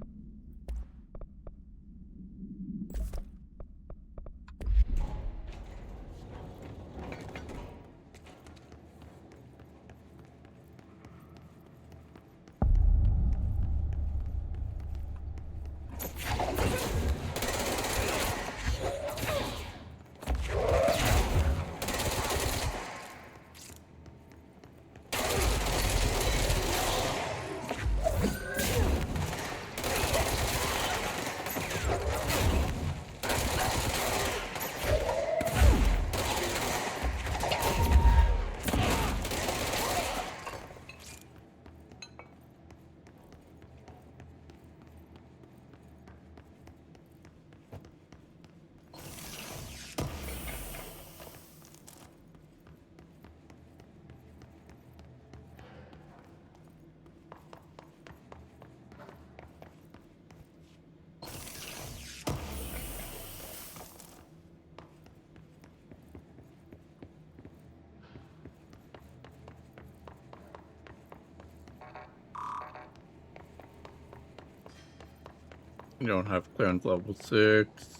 You don't have clearance level 6.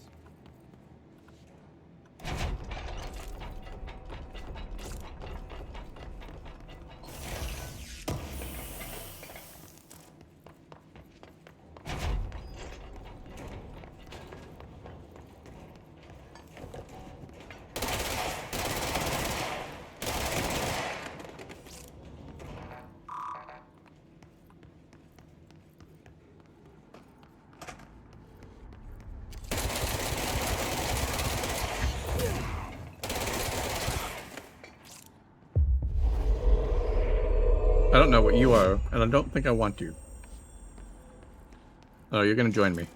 I don't know what you are, and I don't think I want to. Oh, you're gonna join me.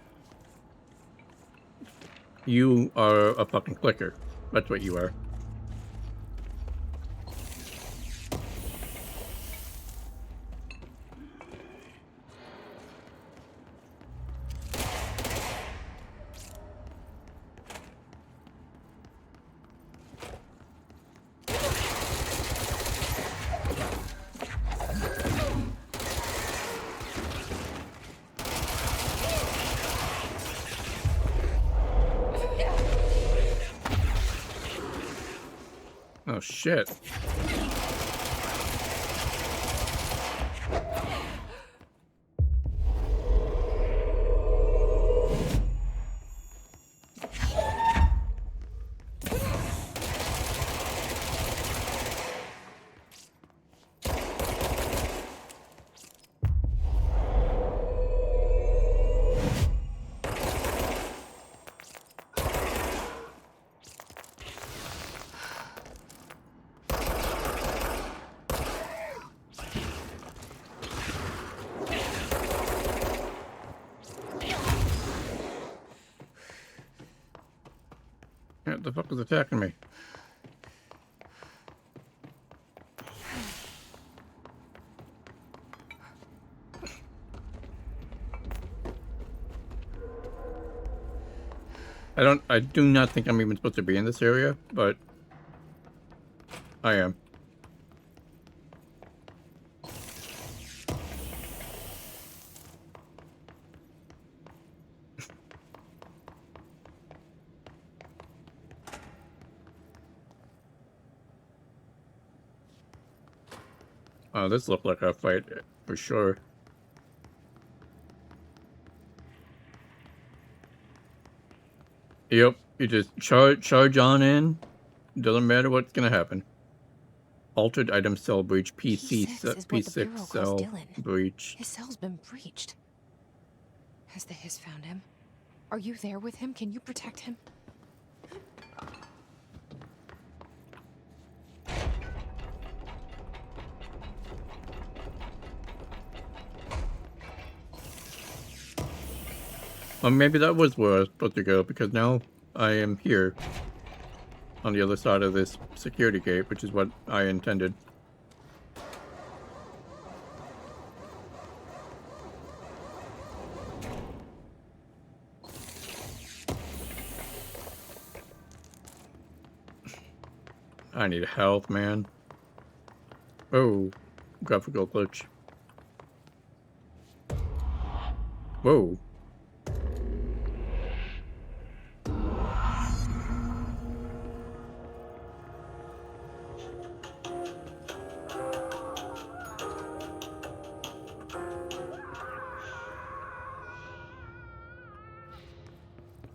You are a fucking clicker. That's what you are. Oh shit. What the fuck is attacking me? I do not think I'm even supposed to be in this area, but I am. Oh, this looked like a fight for sure. Yep, you just charge on in. Doesn't matter what's gonna happen. Altered item cell breach. P6 is what the Bureau P6 calls cell Dylan. breach. His cell's been breached. Has the Hiss found him? Are you there with him? Can you protect him? Well, maybe that was where I was supposed to go, because now I am here on the other side of this security gate, which is what I intended. I need health, man. Oh, graphical glitch. Whoa.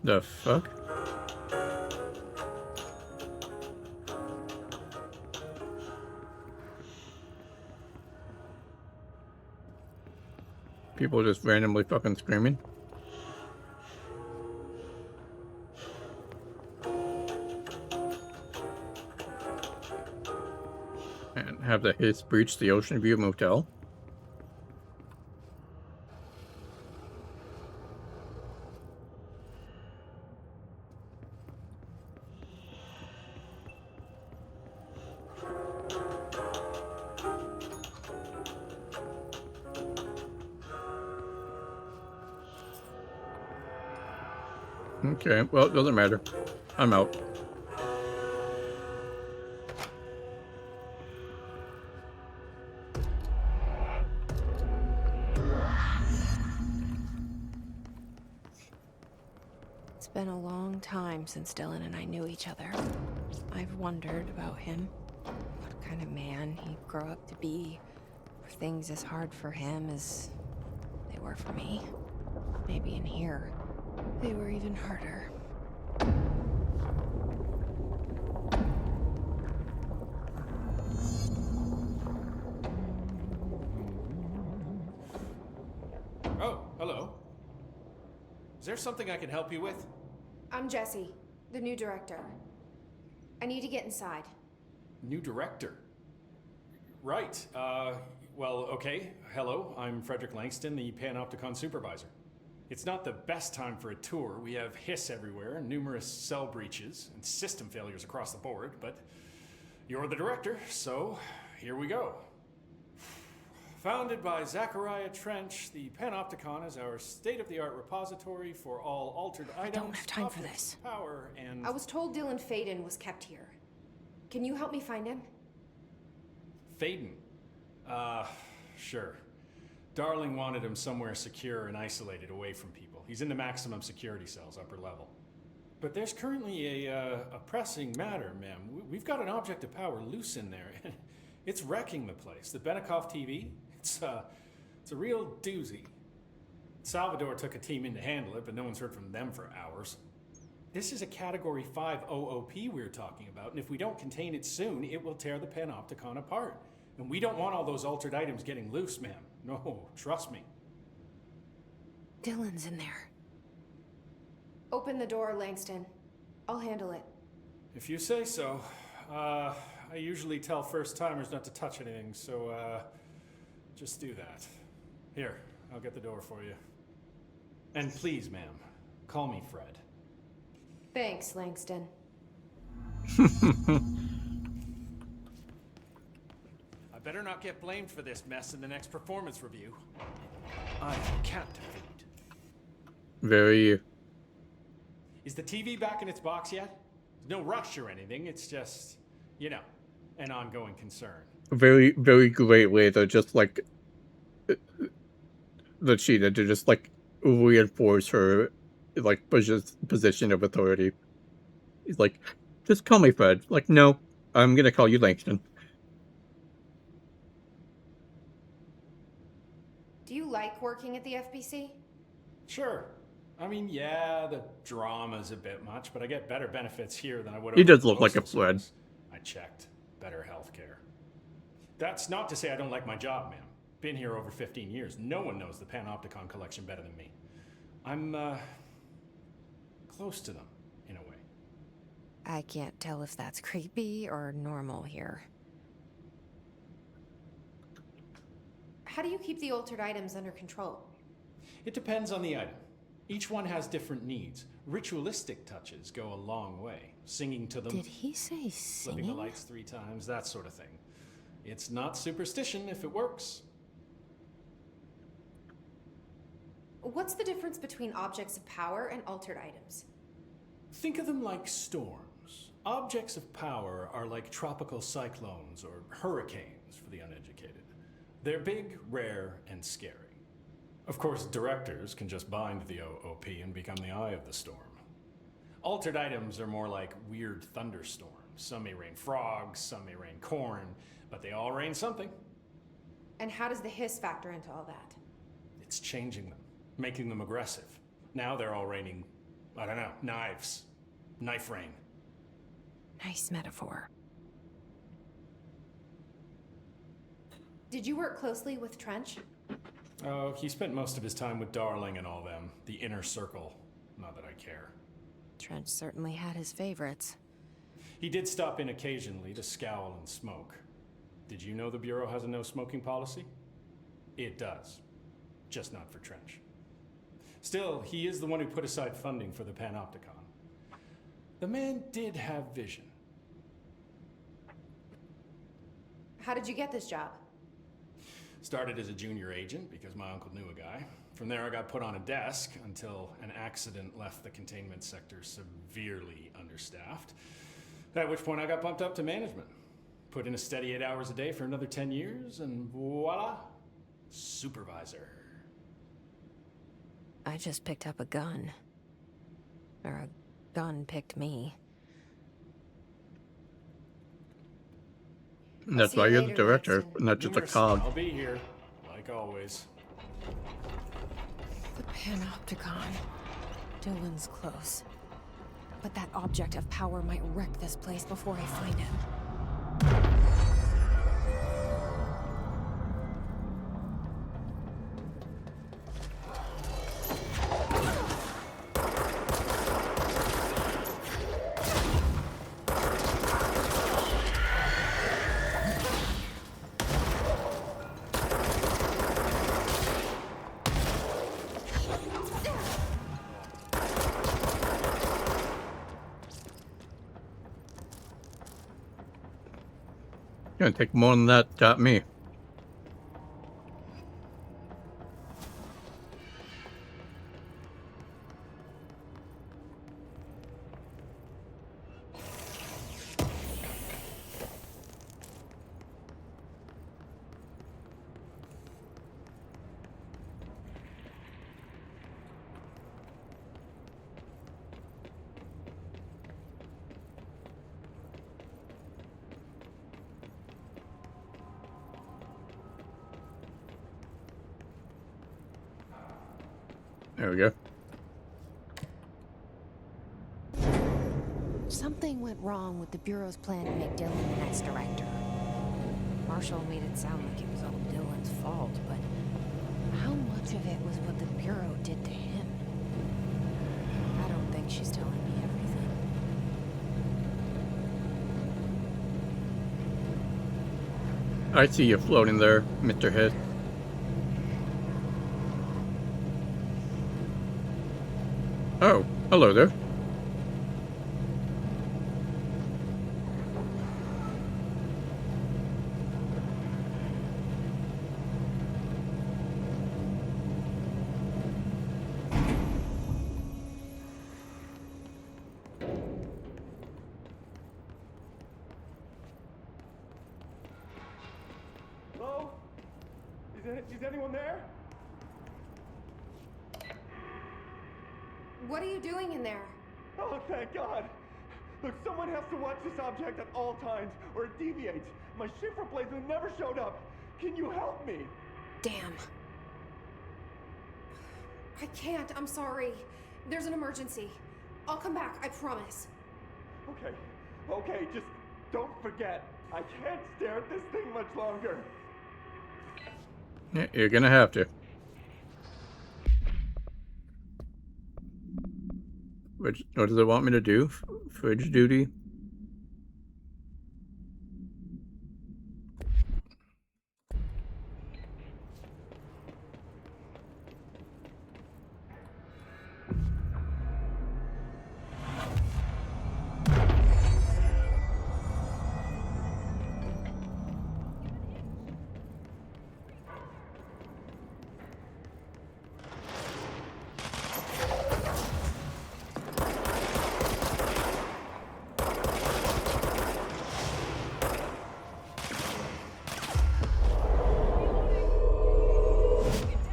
The fuck? People just randomly fucking screaming. And have the Hiss breach the Ocean View Motel. Okay, well, it doesn't matter. I'm out. It's been a long time since Dylan and I knew each other. I've wondered about him. What kind of man he'd grow up to be. Were things as hard for him as they were for me? Maybe in here, they were even harder. Oh, hello. Is there something I can help you with? I'm Jessie, the new director. I need to get inside. New director? Right. well, okay. Hello, I'm Frederick Langston, the Panopticon supervisor. It's not the best time for a tour. We have hiss everywhere, numerous cell breaches, and system failures across the board, but you're the director, so here we go. Founded by Zachariah Trench, the Panopticon is our state-of-the-art repository for all altered items. I don't have time for objects this. of power, and I was told Dylan Faden was kept here. Can you help me find him? Faden. Sure. Darling wanted him somewhere secure and isolated away from people. He's in the maximum security cells, upper level. But there's currently a pressing matter, ma'am. We've got an object of power loose in there. It's wrecking the place. The Benikoff TV, it's a real doozy. Salvador took a team in to handle it, but no one's heard from them for hours. This is a Category 5 OOP we're talking about, and if we don't contain it soon, it will tear the Panopticon apart. And we don't want all those altered items getting loose, ma'am. No, trust me. Dylan's in there. Open the door, Langston. I'll handle it. If you say so. I usually tell first-timers not to touch anything, so, just do that. Here, I'll get the door for you. And please, ma'am, call me Fred. Thanks, Langston. I better not get blamed for this mess in the next performance review. I'm Captain Feed. Very. Is the TV back in its box yet? No rush or anything, it's just, you know, an ongoing concern. Very, very great way to just, like, the Cheetah to just, like, reinforce her, like, position of authority. He's like, just call me Fred. Like, no, I'm gonna call you Langston. Do you like working at the FBC? Sure. I mean, yeah, the drama's a bit much, but I get better benefits here than I would. He does look like a Fred. I checked. Better healthcare. That's not to say I don't like my job, ma'am. Been here over 15 years. No one knows the Panopticon collection better than me. I'm, close to them, in a way. I can't tell if that's creepy or normal here. How do you keep the altered items under control? It depends on the item. Each one has different needs. Ritualistic touches go a long way. Singing to them. Did he say Flipping the singing? lights 3 times, that sort of thing. It's not superstition if it works. What's the difference between objects of power and altered items? Think of them like storms. Objects of power are like tropical cyclones or hurricanes for the uneducated. They're big, rare, and scary. Of course, directors can just bind the OOP and become the eye of the storm. Altered items are more like weird thunderstorms. Some may rain frogs, some may rain corn, but they all rain something. And how does the hiss factor into all that? It's changing them, making them aggressive. Now they're all raining, I don't know, knives. Knife rain. Nice metaphor. Did you work closely with Trench? Oh, he spent most of his time with Darling and all them. The inner circle. Not that I care. Trench certainly had his favorites. He did stop in occasionally to scowl and smoke. Did you know the Bureau has a no smoking policy? It does. Just not for Trench. Still, he is the one who put aside funding for the Panopticon. The man did have vision. How did you get this job? Started as a junior agent because my uncle knew a guy. From there I got put on a desk until an accident left the containment sector severely understaffed. At which point I got bumped up to management. Put in a steady 8 hours a day for another 10 years and voila, supervisor. I just picked up a gun. Or a gun picked me. And that's why you're the director, not just a cog. I'll be here, like always. The Panopticon. Dylan's close. But that object of power might wreck this place before I find him. gonna take more than that to stop me. There we go. Something went wrong with the Bureau's plan to make Dylan the next director. Marshall made it sound like it was all Dylan's fault, but how much of it was what the Bureau did to him? I don't think she's telling me everything. I see you floating there, Mr. Hiss. Oh, hello there. Hello? Is anyone there? What are you doing in there? Oh, thank God! Look, someone has to watch this object at all times, or it deviates. My shift replacement never showed up. Can you help me? Damn. I can't, I'm sorry. There's an emergency. I'll come back, I promise. Okay, just don't forget. I can't stare at this thing much longer. Yeah, you're gonna have to. What does it want me to do? Fridge duty?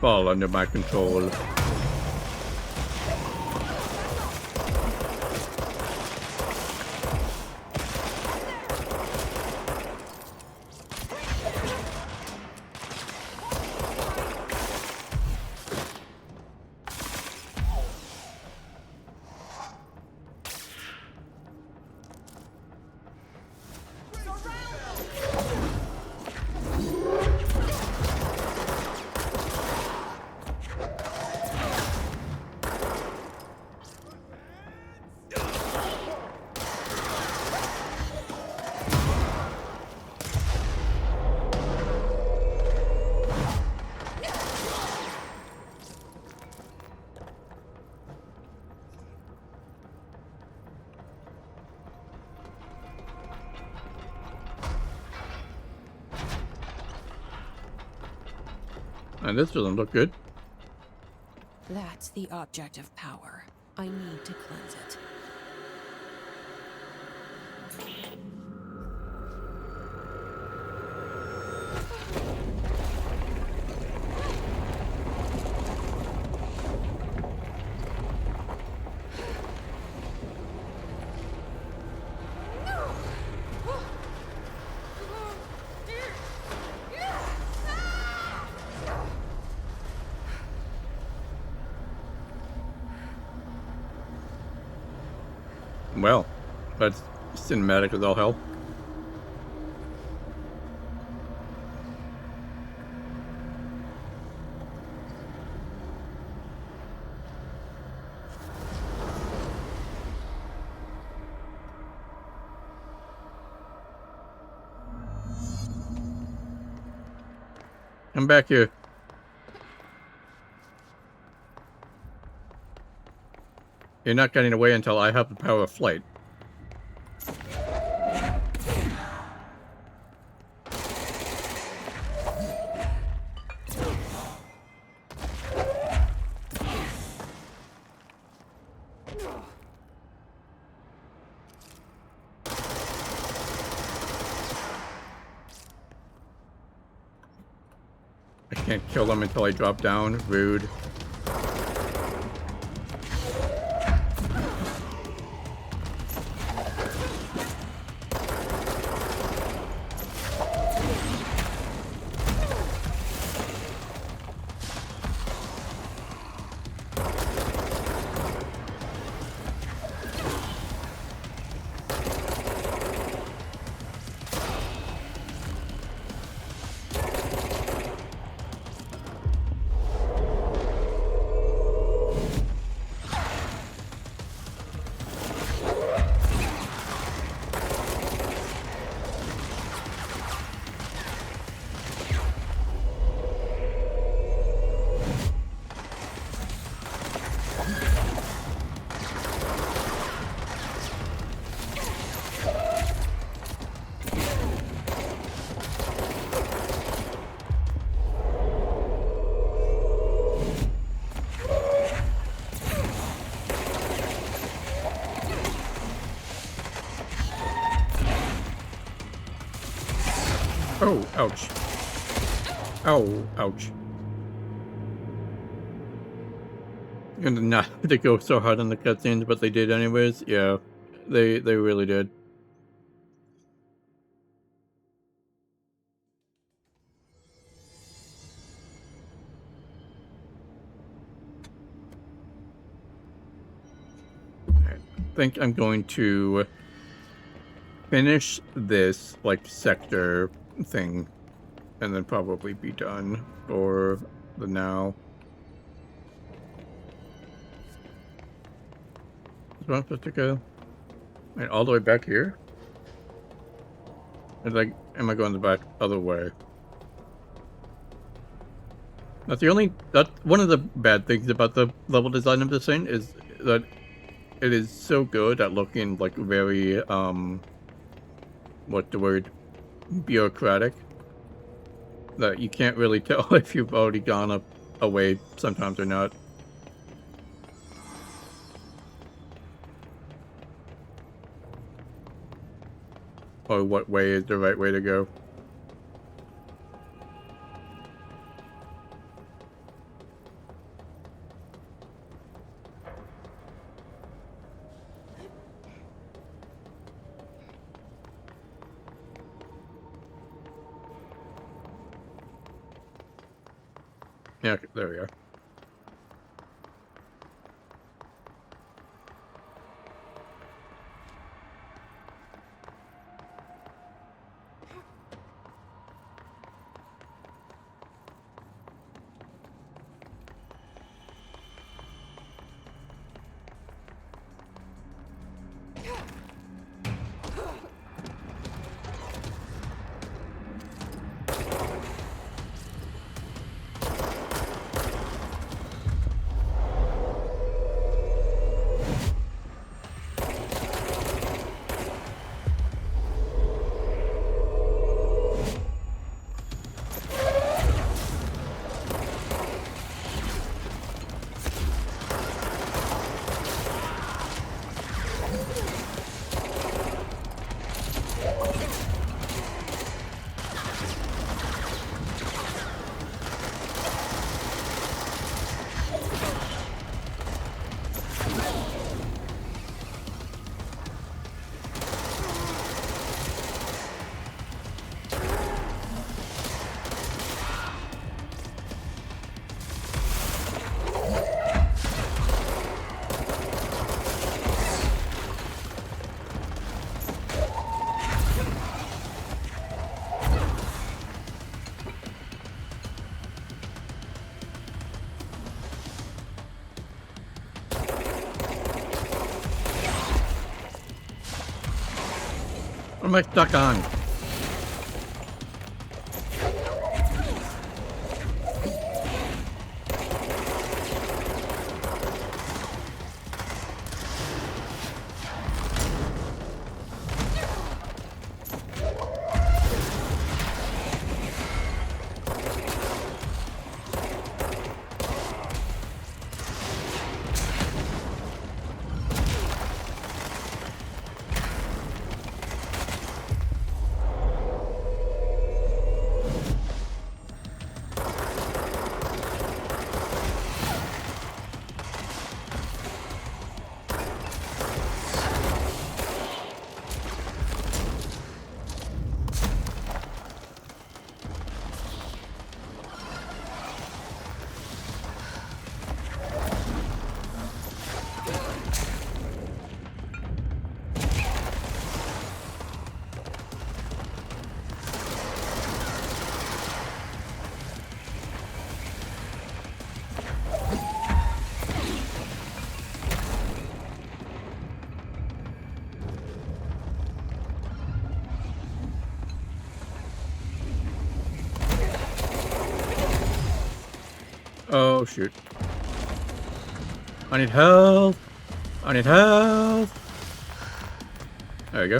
All under my control. And this doesn't look good. That's the object of power. I need to cleanse it. Well, that's cinematic as all hell. Come back here. You're not getting away until I have the power of flight. can't kill them until I drop down. Rude. Oh, ouch. Oh, ouch. And not to go so hard on the cutscenes, but they did anyways. Yeah, they really did. I think I'm going to finish this like sector thing and then probably be done for the now. Is one supposed to go? Wait, all the way back here? Or like, am I going the back other way? That's one of the bad things about the level design of this thing is that it is so good at looking like very what's the word? Bureaucratic. That you can't really tell if you've already gone up away sometimes or not. Or what way is the right way to go. Yeah, there we go. What am I stuck on? Oh, shoot. I need help! I need help! There we go.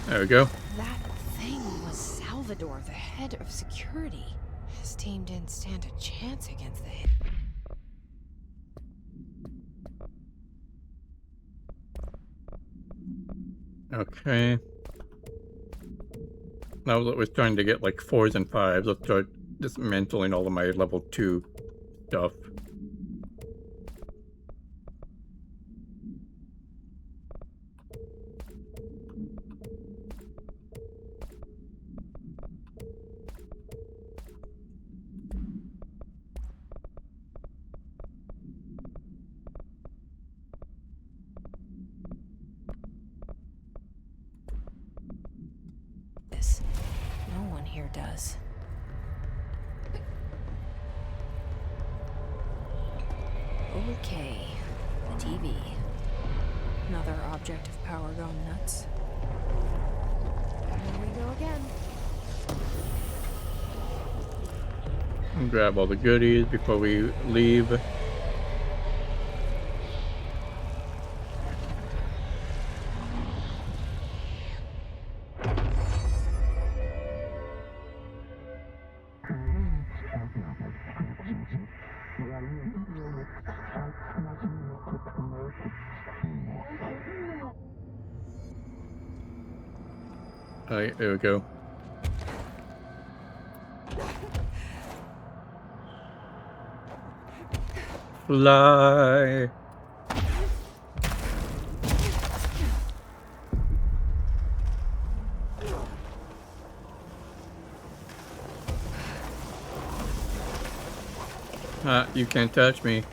There we go. That thing was Salvador, the head of security. His team didn't stand a chance against the hit. Okay. Now that we're trying to get like 4s and 5s, let's start dismantling all of my level 2 stuff. This. No one here does. Okay. The TV. Another object of power gone nuts. Here we go again. And grab all the goodies before we leave. Alright, there we go. Fly! You can't touch me.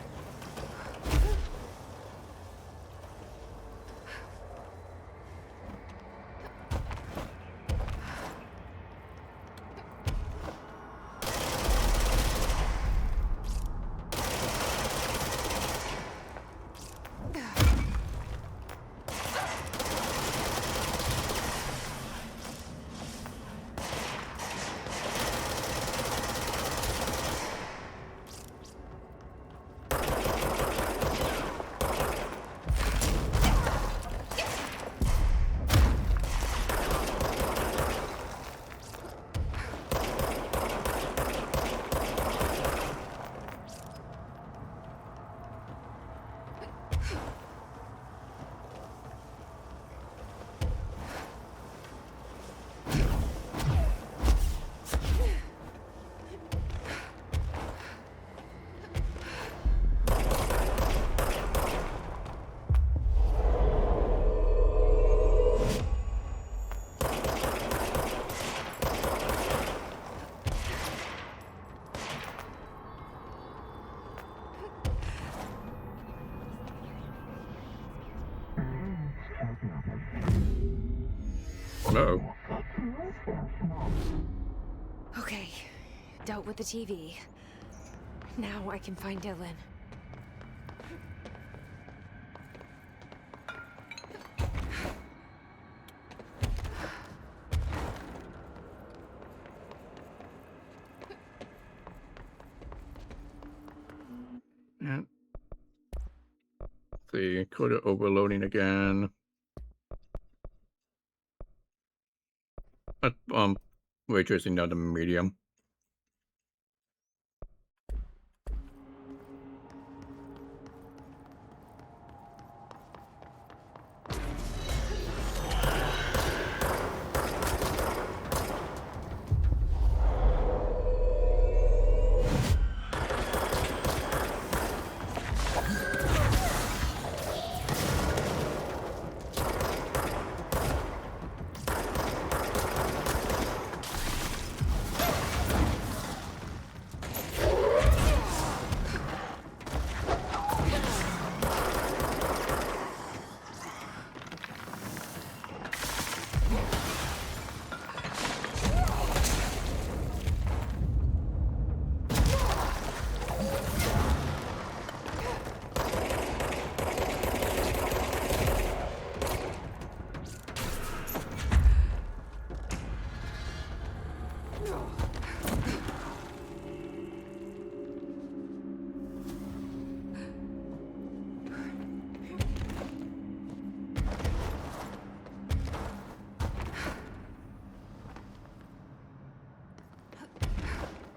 Uh-oh. Okay. Dealt with the TV. Now I can find Dylan. Yeah. See, quota overloading again. Ray tracing down to medium.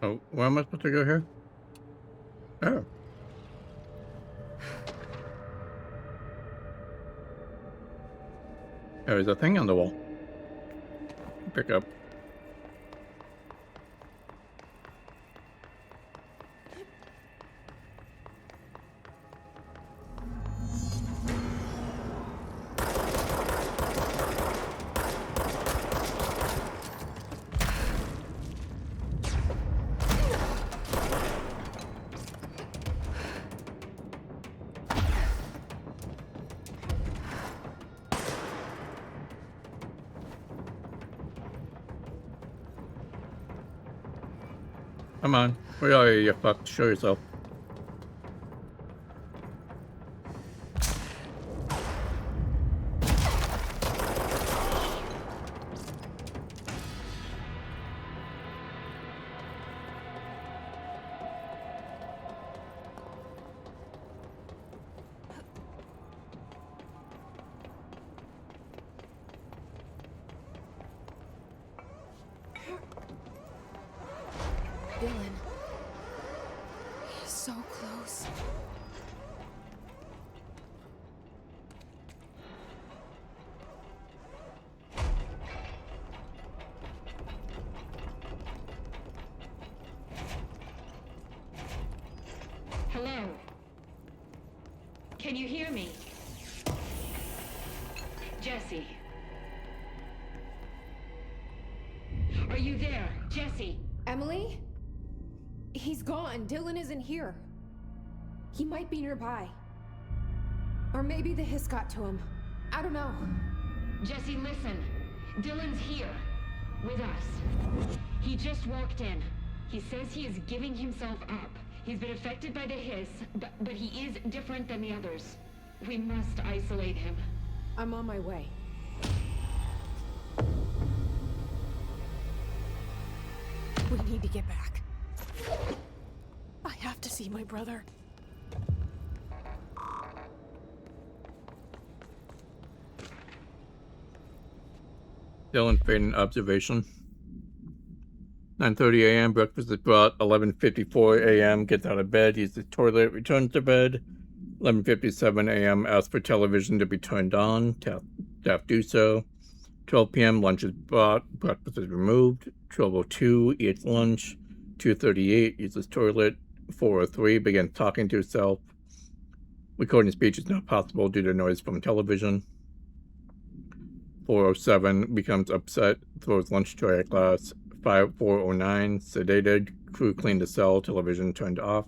Oh, where am I supposed to go here? Oh. There's a thing on the wall. Pick up. Come on. Where are you, you fuck? Show yourself. Dylan. He's so close. Hello? Can you hear me? Jesse? Are you there, Jesse? Emily? He's gone. Dylan isn't here. He might be nearby. Or maybe the hiss got to him. I don't know. Jesse, listen. Dylan's here. With us. He just walked in. He says he is giving himself up. He's been affected by the hiss, but he is different than the others. We must isolate him. I'm on my way. We need to get back. I have to see my brother. Dylan fading observation. 9:30 a.m. Breakfast is brought. 11:54 a.m. Gets out of bed. Uses the toilet. Returns to bed. 11:57 a.m. Asks for television to be turned on. Staff do so. 12 p.m. Lunch is brought. Breakfast is removed. 12:02 eats lunch. 2:38 uses toilet. 4:03 begins talking to herself. Recording speech is not possible due to noise from television. 4:07 becomes upset. Throws lunch tray at glass. 4:09 sedated. Crew cleaned the cell. Television turned off.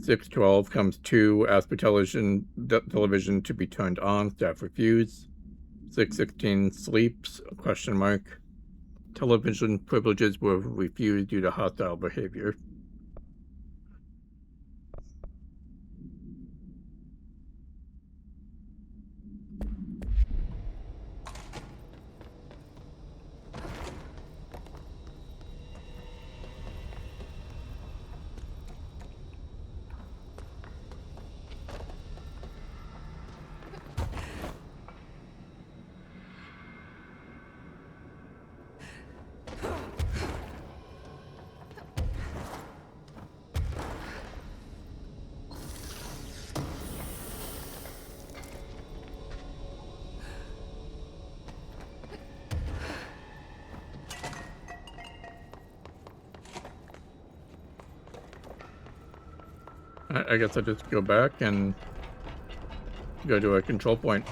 6:12 comes to. Asks for television to be turned on. Staff refuse. 6:16 sleeps? ? Television privileges were refused due to hostile behavior. I guess I just go back and go to a control point.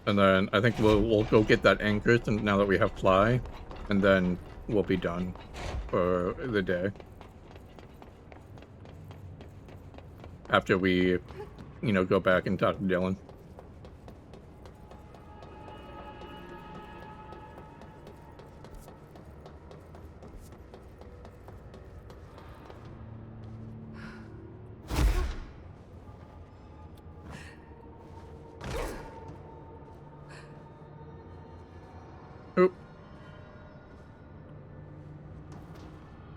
And then I think we'll go get that anchor now that we have fly, and then we'll be done for the day. After we, go back and talk to Dylan. Oop.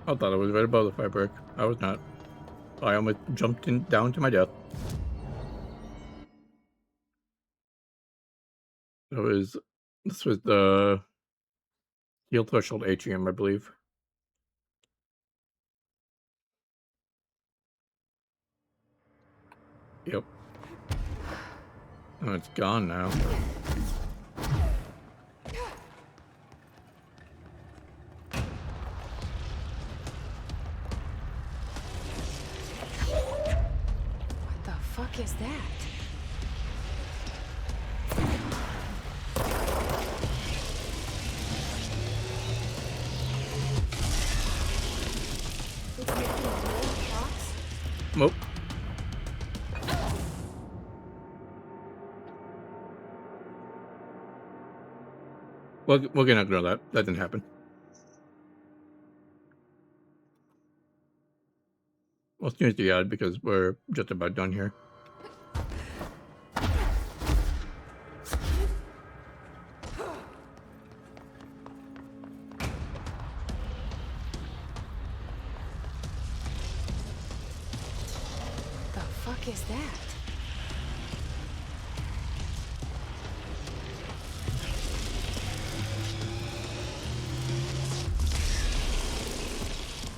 I thought I was right above the fire break. I was not. I almost jumped down to my death. This was the Steel Threshold Atrium, I believe. Yep. Oh, it's gone now. What the fuck is that? Nope. We're gonna ignore that. That didn't happen. Let's change the ad because we're just about done here. The fuck is that?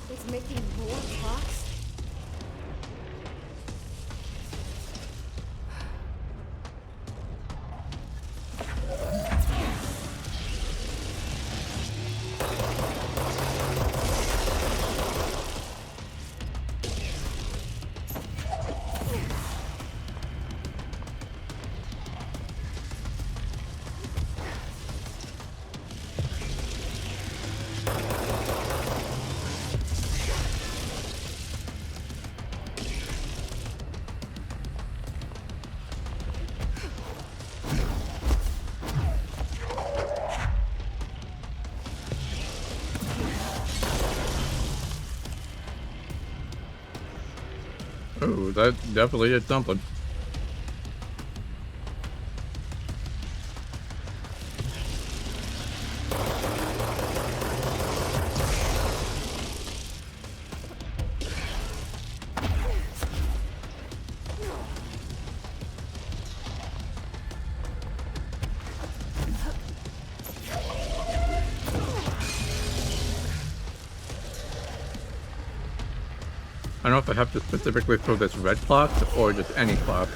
It's making more clocks? Oh, that definitely did something. I don't know if I have to specifically throw this red clock or just any clock.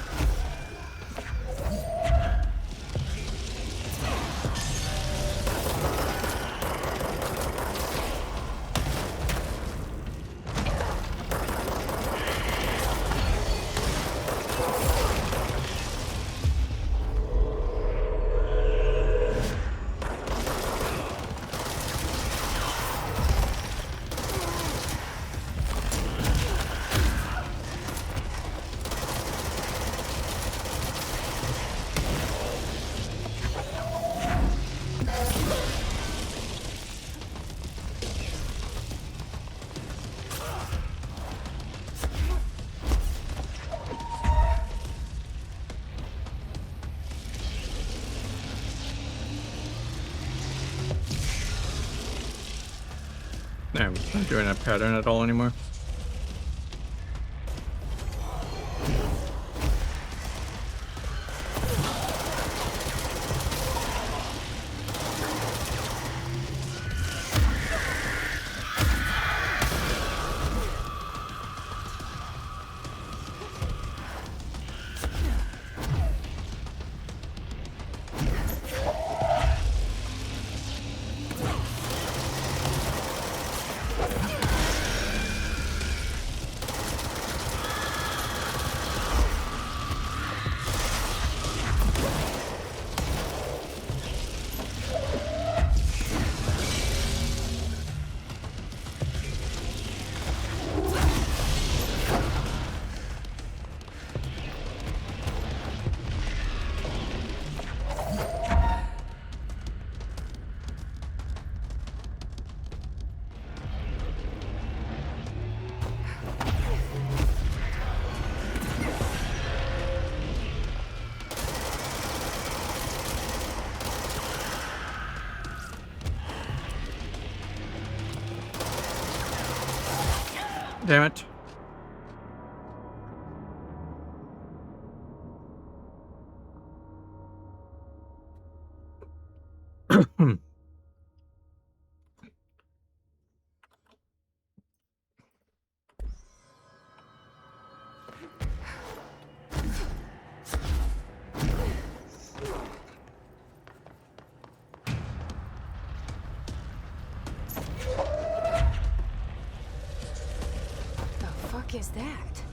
I'm not doing that pattern at all anymore. Damn it. The fuck is that?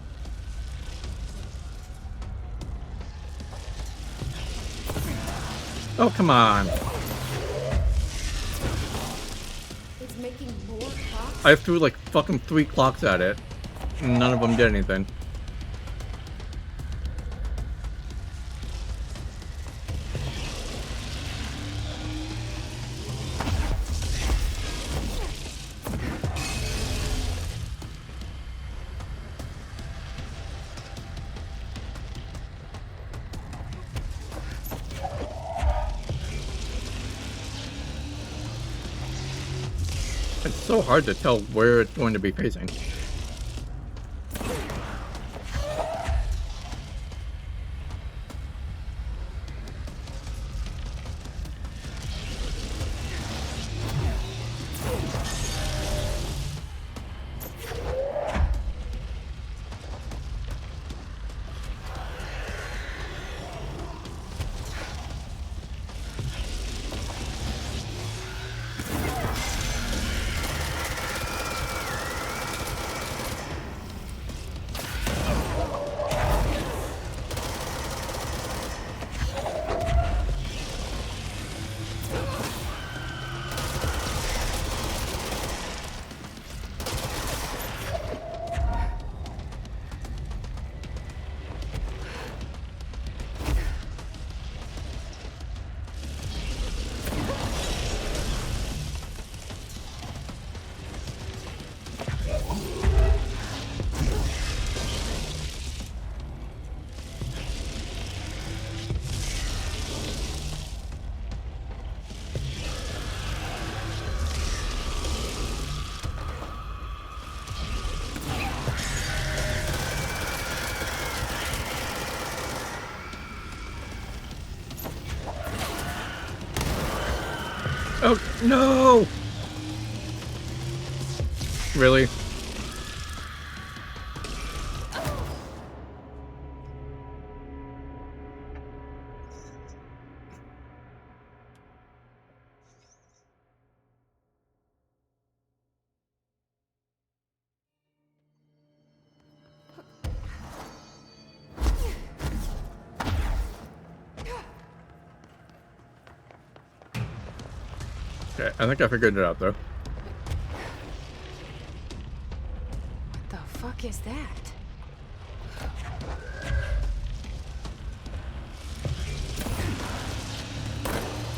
Oh, come on. It's making more clocks? I threw like fucking 3 clocks at it, and none of them did anything. It's so hard to tell where it's going to be facing. Oh, no! Really? Okay, I think I figured it out though. What the fuck is that?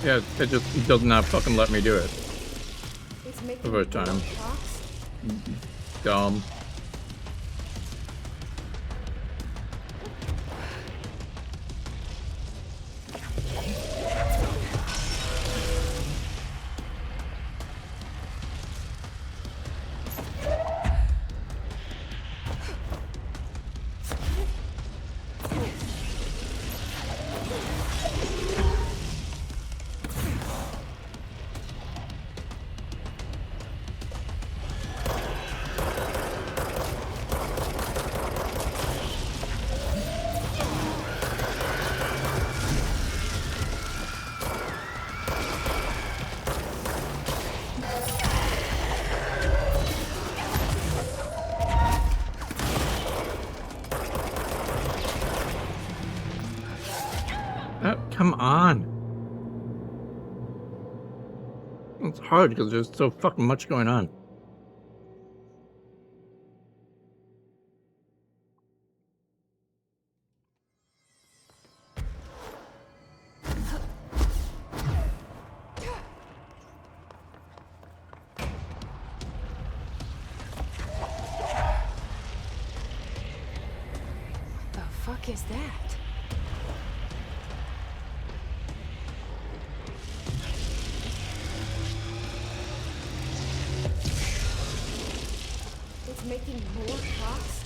Yeah, it just does not fucking let me do it. It's making Over more time. clocks? Dumb. Oh, come on. It's hard because there's so fucking much going on. The fuck is that? It's making more clocks?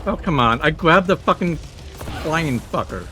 Oh, come on. I grabbed the fucking flying fucker.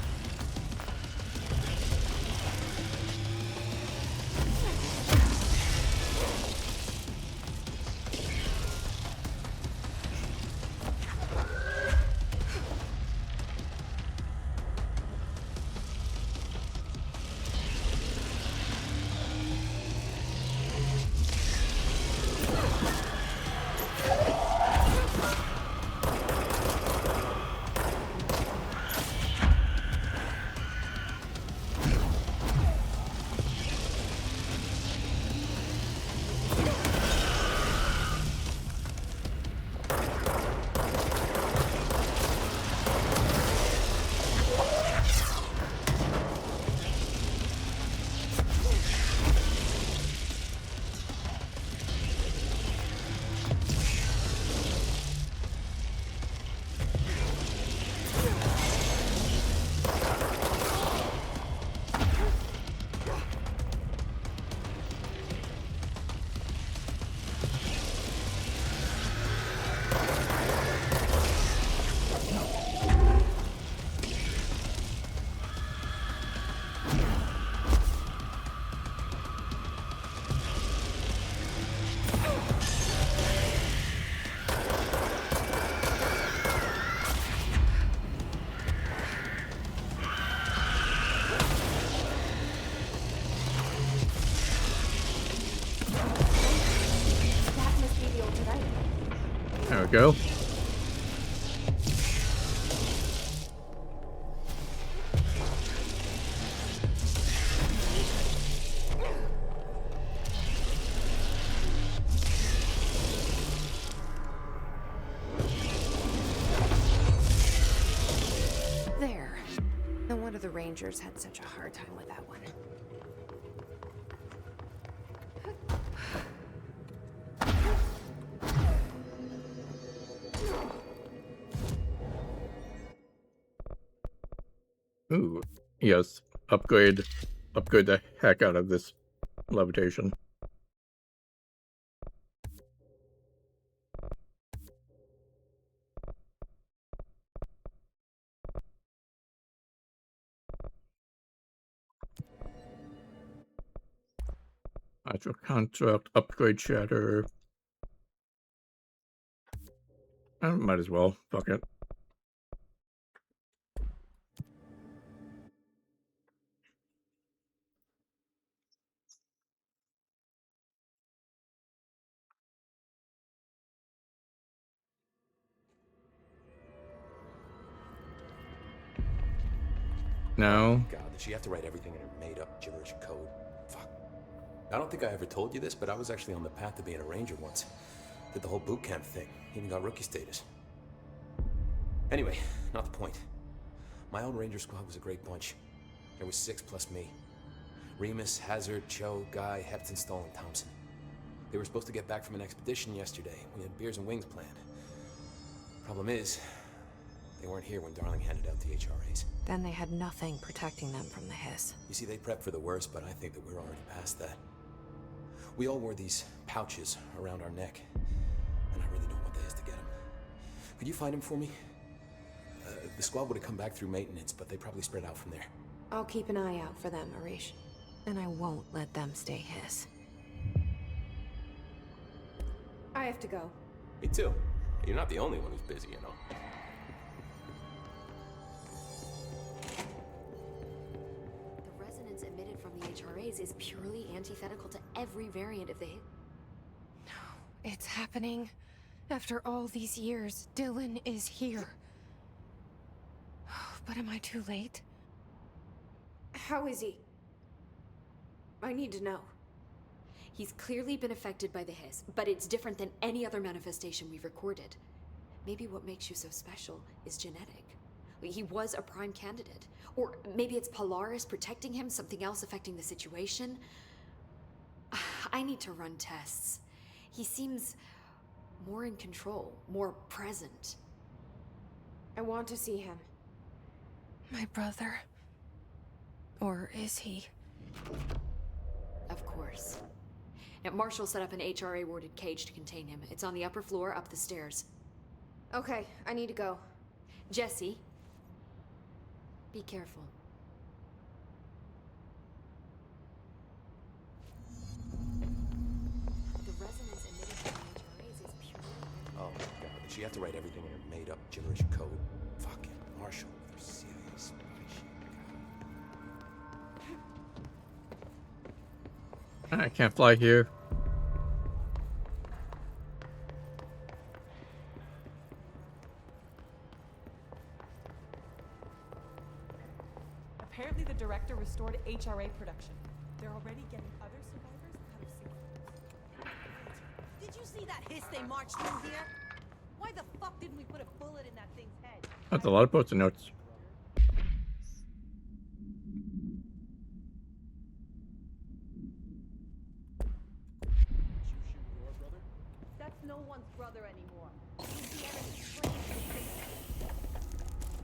There we go. There. No wonder the Rangers had such a hard time with that one. Ooh, yes. Upgrade the heck out of this levitation. Actual construct, upgrade shatter. I might as well. Fuck it. No. God, did she have to write everything in her made-up gibberish code? Fuck. I don't think I ever told you this, but I was actually on the path to being a ranger once. Did the whole boot camp thing. Even got rookie status. Anyway, not the point. My own Ranger squad was a great bunch. There was 6 plus me. Remus, Hazard, Cho, Guy, Hepton, Stoll, and Thompson. They were supposed to get back from an expedition yesterday. We had beers and wings planned. Problem is, they weren't here when Darling handed out the HRAs. Then they had nothing protecting them from the hiss. You see, they prepped for the worst, but I think that we're already past that. We all wore these pouches around our neck, and I really don't want the hiss to get them. Could you find them for me? The squad would have come back through maintenance, but they probably spread out from there. I'll keep an eye out for them, Arish. And I won't let them stay hiss. I have to go. Me too. You're not the only one who's busy, you know. The resonance emitted from the HRAs is purely antithetical to every variant of the hit. It's happening. After all these years, Dylan is here. But am I too late? How is he? I need to know. He's clearly been affected by the hiss, but it's different than any other manifestation we've recorded. Maybe what makes you so special is genetic. He was a prime candidate. Or maybe it's Polaris protecting him, something else affecting the situation. I need to run tests. He seems more in control, more present. I want to see him. My brother? Or is he? Of course. Now, Marshall set up an HRA-warded cage to contain him. It's on the upper floor, up the stairs. Okay, I need to go. Jesse, be careful. The resonance emitted from the HRAs is purely... Oh my god, did she have to write everything in her made-up gibberish code? Fucking Marshall with her CIA spy shit. I can't fly here. Apparently the director restored HRA production. They're already getting other survivors out of sick. Did you see that hiss they marched through here? Why the fuck didn't we put a bullet in that thing's head? That's a lot of post-it notes. That's no one's brother anymore. He's the enemy's flame.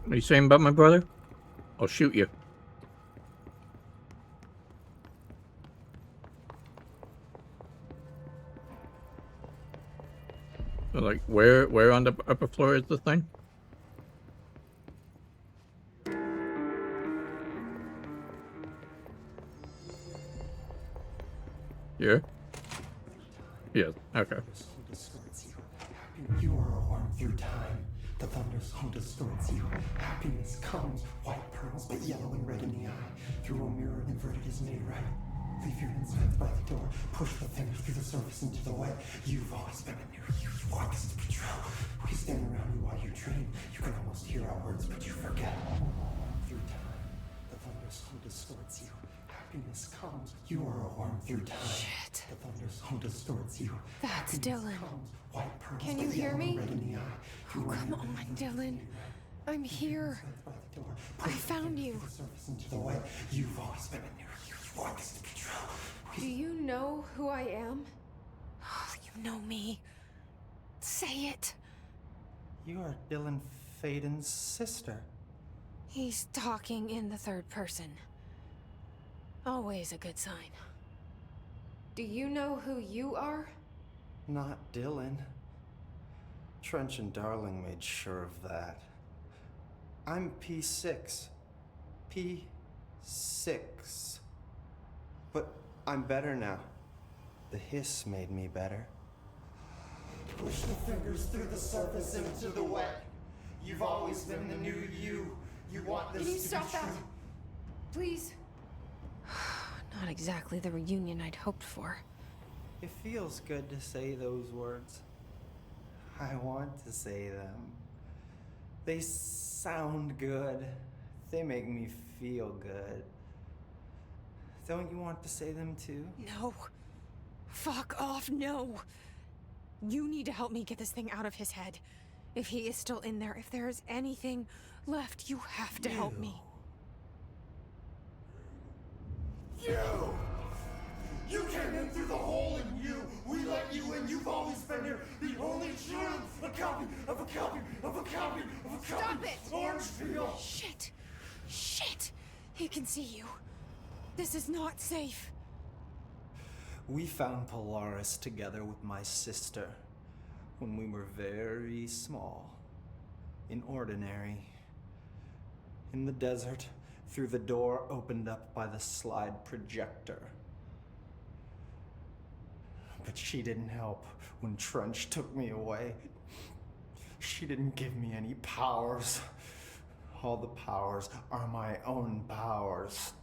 What are you saying about my brother? I'll shoot you. So, like, where on the upper floor is the thing? Here? Yes, okay. You are a worm through time. The thunderstorm distorts you. Happiness comes, white pearls, but yellow and red in the eye. Through a mirror inverted is made right. Leave your insides by the door. Push the fingers through the surface into the wet. You've always been a new you. You want us to patrol. We stand around you while you dream. You can almost hear our words, but you forget. Through time, the thunderstorm distorts you. Happiness comes. You are a worm through time. Shit. The thunderstorm distorts you. That's Dylan. White pearls, Can you but hear yellow me? and red in the eye. Oh, come on, Dylan. I'm here. I found you. Into the way. You've always been a new you. You want us to patrol. Do you know who I am? Oh, you know me. Say it. You are Dylan Faden's sister. He's talking in the third person. Always a good sign. Do you know who you are? Not Dylan. Trench and Darling made sure of that. I'm P6. P6. But I'm better now. The hiss made me better. Push the fingers through the surface into the wet. You've always been the new you. You want this Can you to stop be that? true. Please? Not exactly the reunion I'd hoped for. It feels good to say those words. I want to say them. They sound good. They make me feel good. Don't you want to say them too? No. Fuck off, no. You need to help me get this thing out of his head. If he is still in there, if there is anything left, you have to help me. You came in through the hole in you. We let you in. You've always been here. The only truth. A copy of a copy of a copy of a copy. Stop it! Orangeville. Shit. Shit. He can see you. This is not safe. We found Polaris together with my sister when we were very small. In Ordinary. In the desert, through the door opened up by the slide projector. But she didn't help when Trench took me away. She didn't give me any powers. All the powers are my own powers.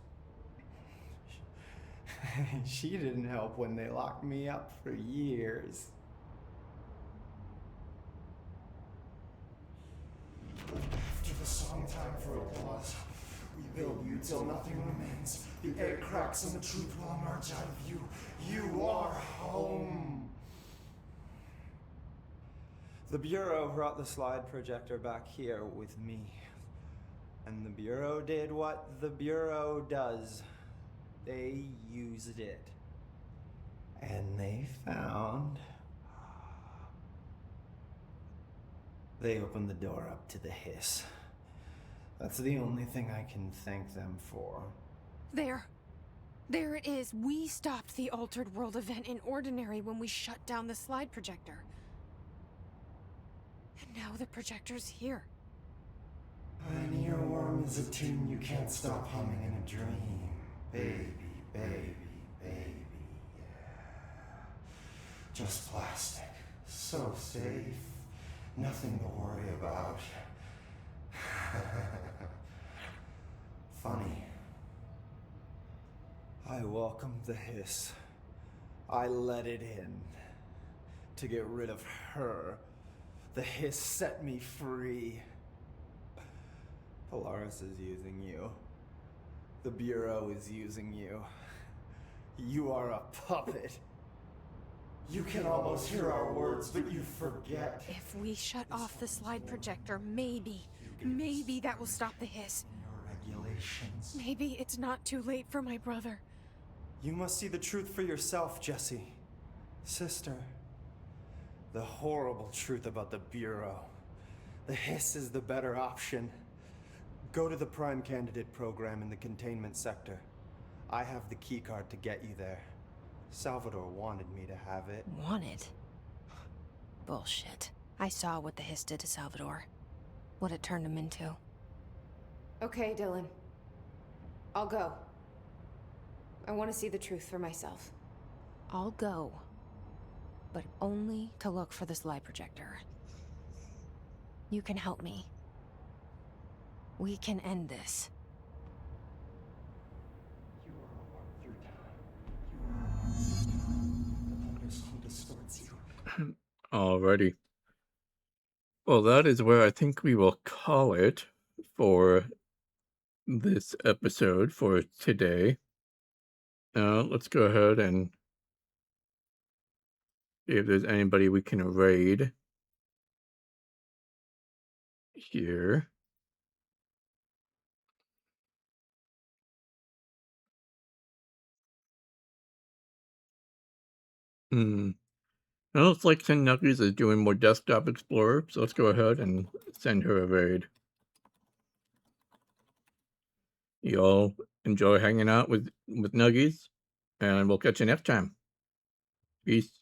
She didn't help when they locked me up for years. After the song time for applause, we build you till nothing remains. The egg cracks and the truth will emerge out of you. You are home. The Bureau brought the slide projector back here with me. And the Bureau did what the Bureau does. They used it. And they found... They opened the door up to the hiss. That's the only thing I can thank them for. There. There it is. We stopped the Altered World event in Ordinary when we shut down the slide projector. And now the projector's here. An earworm is a tune you can't stop humming in a dream. Baby, baby, baby, yeah. Just plastic. So safe. Nothing to worry about. Funny. I welcomed the hiss. I let it in. To get rid of her. The hiss set me free. Polaris is using you. The Bureau is using you. You are a puppet. You can almost hear our words, but you forget. If we shut off the slide projector, maybe that will stop the hiss. Your regulations. Maybe it's not too late for my brother. You must see the truth for yourself, Jesse. Sister. The horrible truth about the Bureau. The hiss is the better option. Go to the Prime Candidate program in the containment sector. I have the keycard to get you there. Salvador wanted me to have it. Wanted? Bullshit. I saw what the hiss did to Salvador. What it turned him into. Okay, Dylan. I'll go. I want to see the truth for myself. I'll go. But only to look for the slide projector. You can help me. We can end this. Alrighty. Well, that is where I think we will call it for this episode for today. Let's go ahead and see if there's anybody we can raid here. It looks like Sin Knuckles is doing more Desktop Explorer, so let's go ahead and send her a raid. You all enjoy hanging out with Nuggies, and we'll catch you next time. Peace.